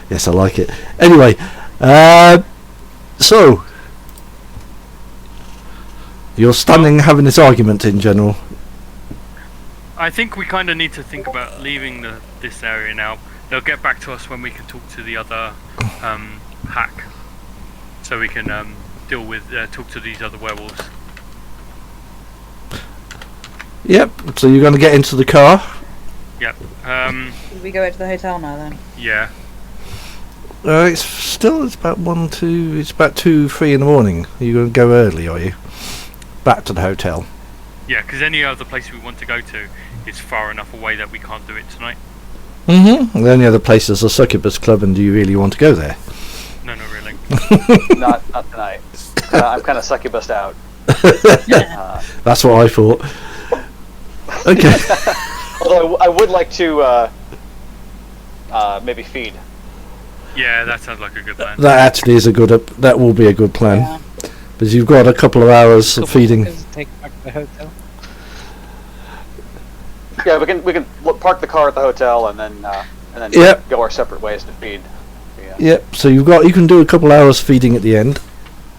S1: Yes, I like it. Anyway, so you're standing having this argument in general.
S3: I think we kind of need to think about leaving this area now. They'll get back to us when we can talk to the other hack, so we can deal with talk to these other werewolves.
S1: Yep. So you're going to get into the car.
S3: Yep.
S6: Should we go back to the hotel now then?
S3: Yeah.
S1: It's about 2, 3 in the morning. Are you going to go early? Are you back to the hotel?
S3: Yeah, because any other place we want to go to is far enough away that we can't do it tonight.
S1: Mm-hmm. The only other place is a succubus club, and do you really want to go there?
S3: No, not really.
S2: Not tonight. I'm kind of succubus out.
S1: That's what I thought. Okay.
S2: Although I would like to maybe feed.
S3: Yeah, that sounds like a good plan.
S1: That actually is that will be a good plan.
S6: Yeah.
S1: Because you've got a couple of hours of feeding.
S8: Take back to the hotel.
S2: Yeah, we can park the car at the hotel and then
S1: Yep.
S2: go our separate ways to feed. Yeah.
S1: Yep. So you can do a couple of hours feeding at the end.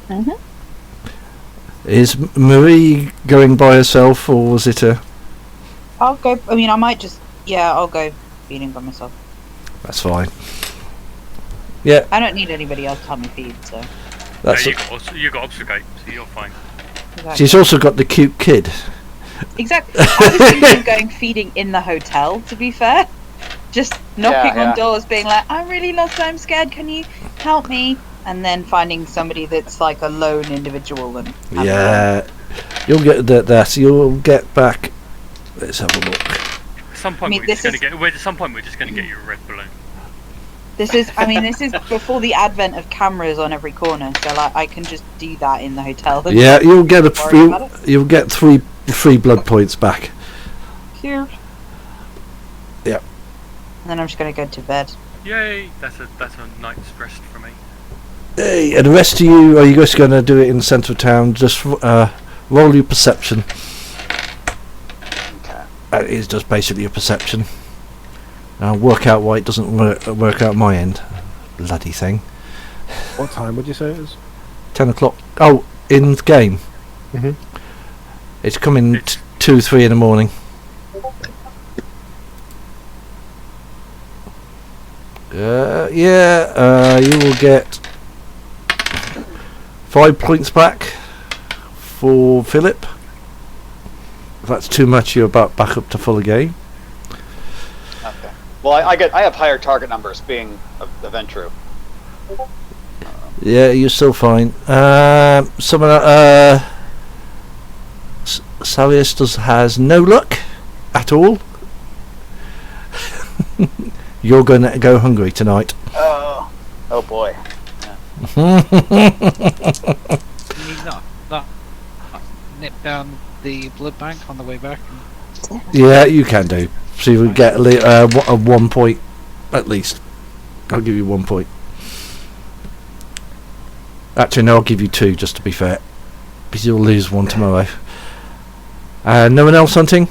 S6: Mm-hmm.
S1: Is Marie going by herself, or was it a...
S6: I'll go. I mean, I might just. Yeah, I'll go feeding by myself.
S1: That's fine. Yeah,
S6: I don't need anybody else to help me feed, so.
S1: that's
S3: you got obfuscate, so you're fine.
S6: Exactly.
S1: She's also got the cute kid.
S6: Exactly. I was thinking of going feeding in the hotel, to be fair. Just knocking
S2: Yeah.
S6: on doors, being like, I'm really lost, I'm scared, can you help me? And then finding somebody that's like a lone individual and
S1: Yeah, you'll get that. You'll get back. Let's have a look.
S3: At some point,
S6: I mean,
S3: we're just
S6: this
S3: gonna get. At some point, we're just gonna get you a red balloon.
S6: this is before the advent of cameras on every corner, so like I can just do that in the hotel.
S1: Yeah, you'll get
S6: Worry about
S1: you'll get three blood points back.
S6: Cute.
S1: Yeah.
S6: And then I'm just gonna go to bed.
S3: Yay! That's a night's rest for me.
S1: Hey, and the rest of you, are you just going to do it in the centre of town? Just roll your perception.
S2: Okay.
S1: It is just basically a perception. I'll work out why it doesn't work out my end. Bloody thing.
S7: What time would you say it is?
S1: 10 o'clock. Oh, in the game.
S7: Mhm.
S1: It's coming 2-3 in the morning. You will get 5 points back for Philip. If that's too much, you're about back up to full again.
S2: Okay. Well, I have higher target numbers being a Ventru.
S1: Yeah, you're still fine. Someone, Salius has no luck at all. You're going to go hungry tonight.
S2: Oh boy.
S8: Can you not nip down the blood bank on the way back?
S1: Yeah, you can do. So you will get a 1 point at least. I'll give you 1 point. Actually, no, I'll give you 2 just to be fair, because you'll lose 1 tomorrow. No one else hunting?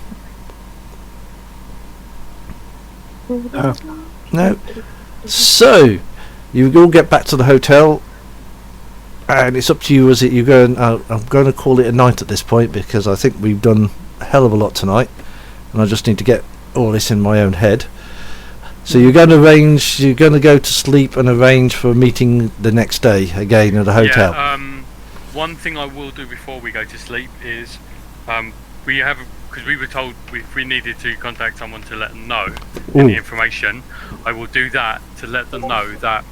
S1: No. So you all get back to the hotel, and it's up to you. As it you go? I'm going to call it a night at this point because I think we've done a hell of a lot tonight, and I just need to get all this in my own head. So you're going to arrange. You're going to go to sleep and arrange for a meeting the next day again at the hotel.
S3: Yeah, one thing I will do before we go to sleep is we have, because we were told if we needed to contact someone to let them know any information, I will do that to let them know that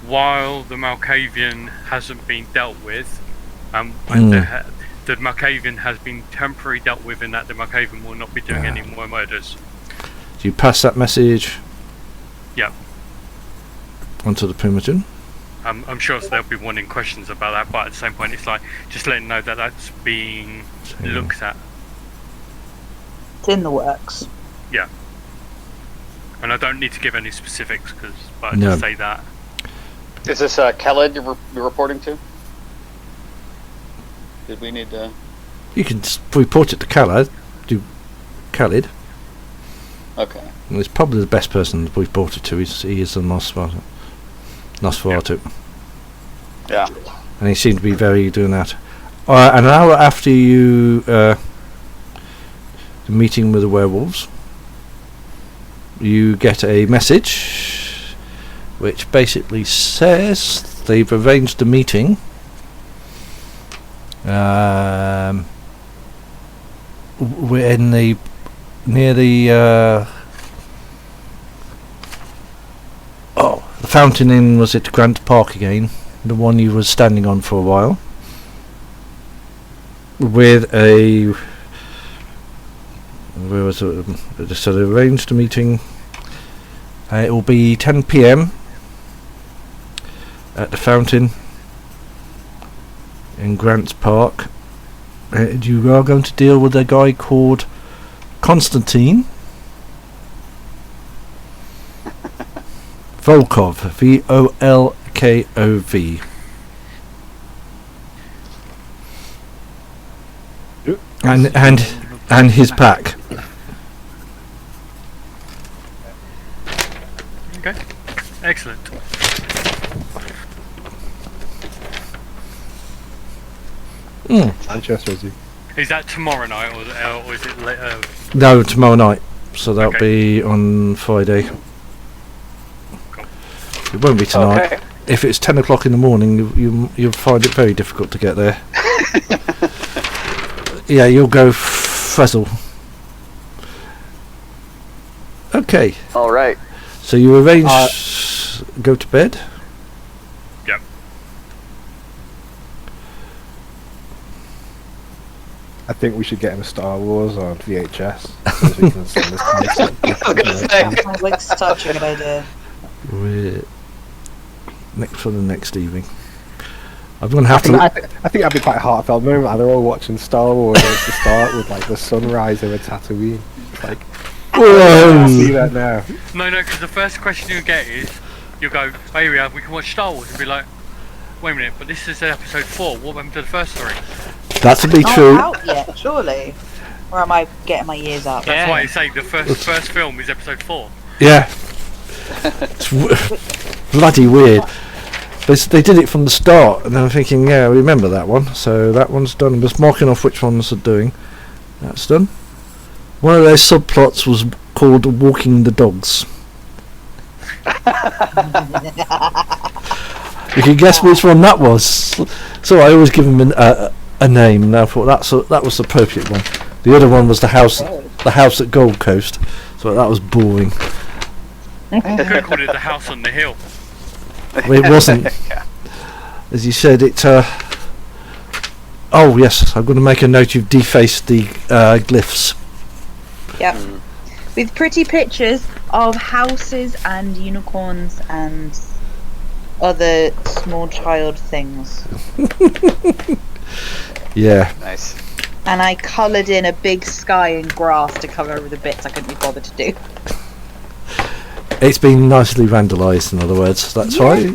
S3: while the Malkavian hasn't been dealt with, and the Malkavian has been temporarily dealt with, in that the Malkavian will not be doing any more murders.
S1: Do you pass that message?
S3: Yeah.
S1: Onto the Primogen?
S3: I'm sure they'll be wanting questions about that, but at the same point it's like just letting them know that that's being looked at.
S6: It's in the works.
S3: Yeah. And I don't need to give any specifics, but I
S1: No.
S3: just say that.
S2: Is this Khaled you're reporting to? Did we need to?
S1: You can report it to Khaled. Do Khaled?
S2: Okay.
S1: And it's probably the best person we've brought it to. He is the Nosferatu.
S2: Yeah.
S1: And he seemed to be very doing that. An hour after you the meeting with the werewolves, you get a message which basically says they've arranged a meeting we're in the near the the fountain in, was it Grant Park again, the one you were standing on for a while, with a where was it? So they arranged a meeting. It will be 10 p.m. at the fountain in Grants Park. You are going to deal with a guy called Konstantin Volkov, Volkov, and his pack.
S3: Okay, excellent.
S7: Manchester, is he?
S3: Is that tomorrow night or is it later?
S1: No, tomorrow night. So that'll be on Friday.
S3: Cool.
S1: It won't be tonight.
S2: Okay.
S1: If it's 10 o'clock in the morning, you'll find it very difficult to get there. Yeah, you'll go frazzle. Okay.
S2: All right.
S1: So you arrange go to bed.
S3: Yep.
S7: I think we should get him a Star Wars on VHS. So we can send this concept.
S2: I was gonna say.
S6: Sounds like such a good idea.
S1: For the next evening. I'm going to have
S7: I
S1: to...
S7: think that'd be quite a heartfelt moment. Like they're all watching Star Wars at the start with like the sunrise over Tatooine. It's like, I see that now.
S3: No, because the first question you get is, you go, oh, here we are, we can watch Star Wars, and be like, wait a minute, but this is episode 4, what happened to the first 3?
S1: That's to be
S6: Not
S1: true.
S6: out yet, surely. Or am I getting my ears up?
S3: That's why I say the first film is episode 4.
S1: Yeah. It's bloody weird. They did it from the start, and I'm thinking, yeah, I remember that one. So that one's done. I'm just marking off which ones are doing. That's done. One of their subplots was called Walking the Dogs. You can guess which one that was. So I always give them a name, and I thought that was the appropriate one. The other one was the house at Gold Coast. So that was boring.
S3: You could have called it the house on the hill.
S1: Well, it wasn't. As you said, it. Oh yes, I'm going to make a note. You've defaced the glyphs.
S6: Yep. With pretty pictures of houses and unicorns and other small child things.
S1: Yeah.
S2: Nice.
S6: And I coloured in a big sky and grass to cover over the bits I couldn't be bothered to do.
S1: It's been nicely vandalised, in other words. That's right.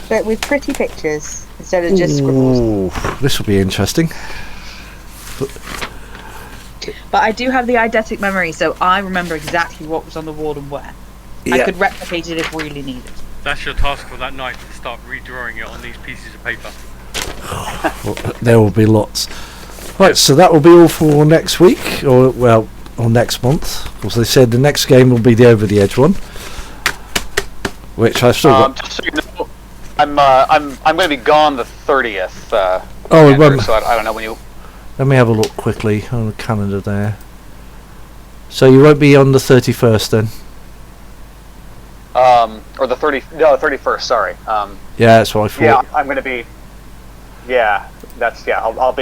S6: But with pretty pictures instead of just scribbles.
S1: Ooh, this will be interesting.
S6: But I do have the eidetic memory, so I remember exactly what was on the wall and where. I could replicate it if really needed.
S3: That's your task for that night, to start redrawing it on these pieces of paper.
S1: Well, there will be lots. Right, so that will be all for next week, or next month. As they said, the next game will be the Over the Edge one, which I've still got.
S2: Just so you know, I'm going to be gone the 30th.
S1: Andrew,
S2: so I don't know when you.
S1: Let me have a look quickly on the calendar there. So you won't be on the 31st then?
S2: Or the 31st. Sorry.
S1: Yeah, that's what I thought.
S2: Yeah, I'm going to be. Yeah, I'll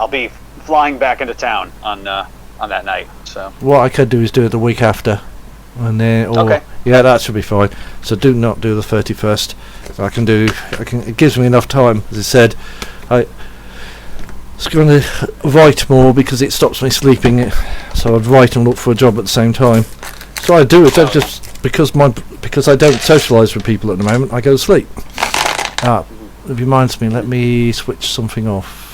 S2: be flying back into town on that night. So
S1: what I could do is do it the week after, and then
S2: okay.
S1: Yeah, that should be fine. So do not do the 31st. It gives me enough time. As I said, I was going to write more because it stops me sleeping. So I'd write and look for a job at the same time. So I do it just because I don't socialise with people at the moment. I go to sleep. It reminds me. Let me switch something off.